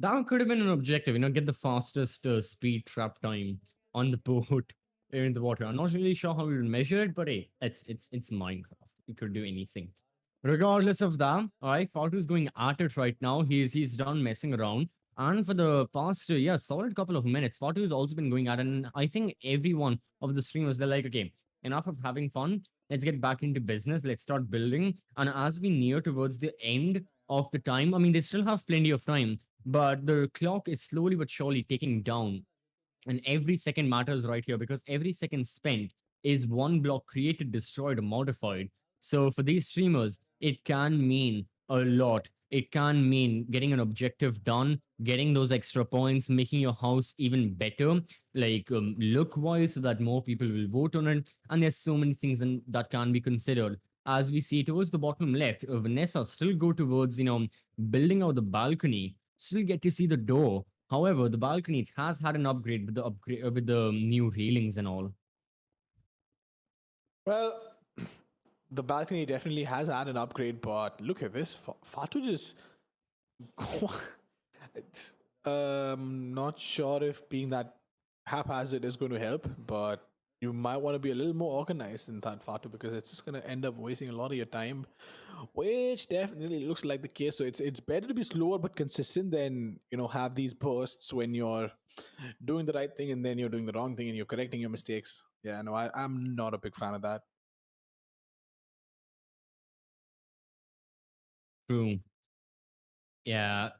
That could have been an objective, get the fastest speed trap time on the boat in the water. I'm not really sure how we would measure it, but hey, it's Minecraft. We could do anything. Regardless of that, all right, Fatu's going at it right now. He's done messing around. And for the past, solid couple of minutes, Fatu has also been going at it. And I think every one of the streamers, they're like, okay, enough of having fun. Let's get back into business. Let's start building. And as we near towards the end of the time, I mean, they still have plenty of time, but the clock is slowly but surely ticking down. And every second matters right here, because every second spent is one block created, destroyed, or modified. So for these streamers, it can mean a lot. It can mean getting an objective done, getting those extra points, making your house even better, like look wise, so that more people will vote on it. And there's so many things that can be considered. As we see towards the bottom left, Vanessa still go towards, building out the balcony, still get to see the door. However, the balcony has had an upgrade with the new railings and all. Well, the balcony definitely has had an upgrade, but look at this. Fatu just. It's, not sure if being that haphazard is going to help, but you might want to be a little more organized in that, Fatu, because it's just going to end up wasting a lot of your time, which definitely looks like the case. So it's better to be slower but consistent than have these bursts when you're doing the right thing and then you're doing the wrong thing and you're correcting your mistakes. Yeah, no, I'm not a big fan of that. True. Yeah.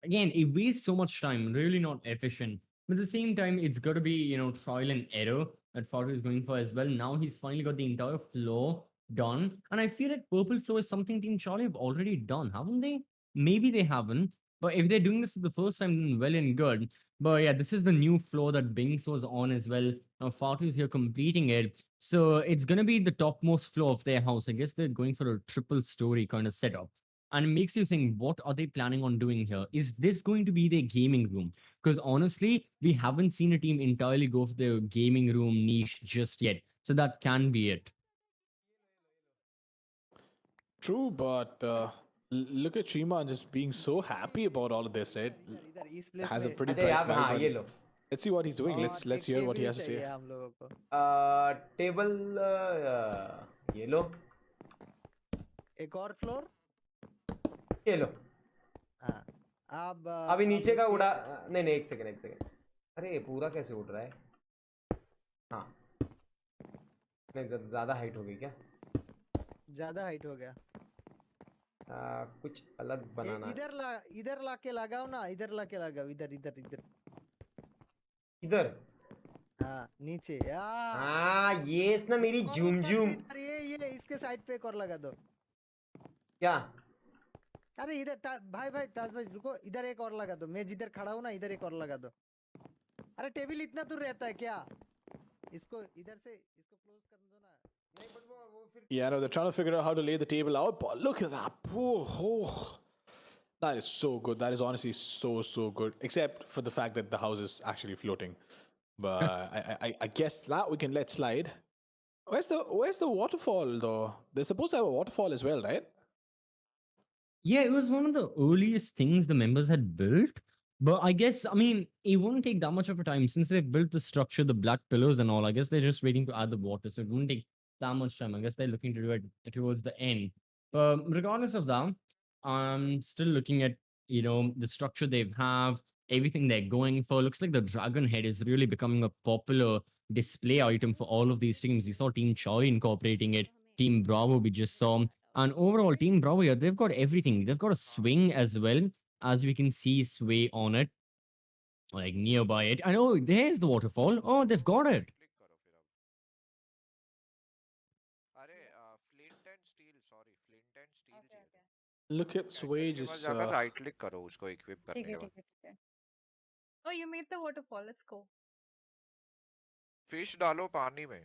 Again, it wastes so much time, really not efficient. But at the same time, it's got to be, trial and error that Fatu is going for as well. Now he's finally got the entire floor done. And I feel like purple floor is something Team Charlie have already done, haven't they? Maybe they haven't. But if they're doing this for the first time, then well and good. But yeah, this is the new floor that Binks was on as well. Now Fatu is here completing it. So it's going to be the topmost floor of their house. I guess they're going for a triple story kind of setup, and it makes you think, what are they planning on doing here? Is this going to be their gaming room? Because honestly, we haven't seen a team entirely go for their gaming room niche just yet, so that can be it. True, but look at Shima just being so happy about all of this, right? Has a pretty bright smile. ये लो Let's see what he's doing. Let's hear what he has to say. Table ये लो एक और floor ये लो अब अभी नीचे का उड़ा नहीं एक सेकंड अरे ये पूरा कैसे उड़ रहा है हाँ नहीं ज्यादा हाइट हो गई क्या ज्यादा हाइट हो गया कुछ अलग बनाना इधर लाके लगाओ ना इधर लाके लगाओ इधर इधर नीचे हाँ ये ना मेरी झूम झूम ये इसके साइड पे एक और लगा दो क्या अरे इधर भाई ताज भाई रुको इधर एक और लगा दो मैं जिधर खड़ा हूँ ना इधर एक और लगा दो अरे टेबल इतना दूर रहता है क्या इसको इधर से इसको क्लोज कर दो ना Yeah, no, they're trying to figure out how to lay the table out, but look at that. That is so good. That is honestly so good. Except for the fact that the house is actually floating. But I guess that we can let slide. Where's the waterfall though? They're supposed to have a waterfall as well, right? Yeah, it was one of the earliest things the members had built. But I guess, I mean, it won't take that much of a time since they've built the structure, the black pillars and all. I guess they're just waiting to add the water. So it won't take that much time. I guess they're looking to do it towards the end. But regardless of that, I'm still looking at, the structure they have, everything they're going for. Looks like the dragon head is really becoming a popular display item for all of these teams. We saw Team Charlie incorporating it, Team Bravo, we just saw. And overall, Team Bravo here, they've got everything. They've got a swing as well, as we can see sway on it, like nearby it. And oh, there's the waterfall. Oh, they've got it. Look at Sway just. right click करो उसको equip करने के बाद. Oh, you made the waterfall. Let's go. Fish डालो पानी में.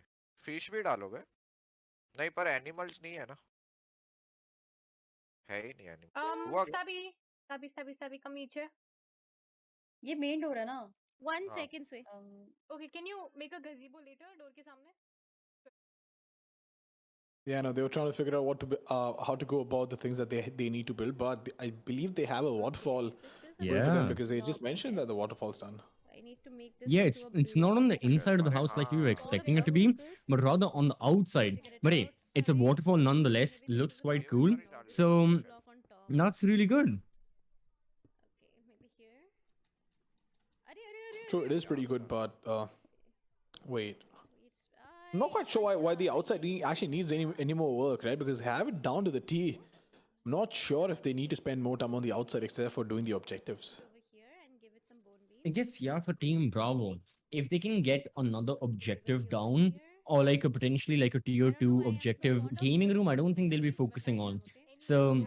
Fish भी डालोगे? नहीं पर animals नहीं है ना. है ही नहीं animal. Stabby, come नीचे. ये मेन डोर है ना 1 हाँ. second Sway. Okay, can you make a gazebo later door के सामने? Yeah, no, they were trying to figure out how to go about the things that they need to build, but I believe they have a waterfall waiting for them because they just mentioned that the waterfall's done. I need to make this. Yeah, it's not on the inside of the house like we were expecting it to be, but rather on the outside. But hey, it's a waterfall nonetheless. Looks quite cool. So that's really good. Okay, maybe here. True, it is pretty good, but wait. I'm not quite sure why the outside actually needs any more work, right? Because they have it down to the T. I'm not sure if they need to spend more time on the outside except for doing the objectives. I guess, yeah, for Team Bravo, if they can get another objective down, or like a potentially like a tier 2 objective gaming room, I don't think they'll be focusing on. So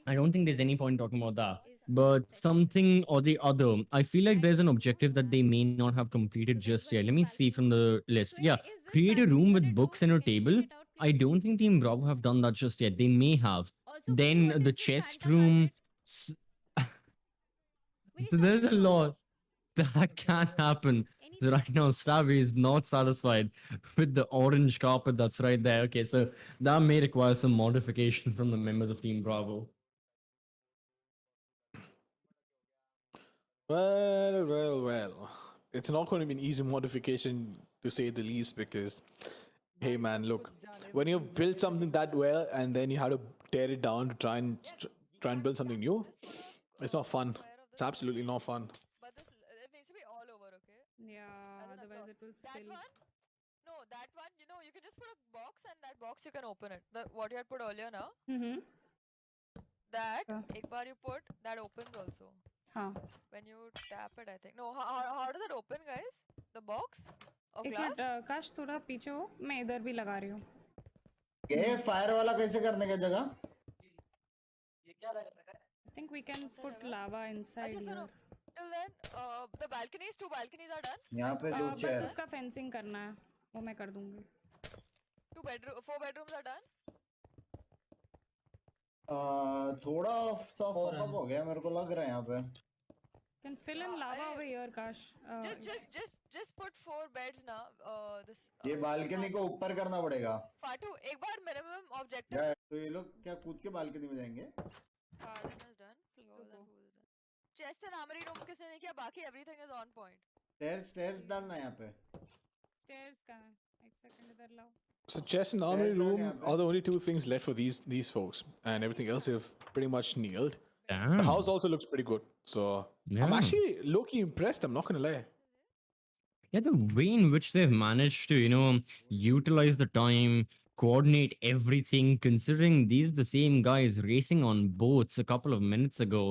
I don't think there's any point talking about that. But something or the other, I feel like there's an objective that they may not have completed just yet. Let me see from the list. Yeah, create a room with books and a table. I don't think Team Bravo have done that just yet. They may have. Then the chest room. So there's a lot that can happen. So right now, Stabby is not satisfied with the orange carpet that's right there. Okay, so that may require some modification from the members of Team Bravo. Well. It's not going to be an easy modification to say the least because, hey man, look, when you've built something that well and then you have to tear it down to try and build something new, it's not fun. It's absolutely not fun. But this it needs to be all over, okay? Yeah, otherwise it will spill. No, that one, you can just put a box and that box you can open it. What you had put earlier now. Mm-hmm. That, ek bar you put, that opens also. Huh. When you tap it, I think. No, how does it open, guys? The box of glass? एक minute काश थोड़ा पीछे हो मैं इधर भी लगा रही हूँ ये फायर वाला कैसे करने का जगह I think we can put lava inside here. Till then, the balconies, 2 balconies are done. यहाँ पे 2 चेयर बस उसका fencing करना है वो मैं कर दूंगी 4 bedrooms are done. थोड़ा सा फक अप हो गया मेरे को लग रहा है यहाँ पे can fill in lava over here Kash. Just put 4 beds now. ये बालकनी को ऊपर करना पड़ेगा फाटू एक बार मिनिमम ऑब्जेक्टिव तो ये लोग क्या कूद के बालकनी में जाएंगे garden is done floors and pool is done chest and armoury room किसने नहीं किया बाकी everything is on point stairs डालना यहाँ पे stairs का एक सेकंड इधर लाओ So chest and armory room are the only 2 things left for these folks, and everything else they've pretty much nailed. Damn. The house also looks pretty good, so I'm actually low-key impressed. I'm not gonna lie. Yeah, the way in which they've managed to, utilize the time, coordinate everything, considering these are the same guys racing on boats a couple of minutes ago.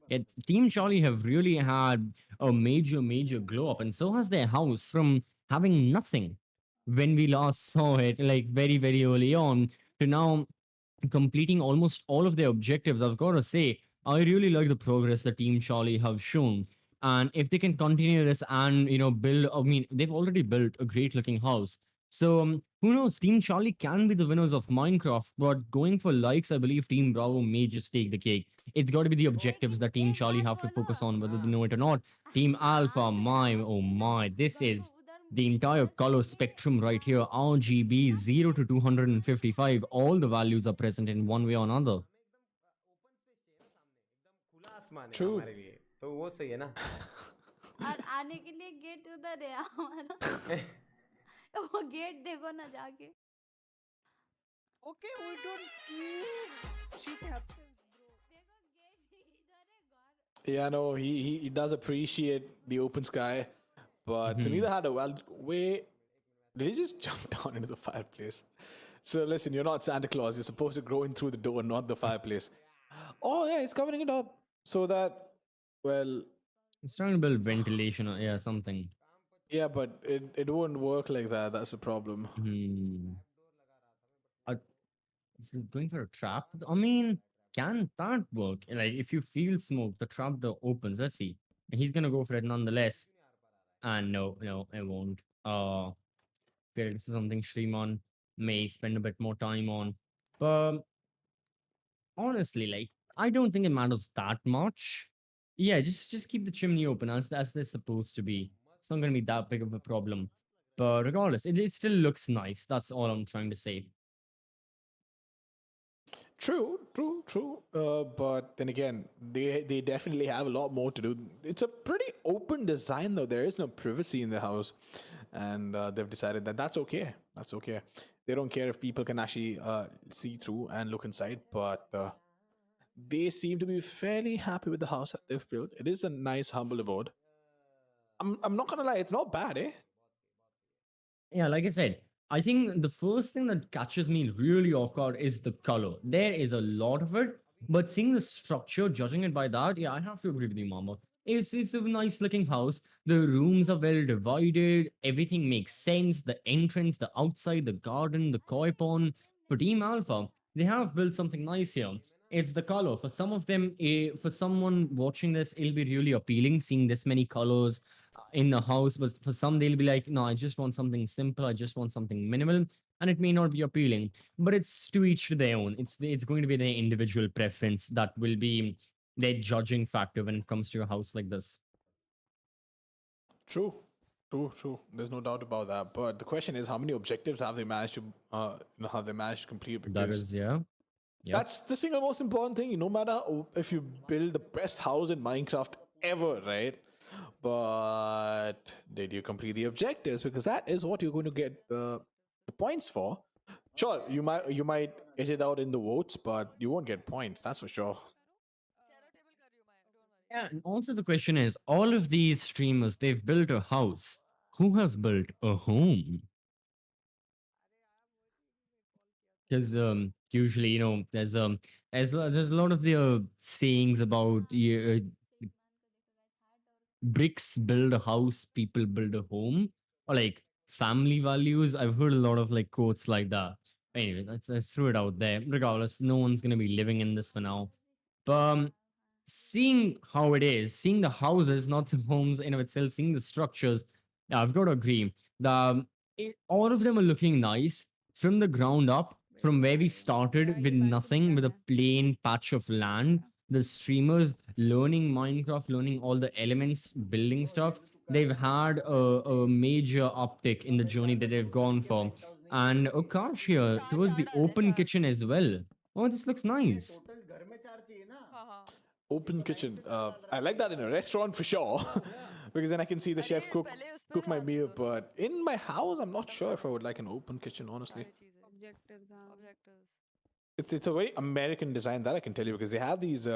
Yet Team Charlie have really had a major glow up, and so has their house from having nothing when we last saw it, like very, very early on, to now completing almost all of their objectives. I've got to say, I really like the progress the Team Charlie have shown. And if they can continue this and, build, I mean, they've already built a great looking house. So who knows? Team Charlie can be the winners of Minecraft, but going for likes, I believe Team Bravo may just take the cake. It's got to be the objectives that Team Charlie have to focus on, whether they know it or not. Team Alpha, my, oh my, this is the entire color spectrum right here. RGB 0 to 255, all the values are present in one way or another. खुला आसमान है True. हमारे लिए, तो वो सही है ना. और आने के लिए गेट उधर है हमारा वो गेट देखो ना जाके. Okay, we don't shit happens, bro. Yeah, no, he does appreciate the open sky, but Mhm. Sunita had a way. Did he just jump down into the fireplace? So listen, you're not Santa Claus. You're supposed to grow in through the door, not the fireplace. Oh yeah, he's covering it up so that, well, It's trying to build ventilation or yeah, something. yeah, but it won't work like that. That's the problem. Is it going for a trap? I mean, can that work? Like, if you feel smoke, the trap door opens. Let's see. And he's gonna go for it nonetheless. And no, it won't. Feel like this is something Shriman may spend a bit more time on. But honestly, like, I don't think it matters that much. Yeah, just keep the chimney open as they're supposed to be. It's not gonna be that big of a problem. But regardless, it still looks nice. That's all I'm trying to say. True. But then again, they definitely have a lot more to do. It's a pretty open design, though. There is no privacy in the house, and they've decided that that's okay. That's okay. They don't care if people can actually see through and look inside, but they seem to be fairly happy with the house that they've built. It is a nice, humble abode. I'm not gonna lie, it's not bad, eh? Yeah, like I said, I think the first thing that catches me really off guard is the color. There is a lot of it, but seeing the structure, judging it by that, yeah, I have to agree with you, Mama. It's a nice looking house. The rooms are well divided. Everything makes sense. The entrance, the outside, the garden, the koi pond. For Team Alpha, they have built something nice here. It's the color. For some of them, for someone watching this, it'll be really appealing seeing this many colors in the house, but for some they'll be like, no, I just want something simple, I just want something minimal, and it may not be appealing, but it's to each to their own. It's going to be their individual preference that will be their judging factor when it comes to a house like this. True. There's no doubt about that. But the question is, how many objectives have they managed to, have they managed to complete? That is, yeah. Yep. That's the single most important thing. No matter if you build the best house in Minecraft ever, right? But did you complete the objectives? Because that is what you're going to get the points for. Sure, you might get it out in the votes, but you won't get points. That's for sure. Yeah, and also the question is, all of these streamers, they've built a house. Who has built a home? Because usually, there's a lot of the sayings about bricks build a house, people build a home, or like family values. I've heard a lot of like quotes like that. Anyways, let's throw it out there. Regardless, no one's gonna be living in this for now. But seeing how it is, seeing the houses, not the homes in of itself, seeing the structures, yeah, I've got to agree. All of them are looking nice from the ground up, from where we started with nothing, with a plain patch of land. The streamers learning Minecraft, learning all the elements, building stuff. They've had a major uptick in the journey that they've gone for. And Akash here towards the open kitchen as well. Oh, this looks nice. Open kitchen. I like that in a restaurant for sure, because then I can see the chef cook my meal. But in my house, I'm not sure if I would like an open kitchen, honestly. Objectives. It's a very American design, that I can tell you, because they have these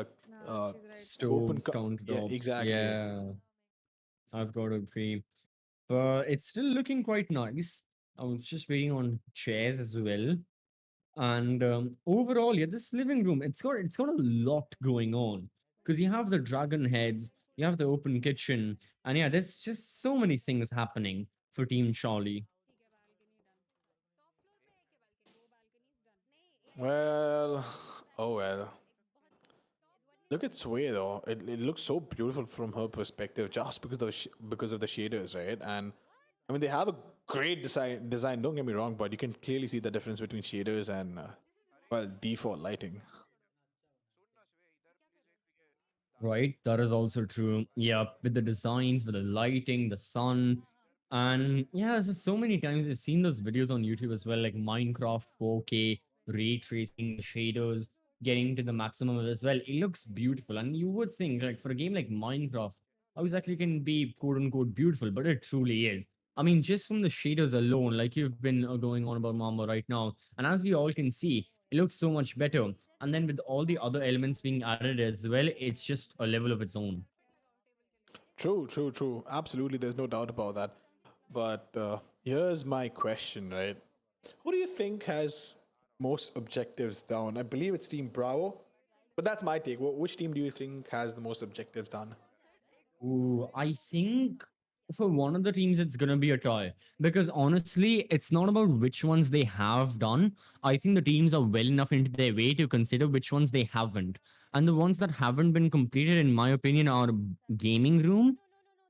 Stoves, countertops. Yeah, exactly. Yeah, I've got to agree. But it's still looking quite nice. I was just waiting on chairs as well. And overall, yeah, this living room, it's got a lot going on, because you have the dragon heads, you have the open kitchen, and yeah, there's just so many things happening. for Team Charlie. Well, oh well. Look at Sway though. It looks so beautiful from her perspective, just because of because of the shaders, right? And I mean, they have a great design. Don't get me wrong, but you can clearly see the difference between shaders and well, default lighting. Right, that is also true. Yeah, with the designs, with the lighting, the sun, and yeah, there's so many times I've seen those videos on YouTube as well, like Minecraft 4K, ray tracing, the shaders, getting to the maximum as well. It looks beautiful, and you would think, like, for a game like Minecraft, how exactly can it be quote unquote beautiful, but it truly is. I mean, just from the shaders alone, like you've been going on about Mamba right now, and as we all can see, it looks so much better. And then with all the other elements being added as well, it's just a level of its own. True, true, true. Absolutely, there's no doubt about that. But here's my question, right? Who do you think has most objectives down? I believe it's Team Bravo, but that's my take. Which team do you think has the most objectives done? Ooh, I think for one of the teams, it's gonna be a tie. Because honestly, it's not about which ones they have done. I think the teams are well enough into their way to consider which ones they haven't. And the ones that haven't been completed, in my opinion, are gaming room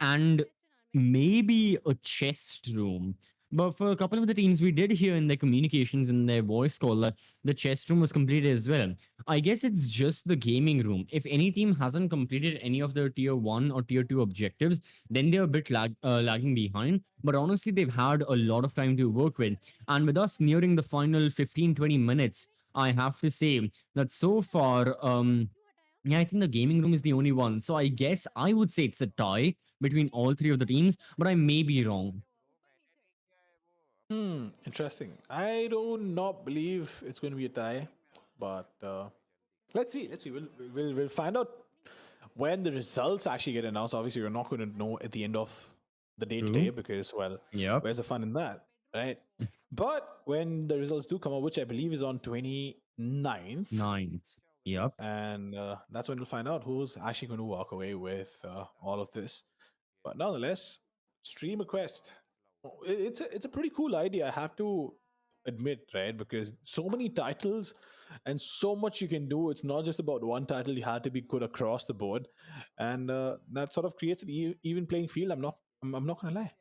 and maybe a chest room. But for a couple of the teams, we did hear in their communications in their voice call that the chest room was completed as well. I guess it's just the gaming room. If any team hasn't completed any of their tier 1 or tier 2 objectives, then they're a bit lagging behind. But honestly, they've had a lot of time to work with. And with us nearing the final 15-20 minutes, I have to say that so far, yeah, I think the gaming room is the only one. So I guess I would say it's a tie between all three of the teams, but I may be wrong. Interesting. I do not believe it's going to be a tie, but let's see. Let's see. We'll find out when the results actually get announced. Obviously, we're not going to know at the end of the day today True. because, well, Yep. where's the fun in that, right? But when the results do come out, which I believe is on 29th, 9th. Yep. and that's when we'll find out who's actually going to walk away with all of this. But nonetheless, stream a quest. It's a pretty cool idea, I have to admit, right? Because so many titles and so much you can do. It's not just about one title. You have to be good across the board, and that sort of creates an even playing field. I'm not gonna lie.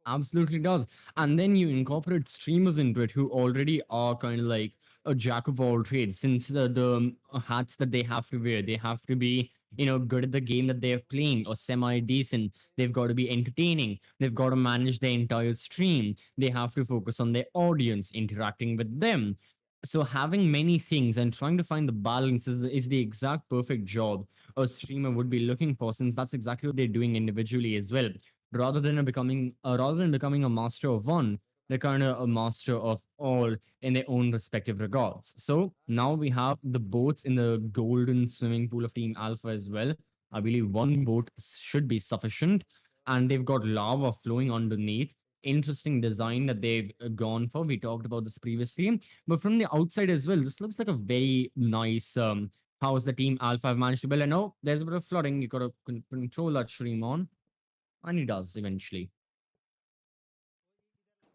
Absolutely does. And then you incorporate streamers into it who already are kind of like a jack of all trades, since the hats that they have to wear, they have to be, good at the game that they're playing or semi decent. They've got to be entertaining. They've got to manage the entire stream. They have to focus on their audience, interacting with them. So having many things and trying to find the balance is the exact perfect job a streamer would be looking for, since that's exactly what they're doing individually as well. Rather than becoming a master of one, they're kind of a master of all in their own respective regards. So now we have the boats in the golden swimming pool of Team Alpha as well. I believe one boat should be sufficient, and they've got lava flowing underneath. Interesting design that they've gone for. We talked about this previously, but from the outside as well, this looks like a very nice house the Team Alpha have managed to build. And oh, there's a bit of flooding. You got to control that stream on, and he does eventually.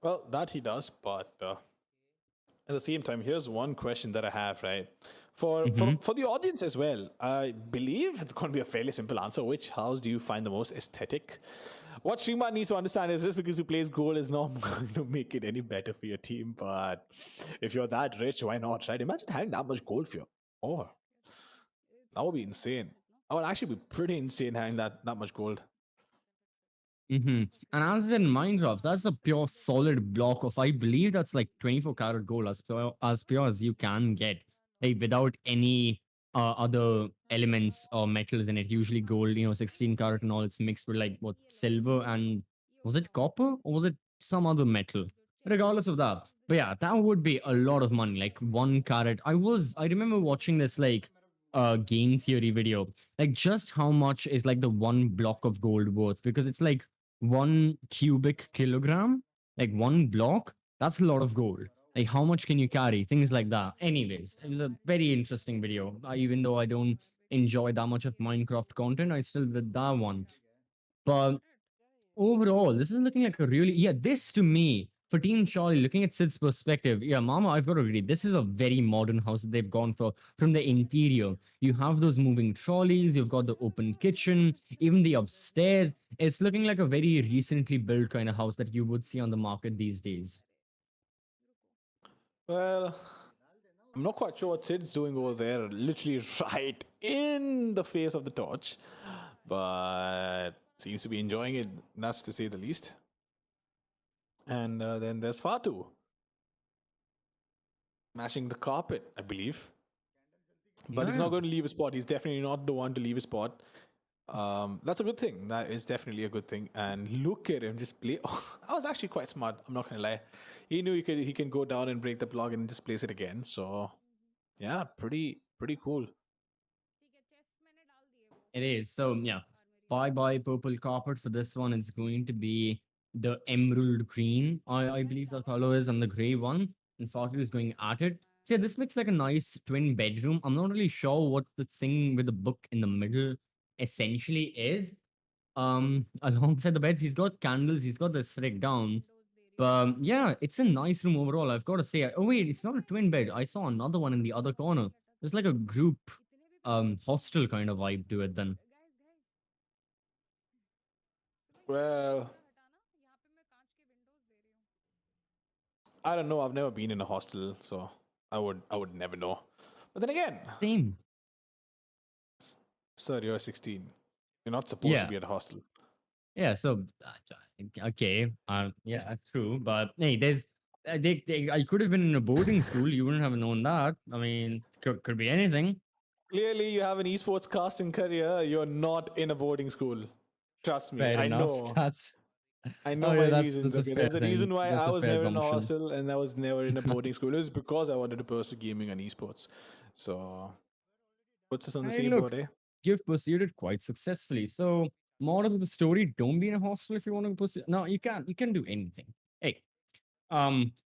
Well, that he does, but at the same time, here's one question that I have, right? For the audience as well, I believe it's going to be a fairly simple answer. Which house do you find the most aesthetic? What streamer needs to understand is just because you plays gold is not going to make it any better for your team. But if you're that rich, why not, right? Imagine having that much gold for your or that would be insane. That would actually be pretty insane having that much gold. And as in Minecraft, that's a pure solid block of, I believe that's like 24 karat gold, as pure as you can get, like without any other elements or metals in it. Usually gold, 16 karat and all, it's mixed with like what, silver and was it copper or was it some other metal? Regardless of that. But yeah, that would be a lot of money, like 1 carat. I remember watching this like game theory video, like just how much is like the one block of gold worth, because it's like 1 cubic kilogram, like one block. That's a lot of gold. Like how much can you carry? Things like that. Anyways, it was a very interesting video. Even though I don't enjoy that much of Minecraft content, I still did that one. But overall, this is looking like a really, yeah, this to me, for Team Charlie, looking at Sid's perspective, yeah, Mama, I've got to agree. This is a very modern house that they've gone for from the interior. You have those moving trolleys, you've got the open kitchen, even the upstairs. It's looking like a very recently built kind of house that you would see on the market these days. Well, I'm not quite sure what Sid's doing over there, literally right in the face of the torch, but seems to be enjoying it. That's to say the least. And then there's Fatu mashing the carpet, I believe. But he's Yeah. not going to leave his spot. He's definitely not the one to leave his spot. That's a good thing. That is definitely a good thing. And look at him just play. Oh, I was actually quite smart. I'm not gonna lie. He knew he can go down and break the block and just place it again. So yeah, pretty cool. It is. So yeah, bye purple carpet for this one. It's going to be the emerald green. I believe the color is, and the gray one. And Fatu is going at it. So yeah, this looks like a nice twin bedroom. I'm not really sure what the thing with the book in the middle essentially is. Alongside the beds, he's got candles. He's got this rig down. But yeah, it's a nice room overall. I've got to say. Oh wait, it's not a twin bed. I saw another one in the other corner. It's like a group hostel kind of vibe to it then. Well, I don't know. I've never been in a hostel, so I would never know. But then again, Same. sir, you're 16. You're not supposed to Yeah. be at a hostel. Yeah, so okay, yeah, true. But hey, there's I could have been in a boarding school. You wouldn't have known that. I mean, could be anything. Clearly, you have an esports casting career. You're not in a boarding school. Trust me, Fair I enough. know. That's I know oh my yeah, reasons. that's a Okay, fair there's a reason thing. why That's I a was fair never in a assumption. hostel and I was never in a boarding school. It was because I wanted to pursue gaming and esports. So, puts us on the Hey, same look, boat, eh? you've pursued it quite successfully. So, moral of the story: don't be in a hostel if you want to pursue. No, you can. You can do anything. Hey,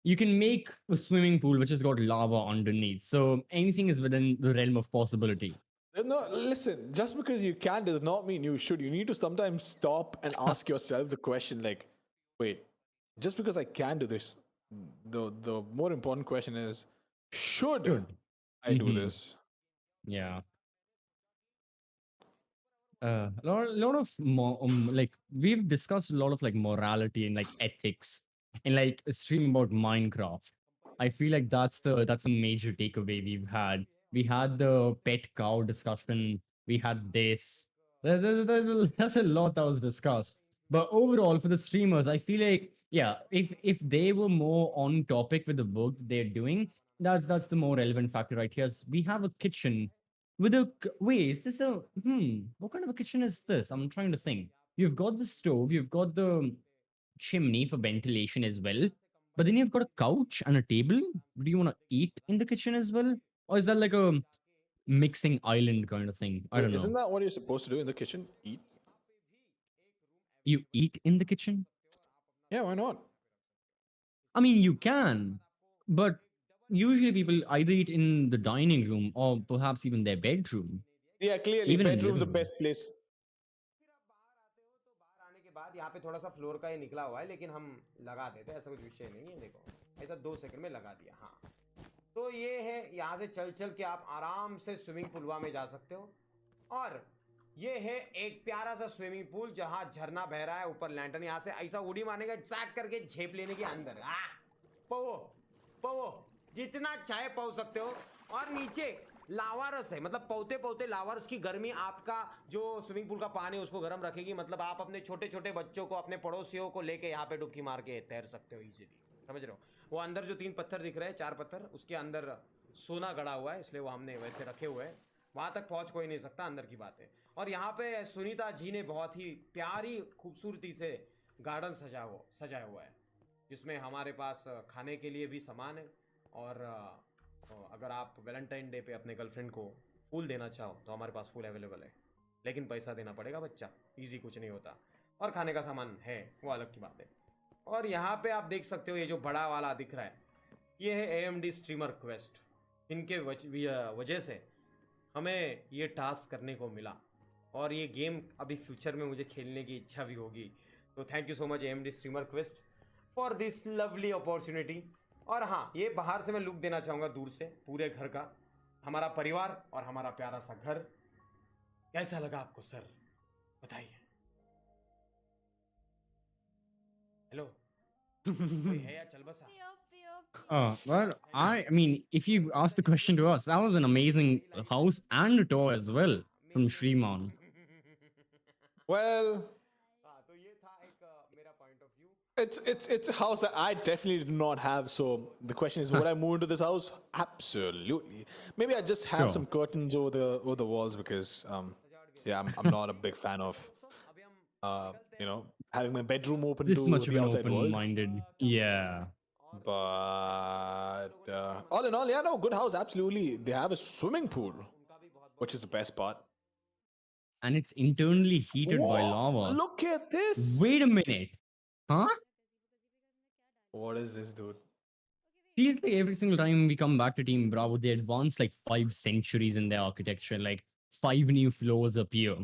you can make a swimming pool which has got lava underneath. So anything is within the realm of possibility. No, listen, just because you can does not mean you should. You need to sometimes stop and ask yourself the question like, wait, just because I can do this, the more important question is, should Good. I do this? Yeah. Lot of like we've discussed a lot of like morality and like ethics and like a stream about Minecraft. I feel like that's a major takeaway we've had. We had the pet cow discussion. We had this. There's a lot that was discussed. But overall, for the streamers, I feel like yeah, if they were more on topic with the work they're doing, that's the more relevant factor right here. We have a kitchen with a wait, is this a what kind of a kitchen is this? I'm trying to think. You've got the stove, you've got the chimney for ventilation as well, but then you've got a couch and a table. Do you want to eat in the kitchen as well? Or is that like a mixing island kind of thing? I Wait, don't isn't know. that what you're supposed to do in the kitchen? Eat? You eat in the kitchen? Yeah, why not? I mean, you can, but usually people either eat in the dining room or perhaps even their bedroom, Yeah, clearly, even in bedroom's the living room. best place. आने के बाद यहाँ पे थोड़ा सा floor का ही निकला हुआ है लेकिन हम लगा देते ऐसा कुछ विषय नहीं है देखो ऐसा 2 सेकंड में लगा दिया हाँ तो ये है यहाँ से चल चल के आप आराम से स्विमिंग पूल में जा सकते हो और ये है एक प्यारा सा स्विमिंग पूल जहाँ झरना बह रहा है ऊपर लैंटर्न यहाँ से ऐसा उड़ी मारने का चैक करके झेप लेने के अंदर पवो पवो जितना चाहे पव सकते हो और नीचे लावारस है मतलब पौते पौते लावारस की गर्मी आपका जो स्विमिंग पूल का पानी उसको गर्म रखेगी मतलब आप अपने छोटे छोटे बच्चों को अपने पड़ोसियों को लेके यहाँ पे डुबकी मार के तैर सकते हो इजीली समझ रहे हो वो अंदर जो 3 पत्थर दिख रहे हैं 4 पत्थर उसके अंदर सोना गड़ा हुआ है इसलिए वो हमने वैसे रखे हुए हैं वहां तक पहुंच कोई नहीं सकता अंदर की बात है और यहाँ पे सुनीता जी ने बहुत ही प्यारी खूबसूरती से गार्डन सजाया हुआ है जिसमें हमारे पास खाने के लिए भी सामान है और अगर आप वैलेंटाइन डे पे अपने गर्लफ्रेंड को फूल देना चाहो तो हमारे पास फूल अवेलेबल है लेकिन पैसा देना पड़ेगा बच्चा इजी कुछ नहीं होता और खाने का सामान है वो अलग की बात है और यहाँ पे आप देख सकते हो ये जो बड़ा वाला दिख रहा है ये है AMD स्ट्रीमर क्वेस्ट इनके वजह से हमें ये टास्क करने को मिला और ये गेम अभी फ्यूचर में मुझे खेलने की इच्छा भी होगी तो thank you so much AMD streamer quest for this lovely opportunity. और हाँ, ये बाहर से मैं लुक देना चाहूँगा दूर से पूरे घर का, हमारा परिवार और हमारा प्यारा सा घर। कैसा लगा आपको सर, बताइए। हेलो, कोई है या चल बसा? Well, I mean, if you ask the question to us, that was an amazing house and a tour as well from Shriman. Well, हाँ, तो ये था एक मेरा point of view. it's a house that I definitely did not have. So the question is, would I move into this house? Absolutely. Maybe I just have Sure. some curtains over the walls because yeah, I'm not a big fan of having my bedroom open This to much of the an outside world. open-minded. Yeah. But all in all, yeah, no, good house. Absolutely, they have a swimming pool, which is the best part. And it's internally heated by Whoa, lava. look at this. Wait a minute. Huh? What is this, dude? Feels like every single time we come back to Team Bravo, they advance like 5 centuries in their architecture, like 5 new floors appear.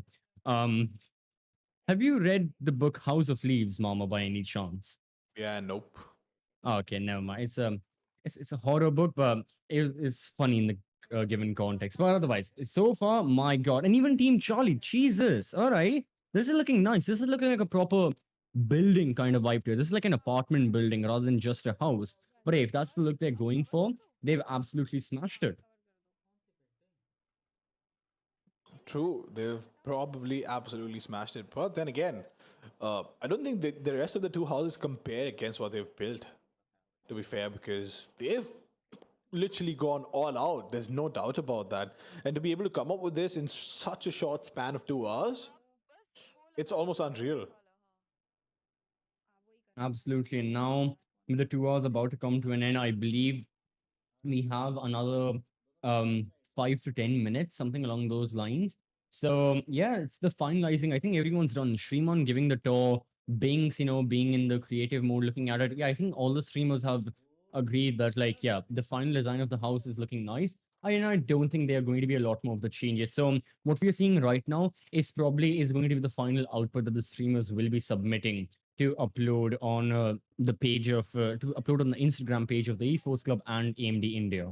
Um, have you read the book House of Leaves, Mama, by any chance? Yeah, nope. Okay, never mind. It's a horror book, but it's funny in the given context. But otherwise, so far, my God, and even Team Charlie, Jesus, all right, this is looking nice. This is looking like a proper building kind of vibe to it. This is like an apartment building rather than just a house. But hey, if that's the look they're going for, they've absolutely smashed it. True, they've probably absolutely smashed it. But then again, I don't think the rest of the two houses compare against what they've built, to be fair, because they've literally gone all out. There's no doubt about that. And to be able to come up with this in such a short span of 2 hours, it's almost unreal. Absolutely. And now, with the 2 hours about to come to an end, I believe we have another 5 to 10 minutes, something along those lines. So yeah, it's the finalizing. I think everyone's done. Shriman giving the tour, Binks, being in the creative mode, looking at it. Yeah, I think all the streamers have agreed that like, yeah, the final design of the house is looking nice. I don't think there are going to be a lot more of the changes. So what we are seeing right now is probably is going to be the final output that the streamers will be submitting to upload on the page of to upload on the Instagram page of the Esports Club and AMD India.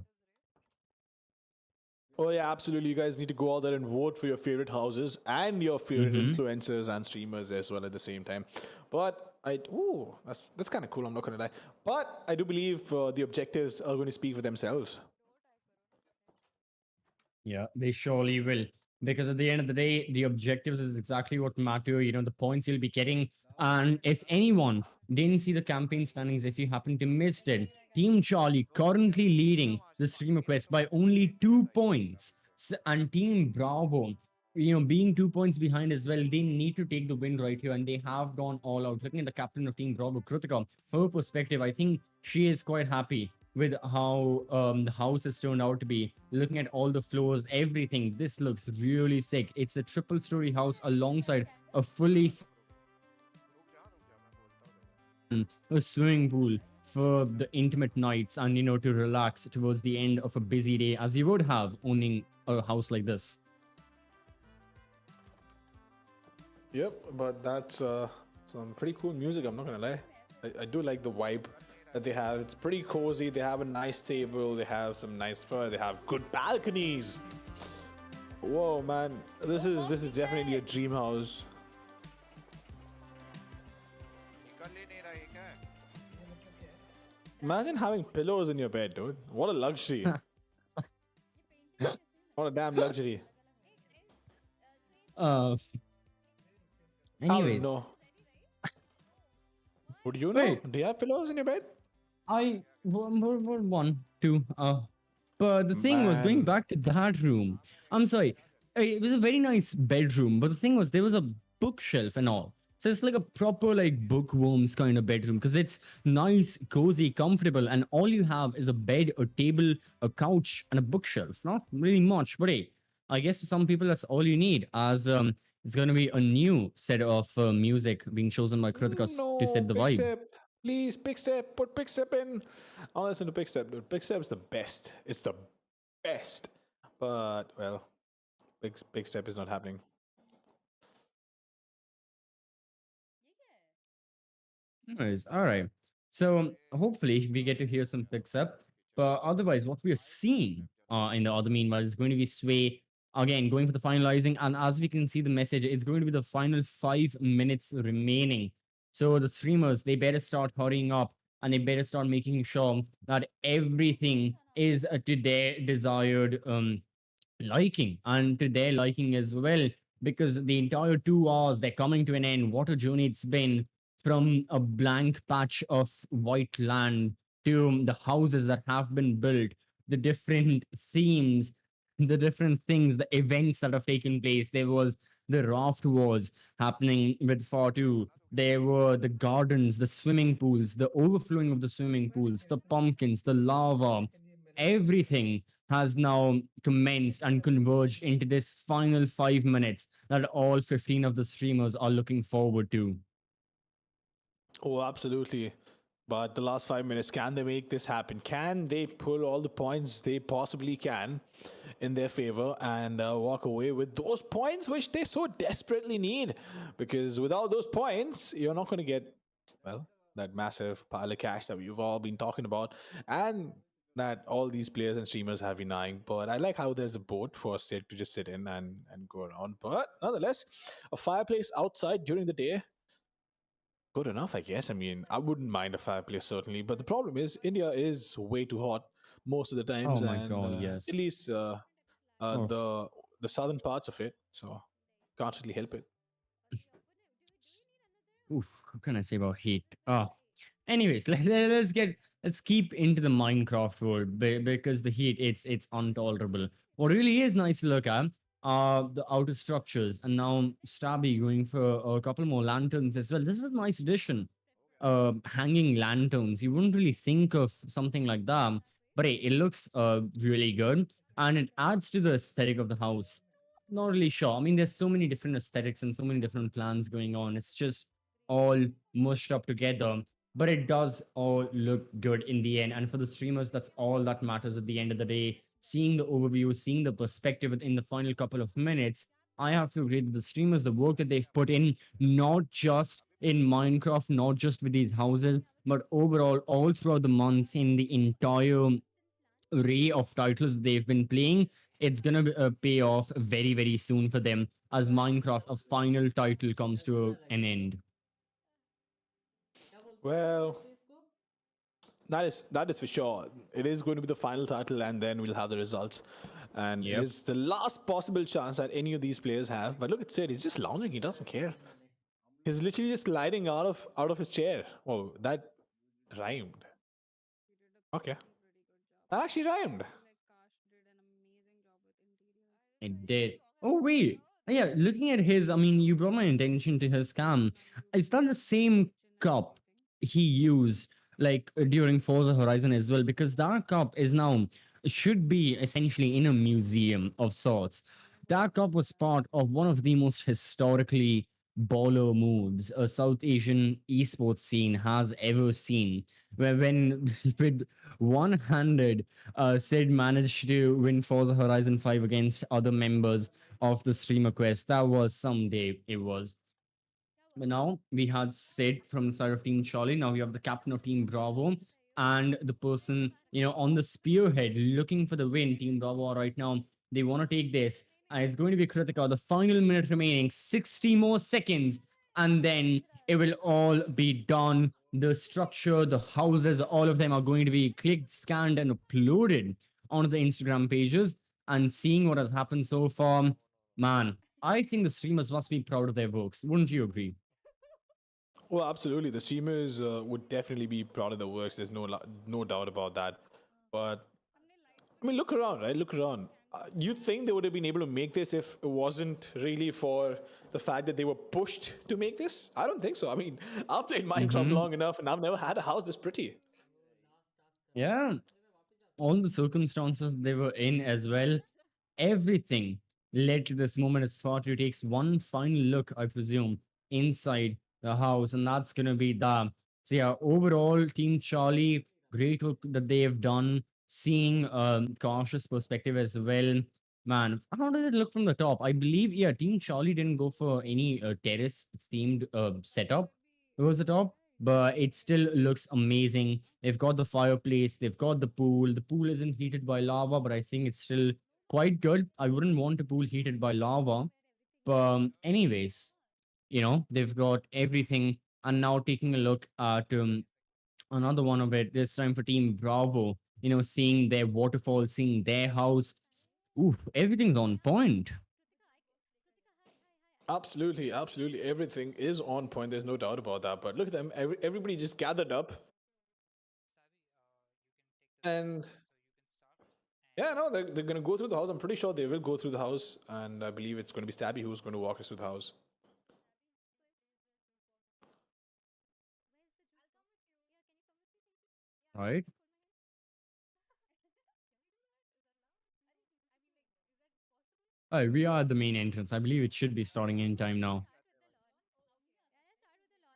Oh yeah, absolutely. You guys need to go out there and vote for your favorite houses and your favorite influencers and streamers as well at the same time. But that's kind of cool. I'm not gonna lie. But I do believe the objectives are going to speak for themselves. Yeah, they surely will. Because at the end of the day, the objectives is exactly what matter. The points you'll be getting. And if anyone didn't see the campaign standings, if you happen to missed it, Team Charlie currently leading the streamer quest by only 2 points. And Team Bravo, being 2 points behind as well, they need to take the win right here. And they have gone all out. Looking at the captain of Team Bravo, Kritika, her perspective, I think she is quite happy with how the house has turned out to be. Looking at all the floors, everything, this looks really sick. It's a triple story house alongside a fully a swimming pool for the intimate nights and to relax towards the end of a busy day, as you would have owning a house like this. Yep, but that's some pretty cool music. I'm not gonna lie. I do like the vibe that they have. It's pretty cozy. They have a nice table. They have some nice fur. They have good balconies. Whoa, man, this is definitely a dream house. Imagine having pillows in your bed, dude. What a luxury. What a damn luxury. Anyways. No. Would you know? Wait. Do you have pillows in your bed? One, two. But the thing was, going Man. back to that room, I'm sorry, it was a very nice bedroom, but the thing was, there was a bookshelf and all. So it's like a proper like bookworms kind of bedroom because it's nice, cozy, comfortable, and all you have is a bed, a table, a couch, and a bookshelf. Not really much, but hey, I guess for some people that's all you need. As it's gonna be a new set of music being chosen by Kritika to set the Big vibe. Step. Please, Big Step. Put Big Step in. I want to listen to Big Step, dude. Big Step's the best. It's the best. But, well, Big Step is not happening. Anyways, all right. So hopefully we get to hear some picks up. But otherwise, what we are seeing in the other meanwhile is going to be Sway again going for the finalizing. And as we can see the message, it's going to be the final 5 minutes remaining. So the streamers, they better start hurrying up and they better start making sure that everything is to their desired liking and to their liking as well, because the entire 2 hours they're coming to an end. What a journey it's been, from a blank patch of white land to the houses that have been built, the different themes, the different things, the events that have taken place. There was the raft wars happening with Fatu. There were the gardens, the swimming pools, the overflowing of the swimming pools, the pumpkins, the lava. Everything has now commenced and converged into this final 5 minutes that all 15 of the streamers are looking forward to. Oh, absolutely. But the last 5 minutes, can they make this happen? Can they pull all the points they possibly can in their favor and walk away with those points which they so desperately need? Because without those points, you're not going to get, well, that massive pile of cash that we've all been talking about and that all these players and streamers have been eyeing. But I like how there's a boat for Sid to just sit in and go around. But nonetheless, a fireplace outside during the day, good enough, I guess. I mean, I wouldn't mind a fireplace certainly, but the problem is India is way too hot most of the times, Oh my and god, at yes. least Oh, the southern parts of it. So can't really help it. oof, what can I say about heat? Anyways, let's keep into the Minecraft world, because the heat, it's intolerable. What really is nice to look at are the outer structures, and now Stabby going for a couple more lanterns as well. This is a nice addition. Hanging lanterns. You wouldn't really think of something like that, but hey, it looks really good, and it adds to the aesthetic of the house. Not really sure. I mean, there's so many different aesthetics and so many different plans going on. It's just all mushed up together, but it does all look good in the end. And for the streamers, that's all that matters at the end of the day. Seeing the overview, seeing the perspective in the final couple of minutes, I have to agree that the streamers, the work that they've put in, not just in Minecraft, not just with these houses, but overall, all throughout the months in the entire array of titles they've been playing, it's gonna pay off very, very soon for them as Minecraft, a final title, comes to an end. Well, that is for sure. It is going to be the final title, and then we'll have the results. And it Yep. is the last possible chance that any of these players have. But look at Sid; he's just lounging. He doesn't care. He's literally just sliding out of his chair. Oh, that rhymed. Okay, that actually rhymed. It did. Oh, wait. Yeah, looking at his, I mean, you brought my attention to his cam. Is that the same cup he used like during Forza Horizon as well? Because that cup is now, should be essentially in a museum of sorts. That cup was part of one of the most historically baller moves a South Asian esports scene has ever seen. Where when with one-handed Sid managed to win Forza Horizon 5 against other members of the Streamer Quest. That was some day it was. But now we had Sid from the side of Team Charlie. Now we have the captain of Team Bravo and the person, on the spearhead looking for the win. Team Bravo right now, they want to take this. And it's going to be critical. The final minute remaining, 60 more seconds. And then it will all be done. The structure, the houses, all of them are going to be clicked, scanned, and uploaded onto the Instagram pages. And seeing what has happened so far, man, I think the streamers must be proud of their works. Wouldn't you agree? Well, absolutely. The streamers would definitely be proud of the works. There's no doubt about that. But I mean, look around, right? Look around. You think they would have been able to make this if it wasn't really for the fact that they were pushed to make this? I don't think so. I mean, I've played Minecraft long enough, and I've never had a house this pretty. Yeah, all the circumstances they were in as well, everything led to this moment as Fatu takes one final look, I presume, inside the house, and that's gonna be the. So yeah, overall, Team Charlie, great work that they have done. Seeing cautious perspective as well. Man, how does it look from the top? I believe, yeah, Team Charlie didn't go for any terrace themed setup. It was the top. but it still looks amazing. They've got the fireplace, they've got the pool. The pool isn't heated by lava, but I think it's still quite good. I wouldn't want a pool heated by lava. But anyways, they've got everything. And now taking a look at another one of it, this time for Team Bravo, seeing their waterfall, seeing their house. Ooh, everything's on point. Absolutely, absolutely. Everything is on point. There's no doubt about that. But look at them. Everybody just gathered up. And yeah, no, they're going to go through the house. I'm pretty sure they will go through the house. And I believe it's going to be Stabby who's going to walk us through the house. Right. All right, we are at the main entrance. I believe it should be starting in time now.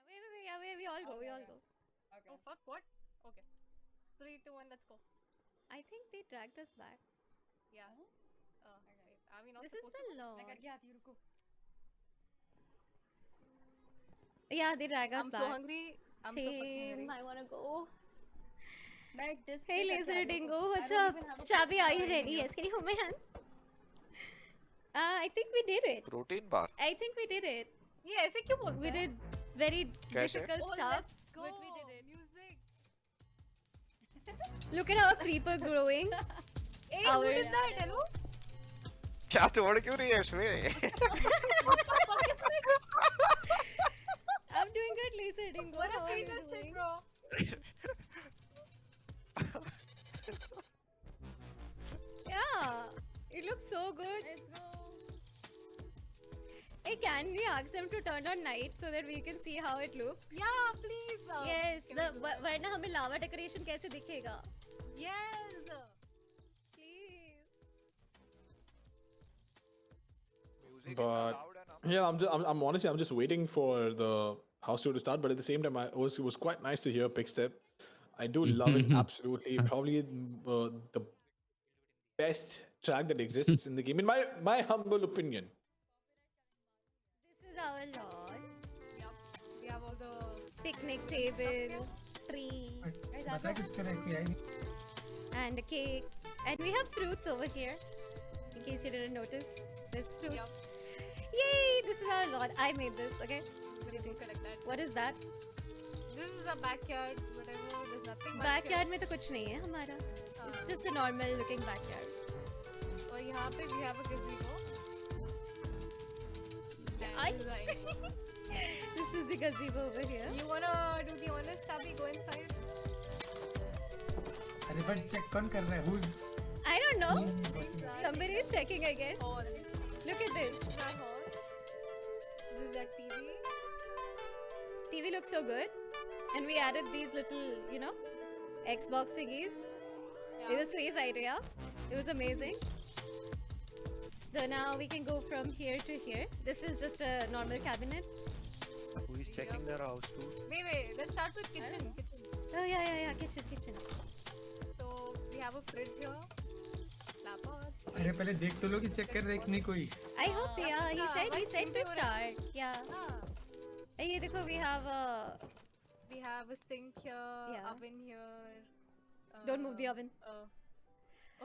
Wait, yeah, we all go, we all go. Oh fuck, what? Okay. 3, 2, 1, let's go. I think they dragged us back. Yeah. Wait, are we not This is supposed the to? law. Yeah, they drag us I'm back. so hungry. I'm so fucking Same, hungry. I wanna go. This Hey, Laser Dingo, what's don't up? even have a Stabby, are you protein bar ready? in Yes, can you hold my hand? I think we did it. Protein bar. I think we did it. Yeah, ऐसे क्यों बोलते We हैं? did very कैसे? difficult Oh, stuff, let's go. but we did it. Music. Look at our creeper growing. Hey, what is that? Hello? क्या तोड़ क्यों रही है इसमें? I'm doing good, Laser Dingo. What a How are you piece of shit, doing? bro. Yeah, it looks so good. Let's go. Hey, can we ask them to turn on night so that we can see how it looks? Yeah, please. Yes, can we do that? वरना हमें lava decoration कैसे दिखेगा? Yes. Please. But yeah, I'm honestly, I'm just waiting for the house tour to start. But at the same time, it was quite nice to hear Pickstep. I do love it absolutely. Probably the best track that exists in the game, in my humble opinion. This is our lawn. Yep. We have all the Picnic table, tree, बता किसको रख के आई? and a cake. And we have fruits over here. In case you didn't notice, there's fruits. Yay! This is our lawn. I made this, okay? What is that? This is a backyard, whatever. There's nothing much Backyard में तो कुछ नहीं है हमारा. It's just a normal looking backyard. और यहाँ पे we have a gazebo. I- And this is our This is the gazebo over here. You wanna do the honest, Tabby? Go inside. अरे बट चेक कौन कर रहा है? Who's? I don't know. Somebody is checking, I guess. Hall. Look at this. This is our hall. This is our TV. TV looks so good. And we added these little, Xbox thingies. It was Sui's idea. It was amazing. So now we can go from here to here. This is just a normal cabinet. Who is checking their house too? Wait. Let's start with kitchen. Oh yeah. Kitchen. So we have a fridge here. Laptop. अरे पहले देख तो लो कि check कर रहा है कि नहीं कोई. I hope they are. He said why to do it? start. Yeah. Hey, ये देखो, we have a. We have a sink here, Yeah. oven here. Don't move the oven.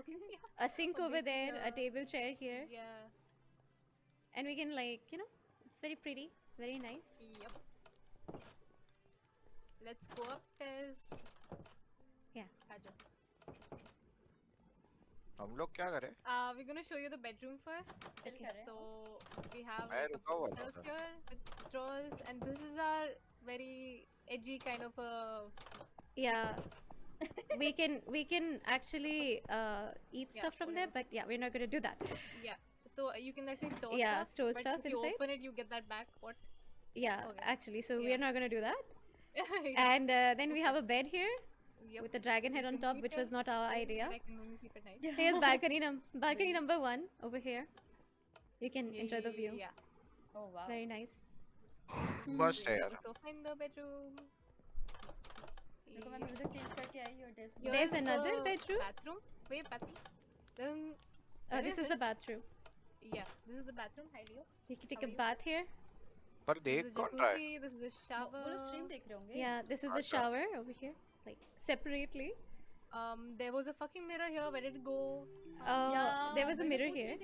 Okay. A sink over Obviously, there, a table chair here. Yeah. And we can it's very pretty, very nice. Yep. Let's go upstairs. Yeah. Ajo. हम लोग क्या करें? We're gonna show you the bedroom first. Okay. So we have मैं रुका हुआ shelf था। here with drawers, and this is our very edgy kind of a. Yeah. we can actually eat Yeah, stuff from there, but yeah, we're not gonna do that. Yeah. So you can actually store Yeah, stuff. store but stuff if you inside. open it, you get that back. What? Yeah, Okay. actually, so Yeah. we're not gonna do that. Yeah. And then we have a bed here Yep. with the dragon head You on can top, sleep which here. was not our idea. I can only sleep at night. Here's balcony number 1 over here. You can enjoy the view. Yeah. Oh wow. Very nice. मस्त है यार। Sofa in the bedroom. देखो मैं music change करके आई और desk Here's There's another the bedroom? Bathroom. Wait, Patty. Then. Oh, this is the bathroom. Yeah, this is the bathroom. Hi, Leo. You can take How a are you? bath here. पर This is देख the कौन रहा है? jacuzzi. This is the shower. वो लोग stream देख रहे होंगे. Yeah, this is the अच्छा. shower over here, like separately. There was a fucking mirror here. Where did it go? There was a mirror here.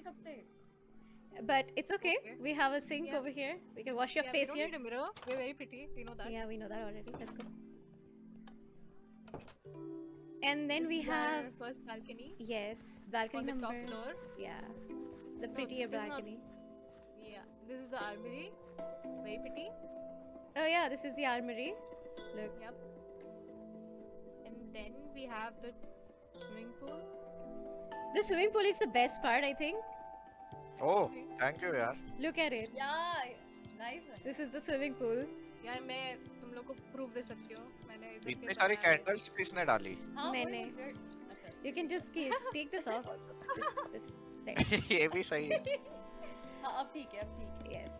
But it's okay. We have a sink over here. We can wash your We face don't here. need a mirror. We're very pretty. We know that. Yeah, we know that already. Let's go. And then This we is our have first balcony. yes, balcony On the top number. floor. Yeah, the No, prettier this is not- balcony. Yeah, this is the armory. Very pretty. Oh yeah, this is the armory. Look. Yep. And then we have the swimming pool. The swimming pool is the best part, I think. Oh, thank you यार. Look at it. Yeah, nice one. This is the swimming pool. यार मैं तुम लोग को proof दे सकती हूँ. मैंने इधर इतनी पे सारी बनाया है। कैंडल्स किसने डाली? मैंने. You can just take this off. This there. ये भी सही है. हाँ अब ठीक है, अब ठीक है. Yes.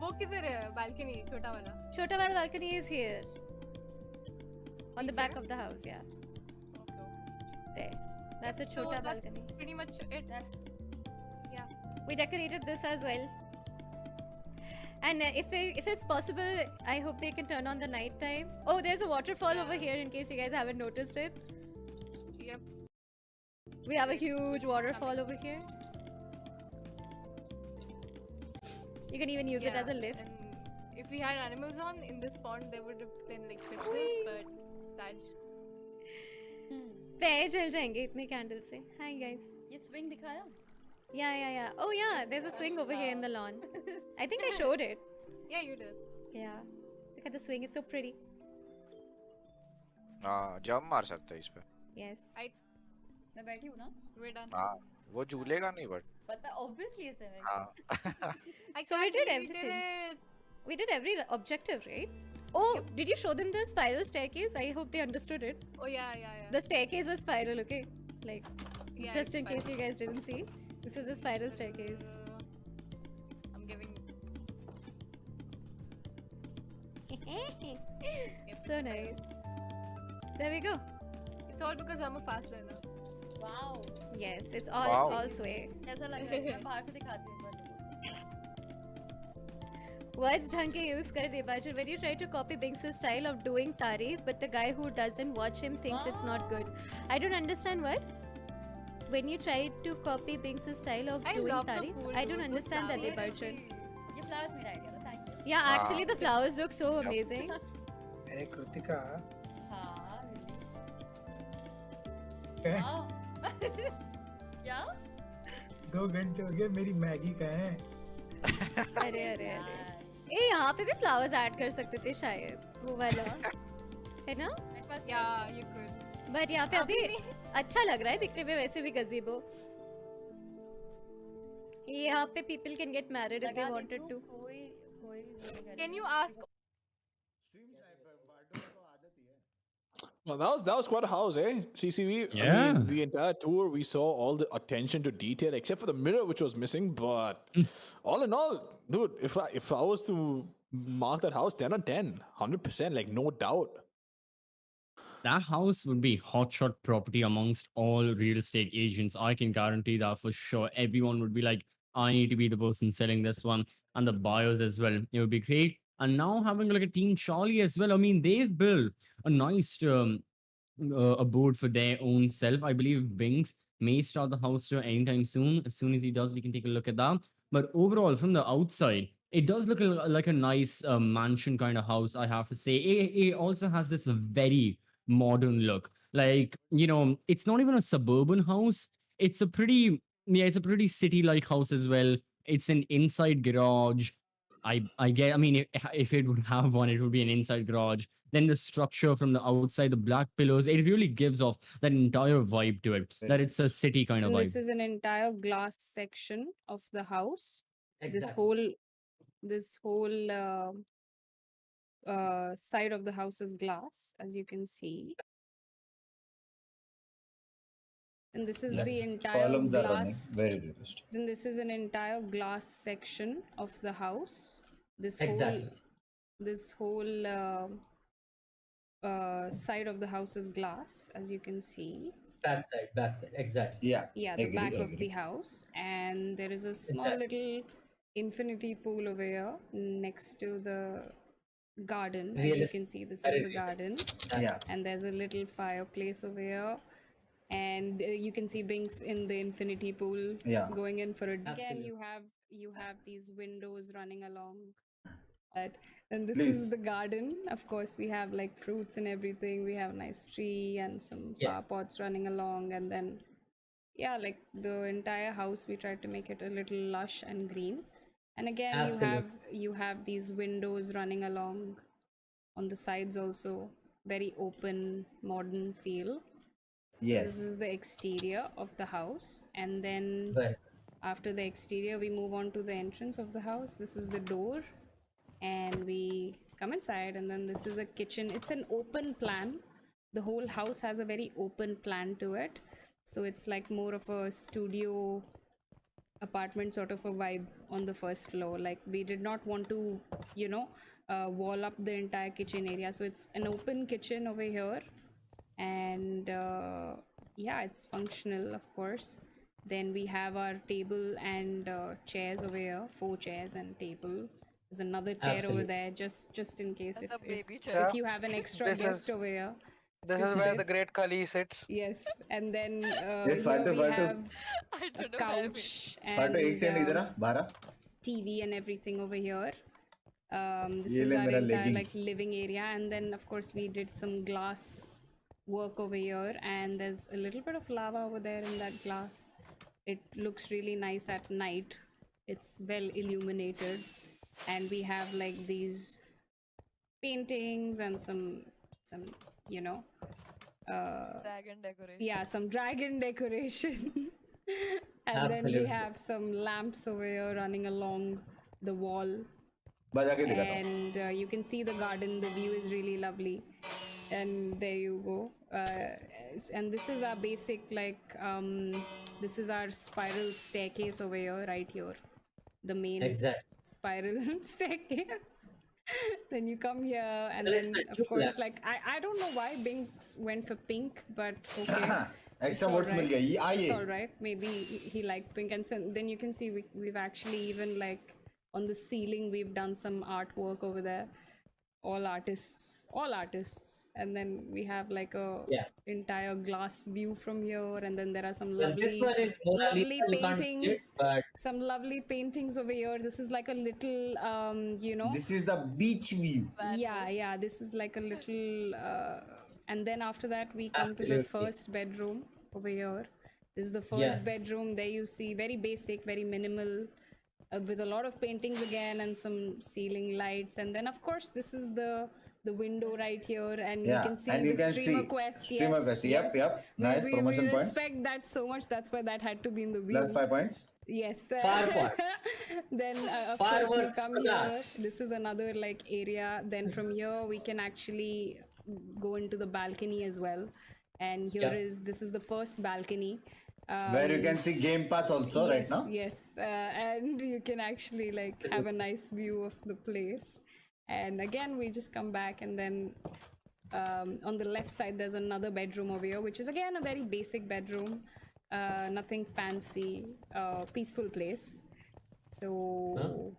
वो किधर है? Balcony छोटा वाला. Chota wala balcony is here. On the back of the house, yeah. There. That's a So chota that's balcony. pretty much it. That's Yeah. We decorated this as well. And if it's possible, I hope they can turn on the night time. Oh, there's a waterfall over here in case you guys haven't noticed it. Yep. We have a huge waterfall over here. You can even use it as a lift. And if we had animals on in this pond, they would have been like fishes, but Taj. पैर जल जाएंगे इतने candle से. Hi guys. ये swing दिखाया? Yeah. Oh yeah, there's a swing over here in the lawn. I think I showed it. Yeah, you did. Yeah. Look at the swing, it's so pretty. हाँ, jump मार सकते हैं इस पे. Yes. मैं बैठी हूँ ना? We're done. हाँ, वो झूलेगा नहीं बट. पता obviously ऐसे है. हाँ. So we did everything. We did every objective, right? Oh, did you show them the spiral staircase? I hope they understood it. Oh yeah. The staircase was spiral, okay? Like, Yeah, just it's in case you guys didn't see. This is a spiral staircase. I'm giving. So nice. There we go. It's all because I'm a fast learner. Wow. Yes, it's all Wow. all sway. ऐसा लग रहा है मैं बाहर से दिखाती हूँ. Words ढंग के use कर दे बाजू. When you try to copy Binks' style of doing tarif, but the guy who doesn't watch him thinks it's not good. I don't understand what. When you try to copy Binks' style of I doing love the tarif, pool, I don't dude. understand that they Seriously. Barchun. ये flowers मेरा idea था. Thank you. Yeah, actually the flowers look so amazing. अरे कृतिका हाँ. क्या? Wow. क्या? 2 घंटे हो गए मेरी मैगी का है. अरे. ए यहाँ पे भी flowers ऐड कर सकते थे शायद. वो वाला. है ना? मेरे पास Yeah, you could. But यहाँ पे अभी अच्छा लग रहा है दिखने में वैसे भी gazebo. यहाँ पे people can get married if they wanted to. Can you ask? Stream sniper वार्डो का तो आदत ही है. Well, that was quite a house, eh? CCV. I Yeah. mean, the entire tour, we saw all the attention to detail, except for the mirror, which was missing. But all in all, dude, if I was to mark that house 10 on 10, 100%, like no doubt. That house would be hotshot property amongst all real estate agents. I can guarantee that for sure. Everyone would be like, I need to be the person selling this one, and the buyers as well. It would be great. And now having like a Team Charlie as well. I mean, they've built a nice abode for their own self. I believe Binks may start the house tour anytime soon. As soon as he does, we can take a look at that. But overall, from the outside, it does look like a nice mansion kind of house, I have to say. It also has this very modern look. Like, you know, it's not even a suburban house. It's a pretty city-like house as well. It's an inside garage. I mean, if it would have one, it would be an inside garage. Then the structure from the outside, the black pillars, it really gives off that entire vibe to it. That it's a city kind of And vibe. this is an entire glass section of the house. This Exactly. whole side of the house is glass, as you can see. And this is the entire Columns are running. glass. Very realistic. Then this is an entire glass section of the house. Exactly. This whole side of the house is glass, as you can see. Backside, exactly. Yeah. Yeah, the agree, back of agree. the house, and there is a small Exactly. little infinity pool over here next to the garden. As you Realistic. can see, this Very is the realistic. garden. Yeah. And there's a little fireplace over here. And you can see Binks in the infinity pool Yeah. going in for a again. Absolutely. You have these windows running along. And this Please. is the garden. Of course, we have like fruits and everything. We have a nice tree and some flower pots running along. And then, yeah, like the entire house, we tried to make it a little lush and green. And again, Absolutely. you have these windows running along on the sides also. Very open, modern feel. Yes. This is the exterior of the house. And then Very. after the exterior, we move on to the entrance of the house. This is the door. And we come inside, and then this is a kitchen. It's an open plan. The whole house has a very open plan to it. So it's like more of a studio apartment sort of a vibe on the first floor. Like we did not want to, wall up the entire kitchen area. So it's an open kitchen over here. And yeah, it's functional, of course. Then we have our table and chairs over here, 4 chairs and table. There's another chair over Absolutely. there, just in case And if, the if, baby chair. if you have an extra This guest is- over here. This to is where sit. the great Kali sits. Yes, and then Yes, here Fatu, we Fatu. have I a don't know where we- couch फाटो एक second and इधर आ बाहर आ TV and everything over here. This ये is ले our मेरा entire like leggings. living area, and then of course we did some glass work over here, and there's a little bit of lava over there in that glass. It looks really nice at night. It's well illuminated, and we have like these paintings and some Dragon decoration. yeah, some dragon decoration. And then we Absolutely. have some lamps over here running along the wall. बजा के दिखाता हूँ And you can see the garden. The view is really lovely. And there you go. And this is our basic, like, this is our spiral staircase over here, right here. The main Exactly. spiral staircase. Then you come here, and Well, it's then like of two course, lamps. like I don't know why Binks went for pink, but okay. Extra It's votes mill alright. गया ये आइए It's all right. Maybe he liked pink, and then you can see we've actually even like on the ceiling we've done some artwork over there. All artists, and then we have like a Yes. entire glass view from here, and then there are some Well, this lovely, one is Mona lovely Lisa, you can't see it, paintings. but Some lovely paintings over here. This is like a little, This is the beach view. yeah, this is like a little and then after that we come to the Absolutely. first bedroom over here. This is the first Yes. bedroom. There you see very basic, very minimal, with a lot of paintings again and some ceiling lights. And then of course this is the window right here, and Yeah, you can see and the you can streamer see quest. streamer yes, quest. Yep, yes. yep. Nice we promotion points. respect that so much. That's why that had to be in the view. Plus 5 points. Yes. Fireworks. Then of course you Fireworks come for here. that. This is another like area. Then from here we can actually go into the balcony as well. And here Yeah. this is the first balcony. Where you can see Game Pass also yes, right now. Yes, and you can actually like have a nice view of the place. And again, we just come back, and then on the left side there's another bedroom over here, which is again a very basic bedroom, nothing fancy, peaceful place. So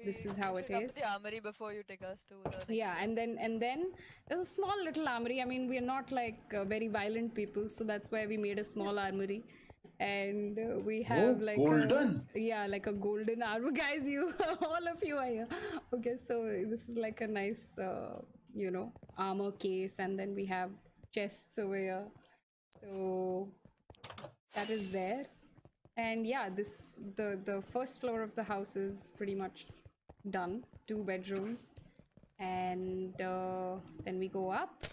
this is how it Should come is. to the armory before you take us to the next Yeah, and then there's a small little armory. I mean, we are not like very violent people, so that's why we made a small armory. And we have like golden. like a golden armor. Guys, you all of you are here. Okay, so this is like a nice armor case, and then we have chests over here. So that is there. And yeah, the first floor of the house is pretty much done. 2 bedrooms, and then we go up.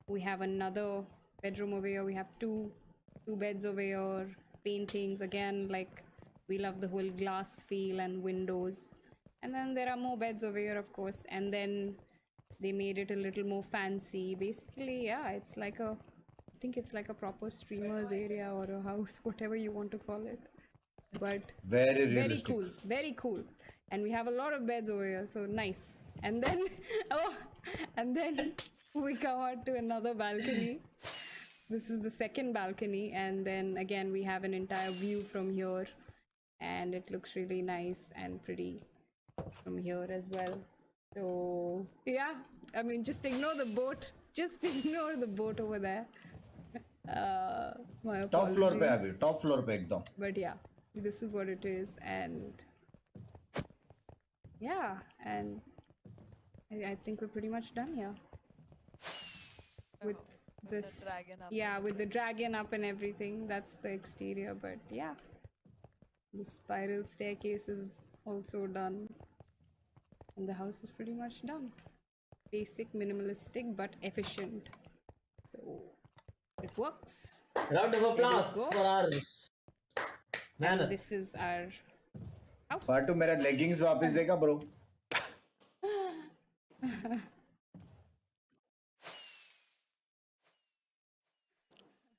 We have another bedroom over here. We have two beds over here, paintings again, like we love the whole glass feel and windows. And then there are more beds over here, of course, and then they made it a little more fancy. Basically, yeah, it's like I think it's like a proper streamers area or a house, whatever you want to call it. But Very realistic. very cool. And we have a lot of beds over here, so nice. And then and then we come out to another balcony. This is the second balcony, and then again we have an entire view from here. and it looks really nice and pretty from here as well. So yeah, I mean, just ignore the boat. Just ignore the boat over there. My top floor पे apologies. अभी top floor पे एकदम. But yeah, this is what it is, and yeah, and I think we're pretty much done here with this. The dragon up. Yeah, with the dragon up and everything. That's the exterior, but yeah, the spiral staircase is also done, and the house is pretty much done. Basic, minimalistic, but efficient. So it works. Round of applause for our And this is our house. पार्टू मेरा leggings वापस देगा bro.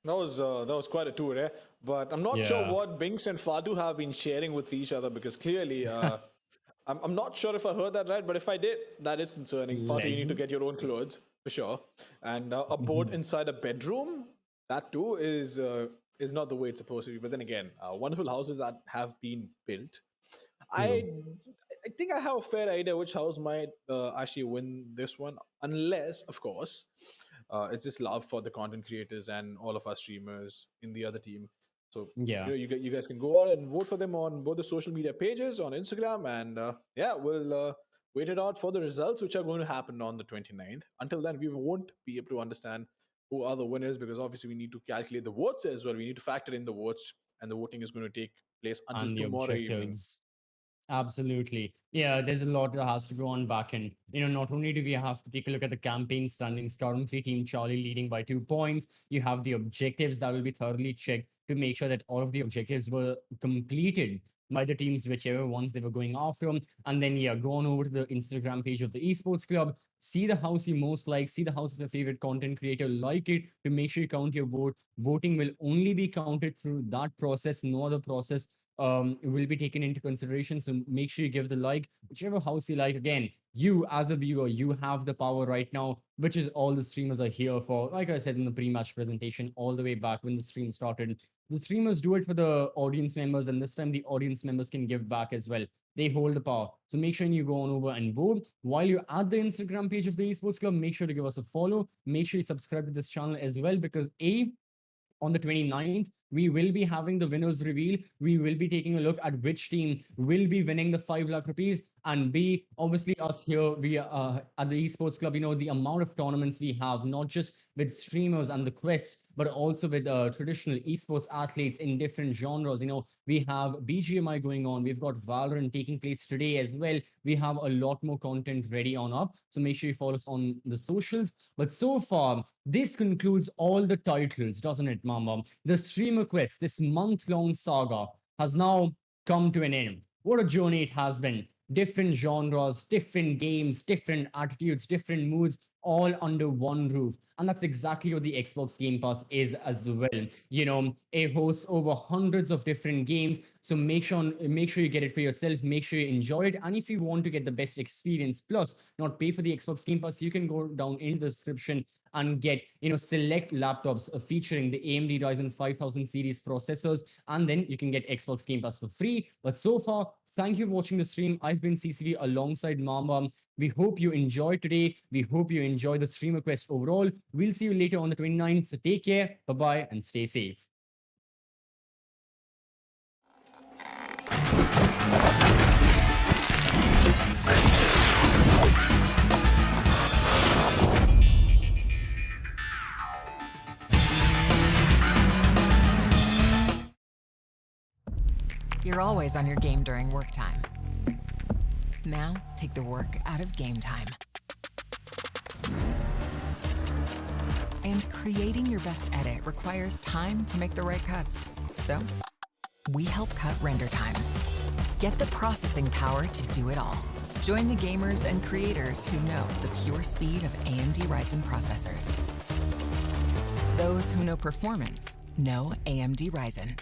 That was quite a tour, eh? But I'm not sure what Binks and Fatu have been sharing with each other, because clearly, I'm not sure if I heard that right, but if I did, that is concerning. Fatu, you need to get your own clothes for sure, and a boat inside a bedroom, that too is not the way it's supposed to be. But then again, wonderful houses that have been built. I think I have a fair idea which house might actually win this one, unless, of course, it's just love for the content creators and all of our streamers in the other team. So you guys can go out and vote for them on both the social media pages on Instagram, and we'll wait it out for the results, which are going to happen on the 29th. Until then, we won't be able to understand who are the winners, because obviously we need to calculate the votes as well. We need to factor in the votes, and the voting is going to take place until And the tomorrow evening. objectives. Absolutely. Yeah, there's a lot that has to go on back end. Not only do we have to take a look at the campaign standings, currently Team Charlie leading by 2 points. You have the objectives that will be thoroughly checked to make sure that all of the objectives were completed by the teams, whichever ones they were going after. And then, go on over to the Instagram page of the Esports Club, see the house you most like, see the house of your favorite content creator, like it to make sure you count your vote. Voting will only be counted through that process, no other process will be taken into consideration. So make sure you give the like, whichever house you like. Again, you as a viewer, you have the power right now, which is all the streamers are here for. Like I said in the pre-match presentation, all the way back when the stream started, the streamers do it for the audience members, and this time the audience members can give back as well. They hold the power. So make sure you go on over and vote. While you're at the Instagram page of the Esports Club, make sure to give us a follow. Make sure you subscribe to this channel as well, because on the 29th, we will be having the winners reveal. We will be taking a look at which team will be winning the 5 lakh rupees. And B, obviously us here, we at the Esports Club, the amount of tournaments we have, not just with streamers and the quests, but also with traditional esports athletes in different genres. We have BGMI going on. We've got Valorant taking place today as well. We have a lot more content ready on up. So make sure you follow us on the socials. But so far, this concludes all the titles, doesn't it, Mama? The streamer quest, this month-long saga, has now come to an end. What a journey it has been. Different genres, different games, different attitudes, different moods, all under one roof. And that's exactly what the Xbox Game Pass is as well. It hosts over hundreds of different games. So make sure you get it for yourself. Make sure you enjoy it. And if you want to get the best experience, plus not pay for the Xbox Game Pass, you can go down in the description and get select laptops featuring the AMD Ryzen 5000 series processors, and then you can get Xbox Game Pass for free. But so far, thank you for watching the stream. I've been CCV alongside Mama. We hope you enjoyed today. We hope you enjoy the streamer quest overall. We'll see you later on the 29th. So take care, bye-bye, and stay safe. You're always on your game during work time. Now, take the work out of game time. And creating your best edit requires time to make the right cuts. So, we help cut render times. Get the processing power to do it all. Join the gamers and creators who know the pure speed of AMD Ryzen processors. Those who know performance know AMD Ryzen.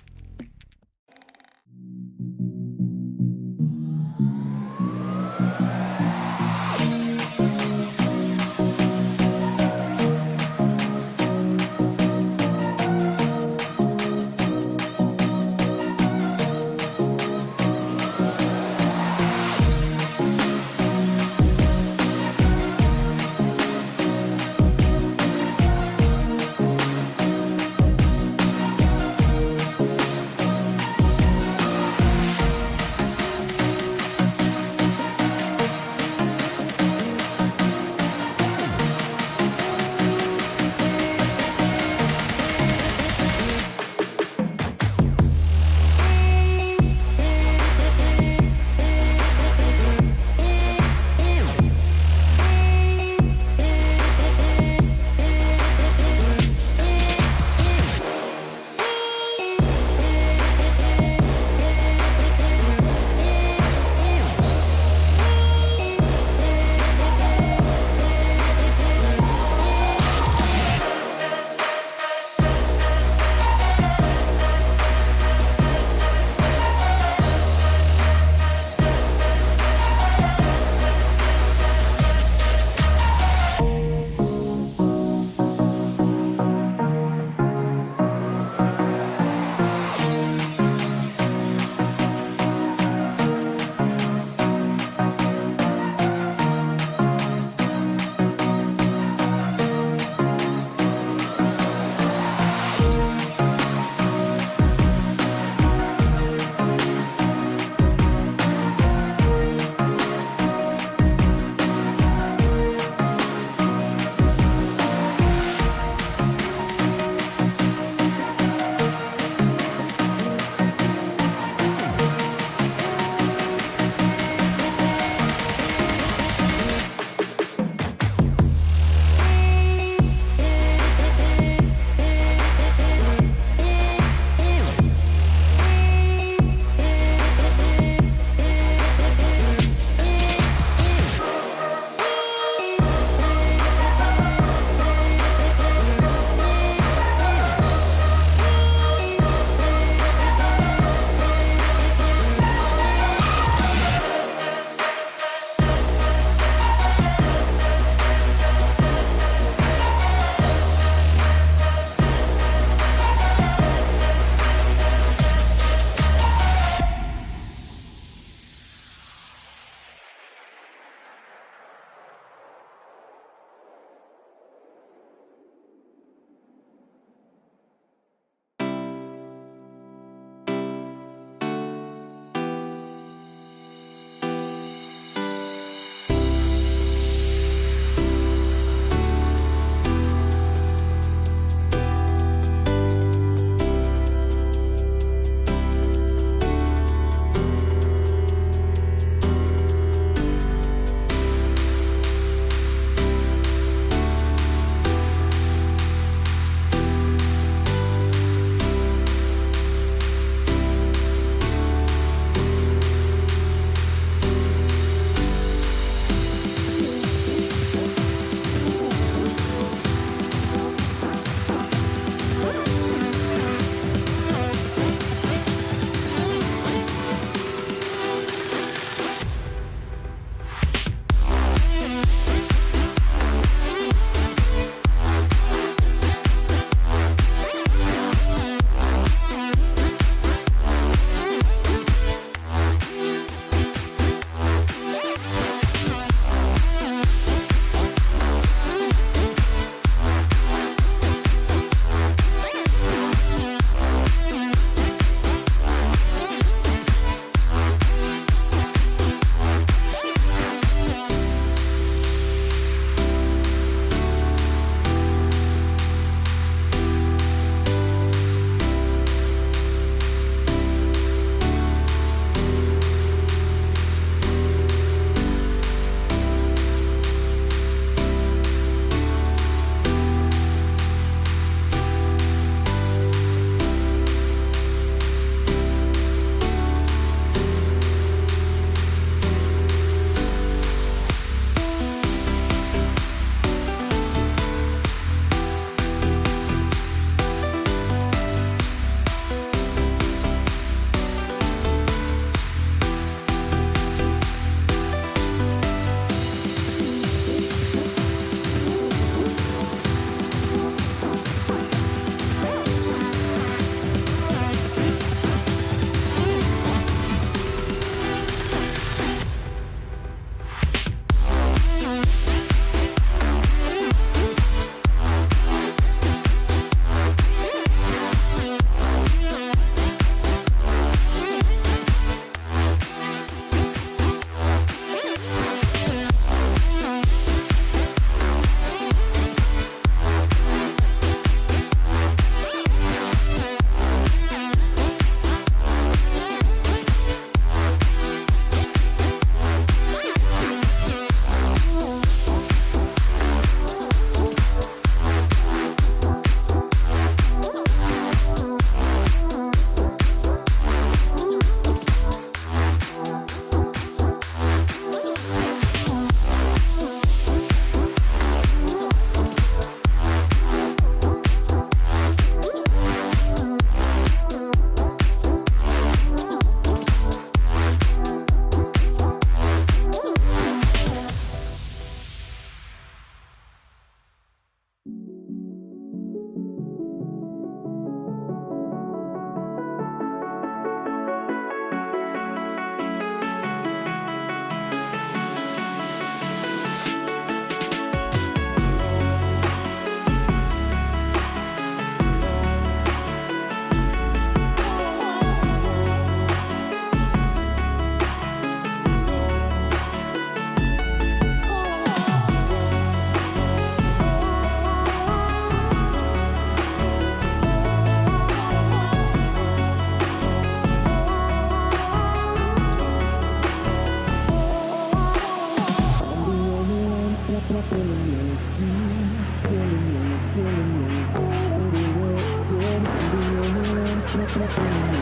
to be